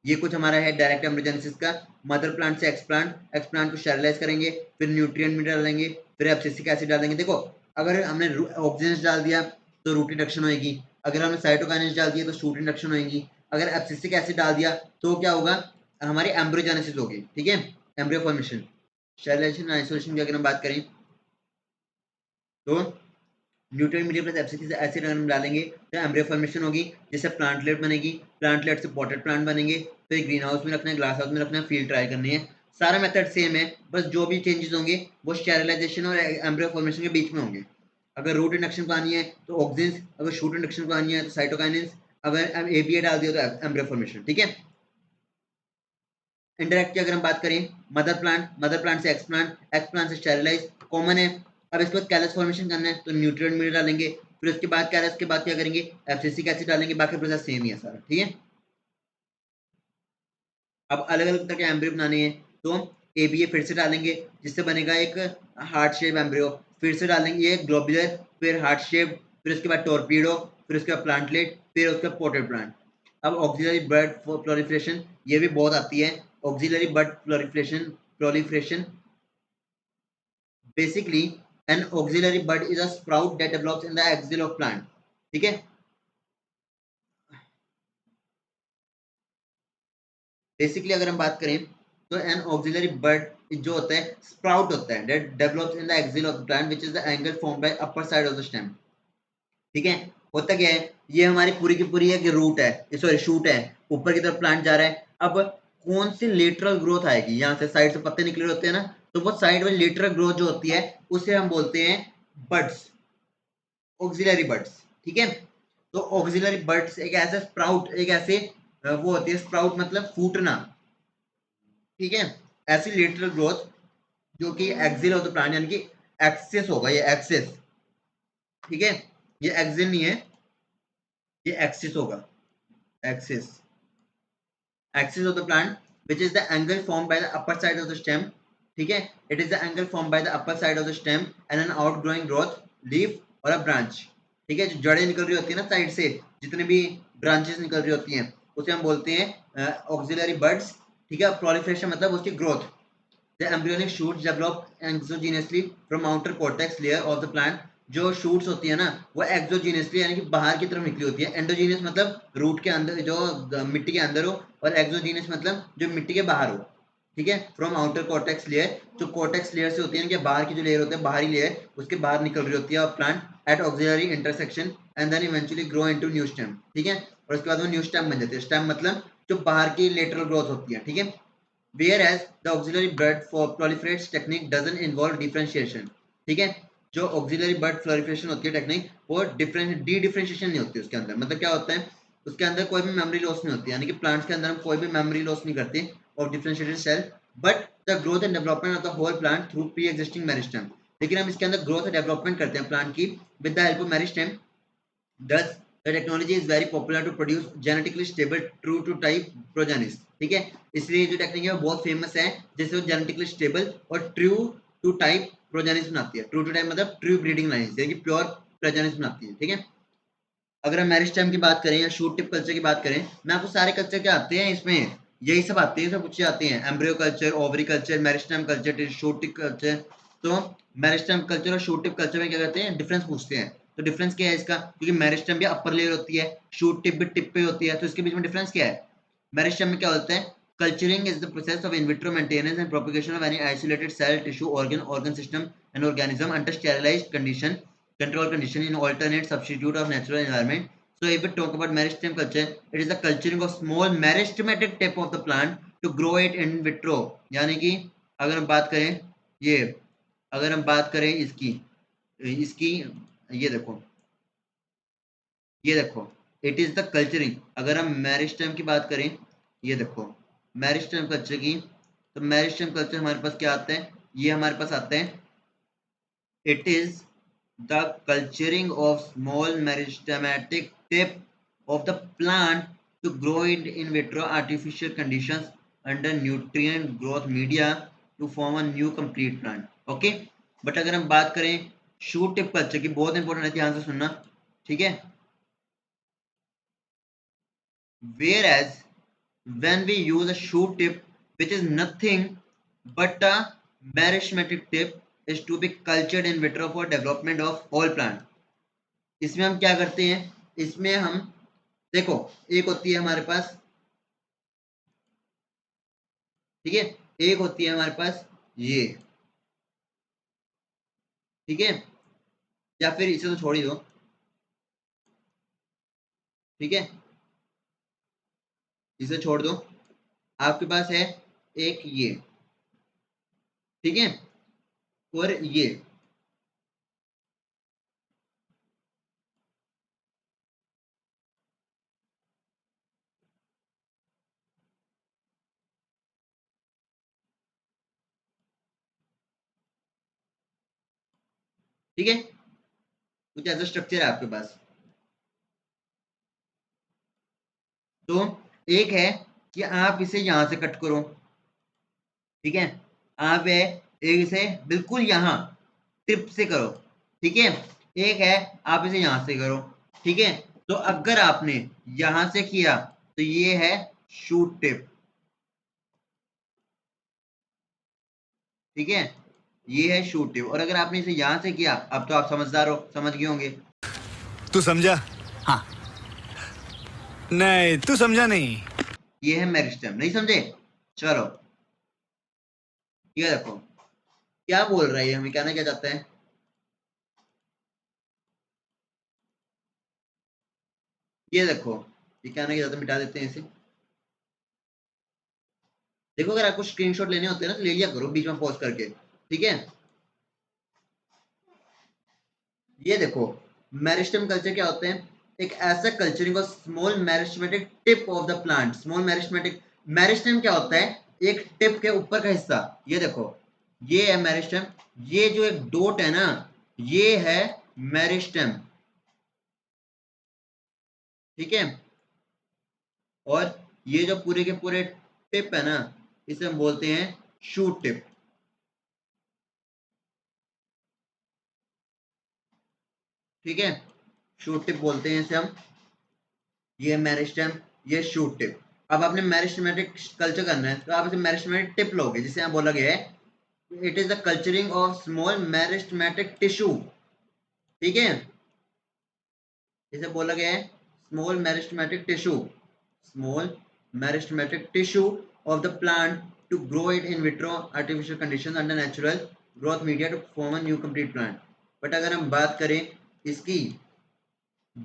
ये कुछ हमारा है डायरेक्ट एम्ब्रियोजेनेसिस का। मदर प्लांट से एक्सप्लांट, एक्सप्लांट को स्टेरलाइज करेंगे, फिर न्यूट्रिएंट में डालेंगे, फिर एब्सिसिक एसिड डालेंगे। देखो, अगर हमने ऑक्सीजन डाल दिया तो रूट इंडक्शन होगी, अगर हमने साइटोकाइनेज डाल दिया तो शूट इंडक्शन होगी, अगर एब्सिसिक एसिड डाल दिया तो क्या होगा, हमारी एम्ब्रियोजेनेसिस होगी। ठीक है, एम्ब्रियो फॉर्मेशन। स्टेरलाइजेशन आइसोलेशन की अगर हम बात करें तो nutrient medium plus abscisic acid अगर हम डालेंगे तो एम्ब्रियो फॉर्मेशन होगी, जिससे प्लांटलेट बनेगी, प्लांटलेट से पॉटेड प्लांट बनेंगे, फिर ग्रीन हाउस में रखना है, ग्लास हाउस में रखना है, फील्ड ट्राई करनी है। सारा मेथड सेम है, बस जो भी चेंजेस होंगे वो स्टेरिलाइजेशन और एम्ब्रियो फॉर्मेशन के बीच में होंगे। अगर रूट इंडक्शन को आनी है तो ऑक्सीजन, अगर शूट इंडक्शन को आनी है तो साइटोकाइनेंस, अगर एबीए डाल दिया तो एम्ब्रियो फॉर्मेशन। ठीक है, इंडायरेक्ट की अगर हम बात करें, मदर प्लांट से एक्सप्लांट, एक्सप्लांट से स्टेरिलाइज, कॉमन है। अब इसके बाद कैलस फॉर्मेशन करना है तो न्यूट्रिएंट मीडिया डालेंगे, फिर उसके बाद कैलस के बाद क्या करेंगे, एब्सिसिक एसिड डालेंगे, बाकी प्रोसेस सेम ही है सारा। ठीक है, अब अलग अलग तरह के एम्ब्रियो बनाने हैं तो एबीए फिर से डालेंगे, जिससे बनेगा एक हार्ट शेप एम्ब्रियो, फिर से डालेंगे ये ग्लोबुलर, फिर हार्ट शेप, फिर उसके बाद टॉर्पीडो, फिर उसके बाद प्लांटलेट, फिर उसके बाद पोटेड प्लांट। अब ऑक्सिलरी बर्ड प्रोलिफरेशन, ये भी बहुत आती है, auxiliary bird proliferation basically an auxiliary bud is a sprout that develops in the axil of plant। ठीक है, बेसिकली अगर हम बात करें तो एन ऑक्सिलरी बड जो होता है स्प्राउट होता है that develops in the axil of the plant which is the angle formed by upper side of the stem। ठीक है, होता क्या है, ये हमारी पूरी की पूरी एक रूट है, सॉरी शूट है, ऊपर की तरफ प्लांट जा रहा है। अब कौन सी लेटरल ग्रोथ आएगी, यहाँ से साइड से पत्ते निकले होते हैं ना, तो वो साइड में लेटरल ग्रोथ जो होती है उसे हम बोलते हैं बड्स, ऑक्सिलरी बड्स। ठीक है, तो ऑक्सिलरी बड्स एक ऐसे स्प्राउट, एक ऐसे वो होती है, स्प्राउट मतलब फूटना। ठीक है, ऐसी लेटरल ग्रोथ जो कि एक्सिल ऑफ द प्लांट यानी कि एक्सेस होगा, ये एक्सेस। ठीक है, ये एक्सिल नहीं है, ये एक्सिस होगा, axis, axis of the plant which is the angle formed by the upper side of the stem। ठीक है, it is the angle formed by the upper side of the stem and an outgrowing growth leaf or a branch। ठीक है, जो जड़ें निकल रही होती है ना साइड से, जितने भी ब्रांचेस निकल रही होती हैं उसे हम बोलते हैं ऑक्सिलरी बड्स। ठीक है, प्रोलिफरेशन मतलब उसकी growth. The embryonic shoots develop एक्सोजीनियसली from outer cortex layer of the plant. जो शूट्स होती है ना वो एक्सोजीनियसली यानी कि बाहर की तरफ निकली होती है। एंडोजीनियस मतलब रूट के अंदर, जो मिट्टी के अंदर हो, और एक्सोजीनियस मतलब जो मिट्टी के बाहर हो। ठीक है, फ्रॉम आउटर कॉर्टेक्स लेयर, जो कॉर्टेक्स लेयर से होती है ना, कि बाहर की जो लेयर होती है, बाहरी लेयर, उसके बाहर निकल रही होती है और plant at axillary intersection and then eventually grow into new stem. ठीक है, और उसके बाद वो न्यू स्टेम बन जाते हैं। स्टेम मतलब जो बाहर की लेटरल ग्रोथ होती है। ठीक है, whereas the auxiliary bud for proliferates technique doesn't involve differentiation। ठीक है, जो auxiliary bud proliferation होती है टेक्निक, वो डी डिफरेंशिएशन नहीं होती उसके अंदर। मतलब क्या होता है, उसके अंदर कोई भी मेमोरी लॉस नहीं होती, यानी कि प्लांट्स के अंदर हम कोई भी मेमोरी लॉस नहीं करते of differentiated cell, but the growth and development of the whole plant through pre existing meristem. लेकिन हम इसके अंदर ग्रोथ एंड डेवलपमेंट करते हैं प्लांट की with the help of meristem. Thus, the technology is very popular to produce genetically stable true to type progenies। ठीक है, इसलिए जो टेक्निक है वो बहुत फेमस है, जैसे वो जेनेटिकली स्टेबल और ट्रू टू टाइप प्रोजेनिस बनाती है। ट्रू टू टाइप मतलब ट्रू ब्रीडिंग लाइन, यानी कि प्योर प्रोजेनिस बनाती है। ठीक है, अगर हम मेरिस्टेम की बात करें या शूट टिप कल्चर की बात करें, मैं आपको सारे कल्चर क्या आते हैं इसमें, यही सब आते हैं, सब कुछ आते हैं। Embryo culture, ovary culture, meristem culture, shoot tip culture. तो मेरिस्टेम कल्चर और शूट टिप कल्चर में क्या करते हैं, डिफरेंस पूछते हैं। तो डिफरेंस क्या है इसका, क्योंकि मेरिस्टेम भी अपर लेयर होती है, शूट टिप भी टिप पे होती है, तो इसके बीच में डिफरेंस क्या है। मेरिस्टेम में क्या होता है, culturing is the process of in vitro maintenance and propagation of any isolated cell tissue organ system and organism under sterilized control condition in alternate substitute of natural environment। So if we talk about meristem culture, it is the culturing of small meristematic tip of the plant to grow it in vitro। यानी कि अगर हम बात करें ये, अगर हम बात करें इसकी इसकी ये देखो, ये देखो, इट इज द कल्चरिंग। अगर हम मेरिस्टेम की बात करें, ये देखो मेरिस्टेम कल्चर की, तो मेरिस्टेम कल्चर हमारे पास क्या आता है, ये हमारे पास आता है, it is the culturing of small meristematic tip of the plant to grow it in vitro artificial conditions under nutrient growth media to form a new complete plant। Okay, but अगर हम बात करें शूट टिप कल्चर की, बहुत important है, ध्यान से सुनना। ठीक है, whereas when we use a shoot tip which is nothing but a meristematic tip is to be cultured in vitro for development of whole plant। इसमें हम क्या करते हैं, इसमें हम देखो, एक होती है हमारे पास, ठीक है, एक होती है हमारे पास ये, ठीक है, या फिर इसे तो छोड़ ही दो। ठीक है, इसे छोड़ दो, आपके पास है एक ये, ठीक है, और ये, ठीक है, कुछ ऐसा स्ट्रक्चर है आपके पास। तो एक है कि आप इसे यहां से कट करो, ठीक है, आप है एक इसे बिल्कुल यहां टिप से करो, ठीक है, एक है आप इसे यहां से करो। ठीक है, तो अगर आपने यहां से किया तो ये है शूट टिप। ठीक है, ये है शूट टिप, और अगर आपने इसे यहां से किया, अब तो आप समझदार हो, समझ गए होंगे। तू समझा? हाँ। नहीं, तू समझा नहीं। ये है मेरिस्टेम, नहीं समझे? चलो, ये देखो क्या बोल रहा है, ये हमें कहना क्या चाहता है। ये देखो, ये कहना क्या चाहता है, मिटा देते हैं इसे। देखो, अगर आपको स्क्रीनशॉट लेने होते हैं ना तो ले लिया करो बीच में पॉज करके। ठीक है, ये देखो मेरिस्टेम कल्चर क्या होते हैं, एक ऐसा culturing of small meristematic tip of the plant. Small meristematic, meristem क्या होता है, एक टिप के ऊपर का हिस्सा। ये देखो, ये है मेरिस्टेम, ये जो एक डॉट है ना, ये है मेरिस्टेम। ठीक है, और ये जो पूरे के पूरे टिप है ना, इसे हम बोलते हैं शूट टिप। ठीक है, शूट टिप बोलते हैं इसे हम। ये मेरिस्टेम, ये शूट टिप। अब आपने मेरिस्टेमेटिक कल्चर करना है तो आप इसे मेरिस्टेमेटिक टिप लोगे, जिसे यहाँ बोला गया है it is the culturing of small meristematic tissue, ठीक है, इसे बोला गया है small meristematic tissue, small meristematic tissue of the plant to grow it in vitro artificial condition under natural growth media to form a new complete plant. But अगर हम बात करें इसकी,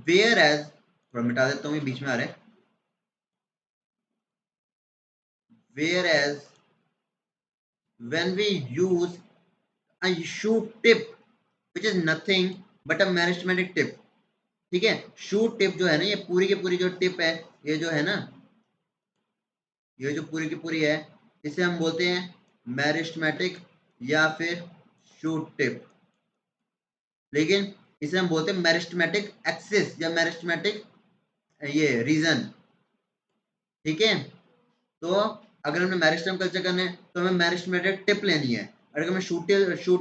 वेयर एज, थोड़ा मिटा देता हूँ, ये बीच में आ रहा है, whereas when we use a shoot tip which is nothing but a meristematic tip, ठीक है, शूट टिप जो है ना, ये पूरी की पूरी जो टिप है, ये जो है ना, ये जो पूरी की पूरी है, इसे हम बोलते हैं मेरिस्टेमेटिक या फिर शूट टिप, लेकिन इसे हम बोलते हैं मेरिस्टेमेटिक एक्सिस या मेरिस्टेमेटिक ये रीजन, ठीक है। तो अगर हमें मेरिस्टेम कल्चर करना है तो हमें मेरिस्टेमेटिक टिप लेनी है, अगर हमें शूट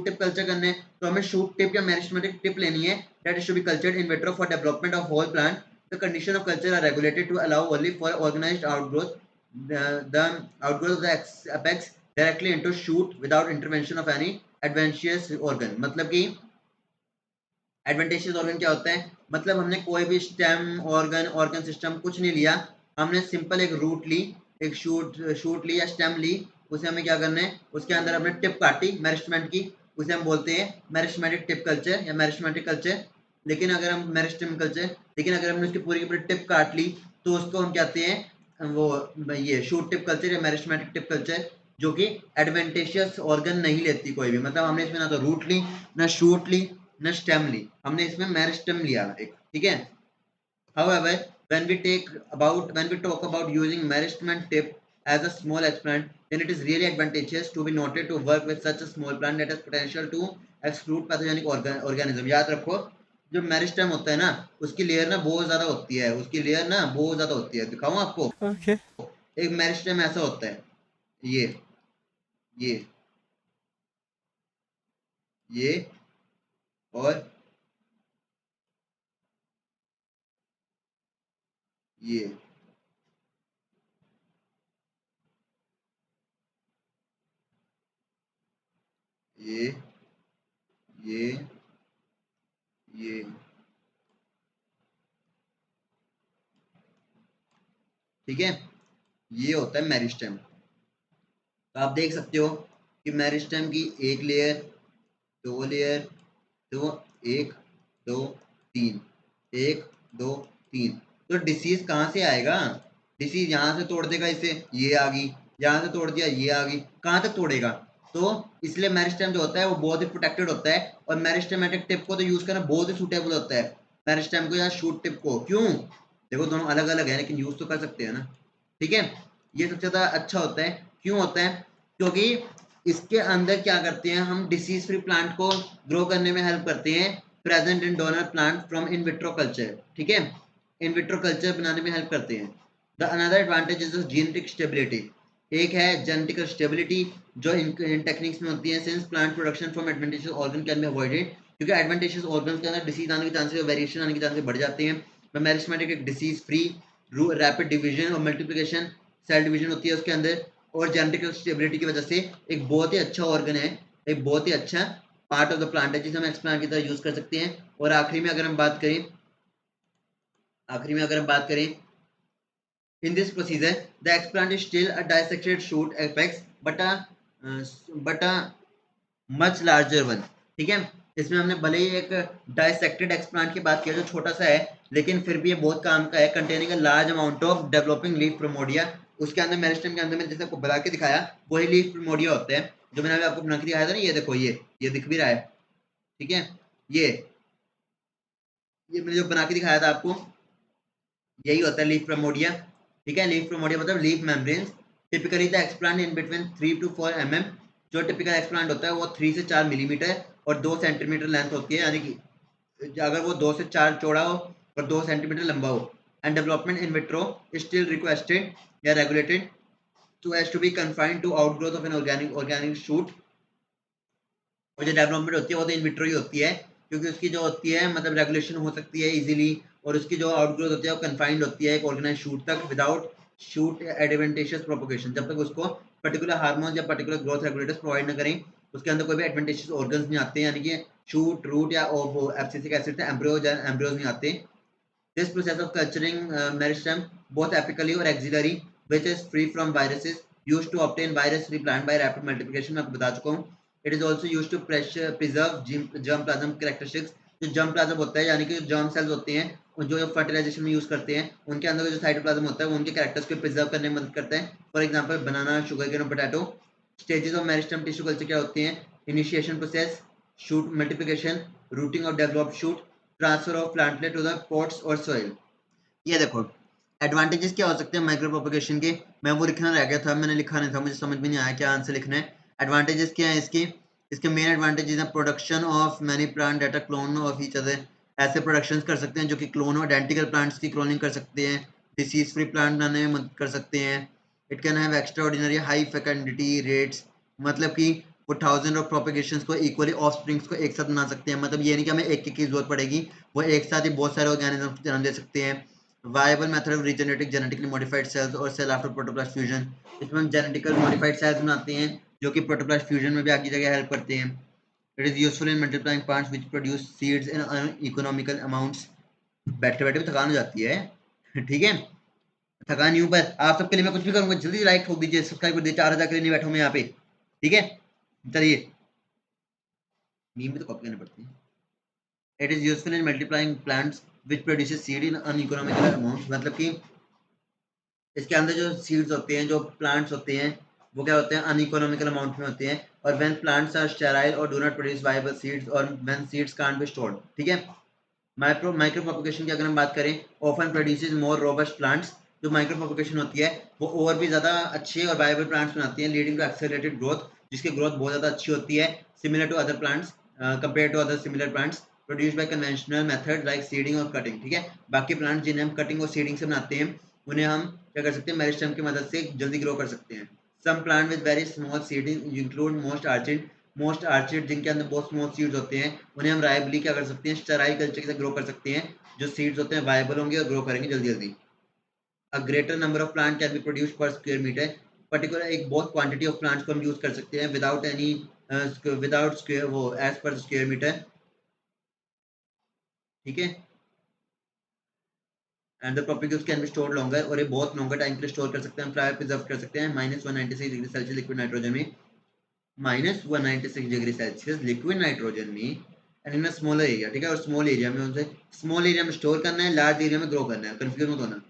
टिप कल्चर करना है तो हमें शूट टिप या मेरिस्टेमेटिक टिप लेनी है, that is to be cultured in vitro for development of whole plant. The condition of culture are regulated to allow only for organized outgrowth, the outgrowth of the apex directly into shoot without intervention of any adventitious organ. मतलब कि adventitious organ क्या होता है, मतलब हमने कोई भी stem organ system कुछ नहीं लिया, हमने सिंपल एक रूट ली, एक शूट ली या स्टेम ली, उसे हमें क्या करना है, उसके अंदर हमने टिप काटी मेरिस्टेमेंट की, उसे हम बोलते हैं मेरिस्टेमेटिक टिप कल्चर या मेरिस्टेमेटिक कल्चर। लेकिन अगर हम मेरिस्टेम कल्चर, लेकिन अगर हमने उसकी पूरी की पूरी टिप काट ली तो उसको हम कहते हैं वो ये शूट टिप कल्चर या मेरिस्टेमेटिक टिप कल्चर, जो कि एडवेंटेशियस ऑर्गन नहीं लेती कोई भी, मतलब हमने इसमें ना तो रूट ली, ना शूट ली, ना स्टेम ली, हमने इसमें मेरिस्टेम लिया एक, ठीक है। However, when we talk about using meristement tip as a small explant, then it is really advantageous to be noted to work with such a small plant that has potential to exclude pathogenic organism। याद रखो, जो meristem होता है ना, उसकी layer ना बहुत ज्यादा होती है, उसकी लेयर ना बहुत ज्यादा होती है, दिखाऊं आपको। Okay. एक मेरिस्टेम ऐसा होता है, ये ये ये और ये, ये ये ये ठीक है, ये होता है मेरिस्टेम। तो आप देख सकते हो कि मेरिस्टेम की एक लेयर, दो लेयर, दो, एक, दो, तीन, एक, दो, तीन। तो डिसीज कहाँ से आएगा, डिसीज यहाँ से तोड़ देगा इसे, ये आ गई, यहाँ से तोड़ दिया, ये आ गई, कहाँ तक तोड़ेगा। तो इसलिए मेरिस्टेम जो होता है वो बहुत ही प्रोटेक्टेड होता है, और मेरिस्टेमेटिक टिप को तो यूज करना बहुत ही सूटेबल होता है, मेरिस्टेम को या शूट टिप को। क्यों, देखो दोनों अलग अलग है लेकिन यूज तो कर सकते हैं ना, ठीक है। ये सबसे ज्यादा अच्छा होता है, क्यों होता है, क्योंकि इसके अंदर क्या करते हैं हम, डिसीज फ्री प्लांट को ग्रो करने में हेल्प करते हैं, present in donor plant from in vitro culture, ठीक है, इन विट्रो कल्चर बनाने में हेल्प करते हैं। The another advantage is genetic stability, एक है जेनेटिकल स्टेबिलिटी जो इन टेक्निक्स में होती है, since plant production from adventitious organ can be avoided, क्योंकि एडवेंटेशियस ऑर्गन के अंदर डिसीज आने के चांसेस, वेरिएशन आने के चांसेस बढ़ जाते हैं। मेरिस्टेमेटिक एक डिसीज फ्री रैपिड डिवीजन और मल्टीप्लिकेशन, सेल डिवीजन होती है उसके अंदर, और जेनेटिकल स्टेबिलिटी की वजह से एक बहुत ही अच्छा ऑर्गन है, एक बहुत ही अच्छा पार्ट ऑफ द प्लांट है जिसे हम एक्सप्लांट की तरह यूज कर सकते हैं। और आखिरी में अगर हम बात करें, आखिरी में अगर हम बात करें, in this procedure the explant is still a dissected shoot apex but a much larger one, ठीक है। इसमें हमने भले ही एक डायसेक्टेड एक्सप्लांट की बात किया जो छोटा सा है, लेकिन फिर भी ये बहुत काम का है, containing a large amount of developing leaf primordia. उसके अंदर मेरिस्टेम के अंदर में जैसे आपको बना के दिखाया वही लीफ प्रिमोडिया होते हैं, जो मैंने अभी आपको बना के दिखाया था ना, ये देखो, ये दिख भी रहा है, ठीक है। ये मैंने जो बना के दिखाया था आपको, यही होता है लीफ प्रिमोडिया, ठीक है। लीफ प्रिमोडिया मतलब leaf membranes, typically the explant in between 3 to 4 mm, जो टिपिकल एक्सप्लांट होता है वो 3 से 4 मिलीमीटर और 2 सेंटीमीटर लेंथ होती है, यानी कि अगर वो 2 से 4 चौड़ा हो और 2 सेंटीमीटर लंबा हो। And development in vitro still requested या regulated to has to be confined to outgrowth of an organic shoot. और जो डेवलपमेंट होती है वो तो इन विट्रो ही होती है, क्योंकि उसकी जो होती है मतलब रेगुलेशन हो सकती है इजीली, और उसकी जो आउटग्रोथ होती है वो कन्फाइंड होती है एक ऑर्गेनाइज शूट तक, विदाउट शूट एडवेंटेशियस प्रोपोगेशन, जब तक उसको पर्टिकुलर हार्मोन या पर्टिकुलर ग्रोथ रेगुलेटर्स प्रोवाइड न करें उसके अंदर कोई भी एडवेंटिशियस ऑर्गन्स नहीं आते, यानी कि शूट, रूट या एब्सिसिक एसिड से एम्ब्रियोज नहीं आते। This process of culturing meristem, both apically or axillary, which is free from viruses, used to obtain virus-free plant by rapid multiplication. मैं आपको बता चुका हूँ. It is also used to preserve germplasm characteristics. जो germplasm होता है यानी कि जो germ cells होते हैं और जो फर्टिलाइजेशन में यूज करते हैं, उनके अंदर जो साइटोप्लाज्म होता है वो उनके कैरेक्टर्स को प्रिजर्व करने में मदद करता है. For example banana, sugarcane और potato. Stages of meristem tissue culture क्या होती हैं? Initiation process, shoot multiplication, rooting of developed shoot, transfer of plantlet to the pots और सॉइल. ये देखो एडवांटेजेस क्या हो सकते हैं माइक्रो प्रोपगेशन के. मैं वो लिखना रह गया था, मैंने लिखा नहीं था, मुझे समझ में नहीं आया क्या आंसर लिखना है. एडवांटेजेस क्या है इसके मेन एडवांटेजेस हैं production of many plant data clone of each other. ऐसे प्रोडक्शन कर सकते हैं जो कि क्लोन और आइडेंटिकल प्लांट्स की क्लोनिंग कर सकते हैं. डिसीज फ्री प्लांट बनाने में मदद कर सकते हैं. It can have extraordinary high fecundity rates, मतलब कि वो थाउजेंड ऑफ प्रोपगेशन को इक्वली ऑफ स्प्रिंग्स को एक साथ बना सकते हैं. मतलब ये नहीं कि हमें एक की जरूरत पड़ेगी, वो एक साथ ही बहुत सारे ऑर्गेनिज्म को जन्म दे सकते हैं. Viable method of regenerating genetically modified cells और सेल आफ्टर प्रोटोप्लास्ट फ्यूजन. इसमें हम जेनेटिकल मॉडिफाइड सेल्स बनाते हैं जो कि प्रोटोप्लास्ट फ्यूजन में भी आगे जगह हेल्प करते हैं. It is useful in multiplying plants which produce seeds in economical amounts. बैठे बैठे भी थकान हो जाती है. ठीक है, थकान नहीं ऊपर. आप सबके लिए मैं कुछ भी करूंगा, जल्दी लाइक ठोक दीजिए, सब्सक्राइब कर दीजिए. 4000 के लिए नहीं बैठा हूं मैं यहाँ पे. ठीक है, चलिए. नींद भी तो कॉपी करनी पड़ती है. It is useful in multiplying plants which produces seed in uneconomical amounts. मतलब कि इसके अंदर जो सीड्स होते हैं, जो प्लांट्स होते हैं, वो क्या होते हैं? अनइकोनॉमिकल अमाउंट में होते हैं. और व्हेन प्लांट्स आर स्टेराइल और do not produce viable seeds और when seeds can't be stored. ठीक है. माइक्रो प्रोपगेशन की अगर हम बात करें, often produces more robust plants. जो माइक्रो प्रोपगेशन होती है वो और भी ज़्यादा अच्छे और वायबल प्लांट्स बनाती है, लीडिंग टू एक्सेलरेटेड ग्रोथ, जिसकी ग्रोथ बहुत ज़्यादा अच्छी होती है, similar to other plants, compare to other similar plants produced by conventional method like seeding और कटिंग. ठीक है. बाकी प्लांट्स जिन्हें हम कटिंग और सीडिंग से बनाते हैं, उन्हें हम क्या कर सकते हैं? मेरिस्टेम की मदद से जल्दी ग्रो कर सकते हैं. Some plant with very small seeding include most orchid, जिनके अंदर बहुत स्मॉल सीड्स होते हैं, उन्हें हम रायबली क्या कर सकते हैं? स्टेराइल कल्चर के साथ ग्रो कर सकते हैं. जो सीड्स होते हैं वायबल होंगे और ग्रो करेंगे जल्दी जल्दी. A greater number of plant can be produce पर स्क्वायर मीटर. पर्टिकुलर एक बहुत क्वांटिटी ऑफ प्लांट्स को हम यूज कर सकते हैं विदाउट एनी विदाउट स्क्वायर वो एज पर स्क्वायर मीटर. ठीक है. And the propagules can be stored longer, और ये बहुत लॉन्गर टाइम के लिए स्टोर कर सकते हैं, प्रायर प्रिजर्व कर सकते हैं -196 डिग्री सेल्सियस लिक्विड नाइट्रोजन में. -196 डिग्री सेल्सियस लिक्विड नाइट्रोजन में and in a smaller area. ठीक है. और स्मॉल एरिया में उनसे स्मॉल एरिया में स्टोर करना है, लार्ज एरिया में ग्रो करना है. कंफ्यूज मत होना.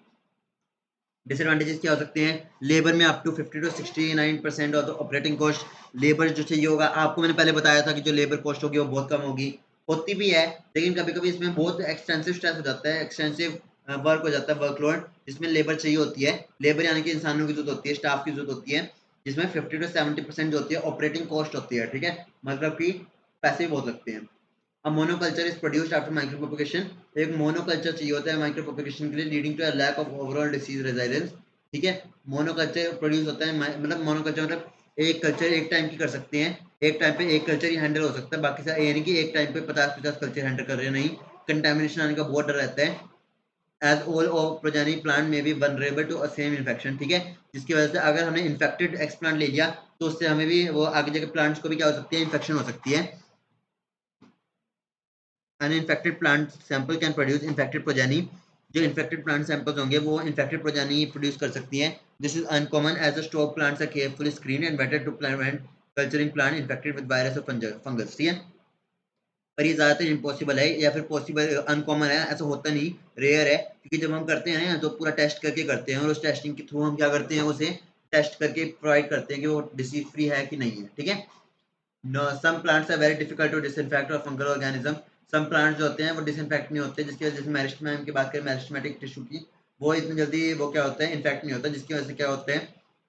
डिसएडवांटेजेस क्या हो सकते हैं? लेबर में up to 50 to 69% of the operating cost. Labour जो चाहिए होगा, आपको मैंने पहले बताया था कि जो लेबर कॉस्ट होगी वो बहुत कम होगी, होती भी है, लेकिन कभी कभी इसमें बहुत एक्सटेंसिव स्ट्रेस हो जाता है, एक्सटेंसिव वर्क हो जाता है, वर्कलोड, जिसमें लेबर चाहिए होती है. लेबर यानी कि इंसानों की जरूरत होती है, स्टाफ की जरूरत होती है, जिसमें 50 to 70% जो होती है ऑपरेटिंग कॉस्ट होती है. ठीक है. मतलब कि पैसे भी बहुत लगते हैं. A monoculture is produced after micropropagation. एक मोनोकल्चर चाहिए होता है माइक्रो प्रोपगेशन के लिए, leading to a lack of overall disease resilience. ठीक है. मोनोकल्चर प्रोड्यूस होता है, मतलब मोनोकल्चर मतलब एक कल्चर एक टाइम की कर सकते हैं, एक टाइम पे एक कल्चर ही हैंडल हो सकता है, बाकी सारे यानी कि एक टाइम पे 50-50 कल्चर हैंडल कर रहे हैं, नहीं. कंटेमिनेशन आने का बहुत डर रहता है. As all of progeny plant में be vulnerable to a same infection. ठीक है. जिसकी वजह से अगर हमने इन्फेक्टेड एक्सप्लांट ले लिया तो उससे हमें भी वो आगे जाके प्लांट्स को भी क्या हो सकती है? इन्फेक्शन हो सकती है. Uninfected plant sample can produce infected progeny. जो infected plant samples होंगे वो infected progeny produce कर सकती हैं. This is uncommon as the stock plants are carefully screened and vetted to prevent culturing plant infected with virus or fungus. ठीक है. पर ये ज़्यादातर इम्पॉसिबल है या फिर पॉसिबल अनकॉमन है, ऐसा होता नहीं, रेयर है, क्योंकि जब हम करते हैं तो पूरा टेस्ट करके करते हैं, और उस टेस्टिंग के थ्रू हम क्या करते हैं? उसे टेस्ट करके प्रोवाइड करते हैं कि वो डिसीज फ्री है कि नहीं है. ठीक है. No, some plants are very difficult to disinfect or fungal organism. Some plants जो होते हैं वो डिसइंफेक्ट नहीं होते, जिसकी वजह से मेरिस्टेम की बात करें, मेरिस्टेमेटिक टिश्यू की, वो इतनी जल्दी वो क्या होता है? इन्फेक्ट नहीं होता, जिसकी वजह से क्या होता है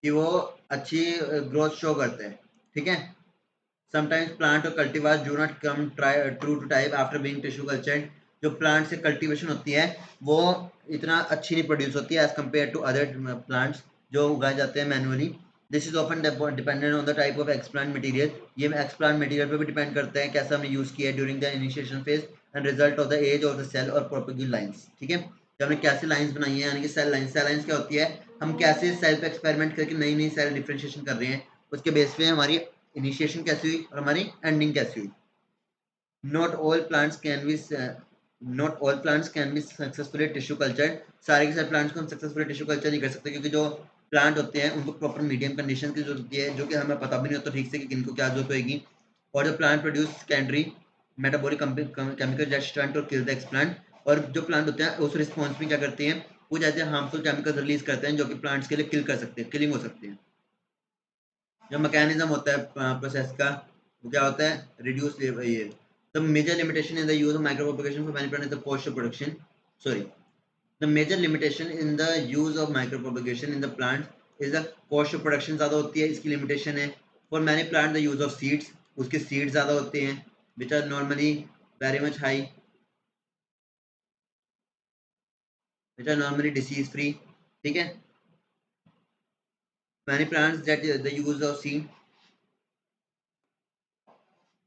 कि वो अच्छी ग्रोथ शो करते हैं. ठीक है. Sometimes plant or cultivars do not come true to type after being tissue cultured. जो प्लांट से कल्टीवेशन होती है वो इतना अच्छी नहीं प्रोड्यूस होती है as compare to other plants जो उगाए जाते हैं manually. This is often dependent on the type of explant material. ये एक्सप्लांट मटेरियल पे भी डिपेंड करता है कैसा हमने यूज़ किया है during the initiation phase and result of the age of the cell और प्रोपेगेशन लाइंस. ठीक है. जब हमने कैसे लाइंस बनाई है, यानी कि सेल लाइंस क्या होती है? हम कैसे सेल पे एक्सपेरिमेंट करके नई नई सेल डिफरेंशिएशन कर रहे हैं, उसके बेस पे हमारी इनिशिएशन कैसी हुई और हमारी एंडिंग कैसी हुई। Not all plants can be successfully tissue culture. सारे के सारे प्लांट्स को हम सक्सेसफुली टिश्यू कल्चर नहीं कर सकते, क्योंकि जो प्लांट होते हैं उनको प्रॉपर मीडियम कंडीशन की जरूरत होती है, जो कि हमें पता भी नहीं होता ठीक से कि किनको क्या जरूरत होगी। और जो plant produce secondary metabolic chemical that stunt और किल द एक्सप्लांट। और जो प्लांट होते हैं उस रिस्पॉन्स में क्या करते हैं, कुछ ऐसे हार्मफुल केमिकल्स रिलीज करते हैं जो कि प्लांट्स के लिए किल कर सकते हैं, किलिंग हो सकते हैं। जो मैकेनिज्म होता है प्रोसेस का, वो क्या होता है, रिड्यूस ये। The major limitation in the use of micro propagation for many plant is the cost of production, sorry, the major limitation in the use of micro propagation in the plant is the cost of production ज़्यादा होती है, इसकी limitation है। For many plant the use of seeds, उसके seeds ज़्यादा होते हैं which are normally very much high, which are normally disease free, ठीक है। Many plants that the use of seed,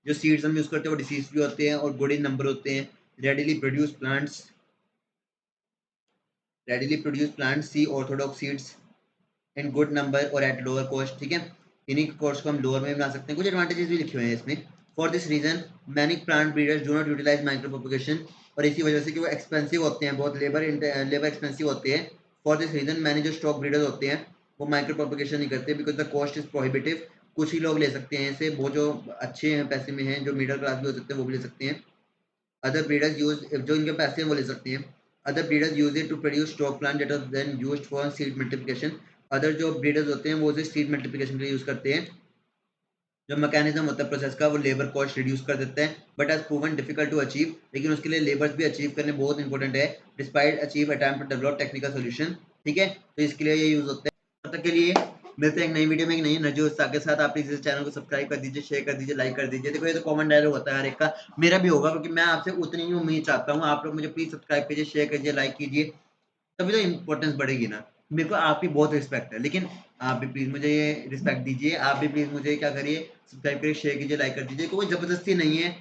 जो सीड्स हम यूज करते हैं वो डिसीज फ्री होते हैं और गुड इन नंबर होते हैं। Readily produce plants see orthodox seeds in good number और एट लोअर कॉस्ट, ठीक है। इन्हीं कॉस्ट को हम लोअर में बना सकते हैं। कुछ एडवांटेजेस भी लिखे हुए हैं इसमें। For this reason many plant breeders do not utilize micro propagation, और इसी वजह से कि वो एक्सपेंसिव होते हैं, बहुत लेबर एक्सपेंसिव होते हैं। फॉर दिस रीजन मैंने जो स्टॉक ब्रीडर्स होते हैं वो माइक्रो प्रोपगेशन नहीं करते, because the cost is prohibitive. कुछ ही लोग ले सकते हैं इसे, वो जो अच्छे हैं, पैसे में हैं, जो मिडिल क्लास भी हो सकते हैं वो भी ले सकते हैं। अदर ब्रीडर्स यूज, जो इनके पैसे हैं वो ले सकते हैं। Other breeders use it to produce stock plant that are then used for seed multiplication. Other जो ब्रीडर्स होते हैं वो उसे सीड मल्टीप्लिकेशन के लिए यूज करते हैं। जो मैकेनिज्म होता है प्रोसेस का, वो लेबर कॉस्ट रिड्यूस कर देता है, but as proven difficult to achieve, लेकिन उसके लिए लेबर्स भी अचीव करने बहुत इंपॉर्टेंट है। Despite achieve attempt to develop technical solution, ठीक है। तो इसके लिए ये यूज होता है। तब तक के लिए मिलते हैं एक नई वीडियो में एक नई एनर्जी उत्साह के साथ। आप प्लीज इस चैनल को सब्सक्राइब कर दीजिए, शेयर कर दीजिए, लाइक कर दीजिए। देखो ये तो कॉमन डायलॉग होता है हर एक का, मेरा भी होगा, क्योंकि मैं आपसे उतनी ही उम्मीद चाहता हूँ। आप लोग मुझे प्लीज सब्सक्राइब कीजिए, शेयर कीजिए, लाइक कीजिए, तभी तो इम्पोर्टेंस बढ़ेगी ना। मेरे को आपकी बहुत रिस्पेक्ट है, लेकिन आप भी प्लीज मुझे ये रिस्पेक्ट दीजिए। आप भी प्लीज मुझे क्या करिए, सब्सक्राइब करिए, शेयर कीजिए, लाइक कर दीजिए। कोई जबरदस्ती नहीं है,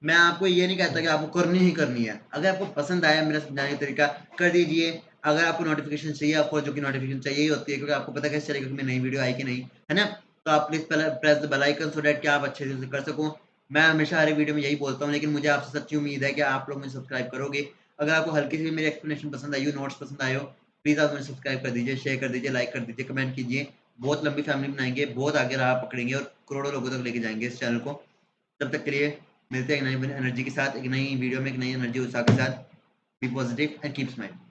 मैं आपको ये नहीं कहता कि आपको करनी ही करनी है। अगर आपको पसंद आया मेरा समझाने का तरीका, कर दीजिए। अगर आपको नोटिफिकेशन चाहिए, आपको जो कि नोटिफिकेशन चाहिए ही होती है, क्योंकि आपको पता कैसे चलेगा कि मैं नई वीडियो आई कि नहीं, है ना। तो आप please press the bell icon so that कि आप अच्छे से कर सको। मैं हमेशा हर वीडियो में यही बोलता हूँ, लेकिन मुझे आपसे सच्ची उम्मीद है कि आप लोग मुझे सब्सक्राइब करोगे। अगर आपको हल्की सी भी मेरी एक्सप्लेनेशन पसंद आई हो, नोट्स पसंद आए हो, प्लीज़ आप मुझे सब्सक्राइब कर दीजिए, शेयर कर दीजिए, लाइक कर दीजिए, कमेंट कीजिए। बहुत लंबी फैमिली बनाएंगे, बहुत आगे राह पकड़ेंगे और करोड़ों लोगों तक लेके जाएंगे इस चैनल को। तब तक के लिए मिलते हैं एक नई एनर्जी के साथ, एक नई वीडियो में, एक नई एनर्जी उत्साह के साथ। Be positive and keep smile.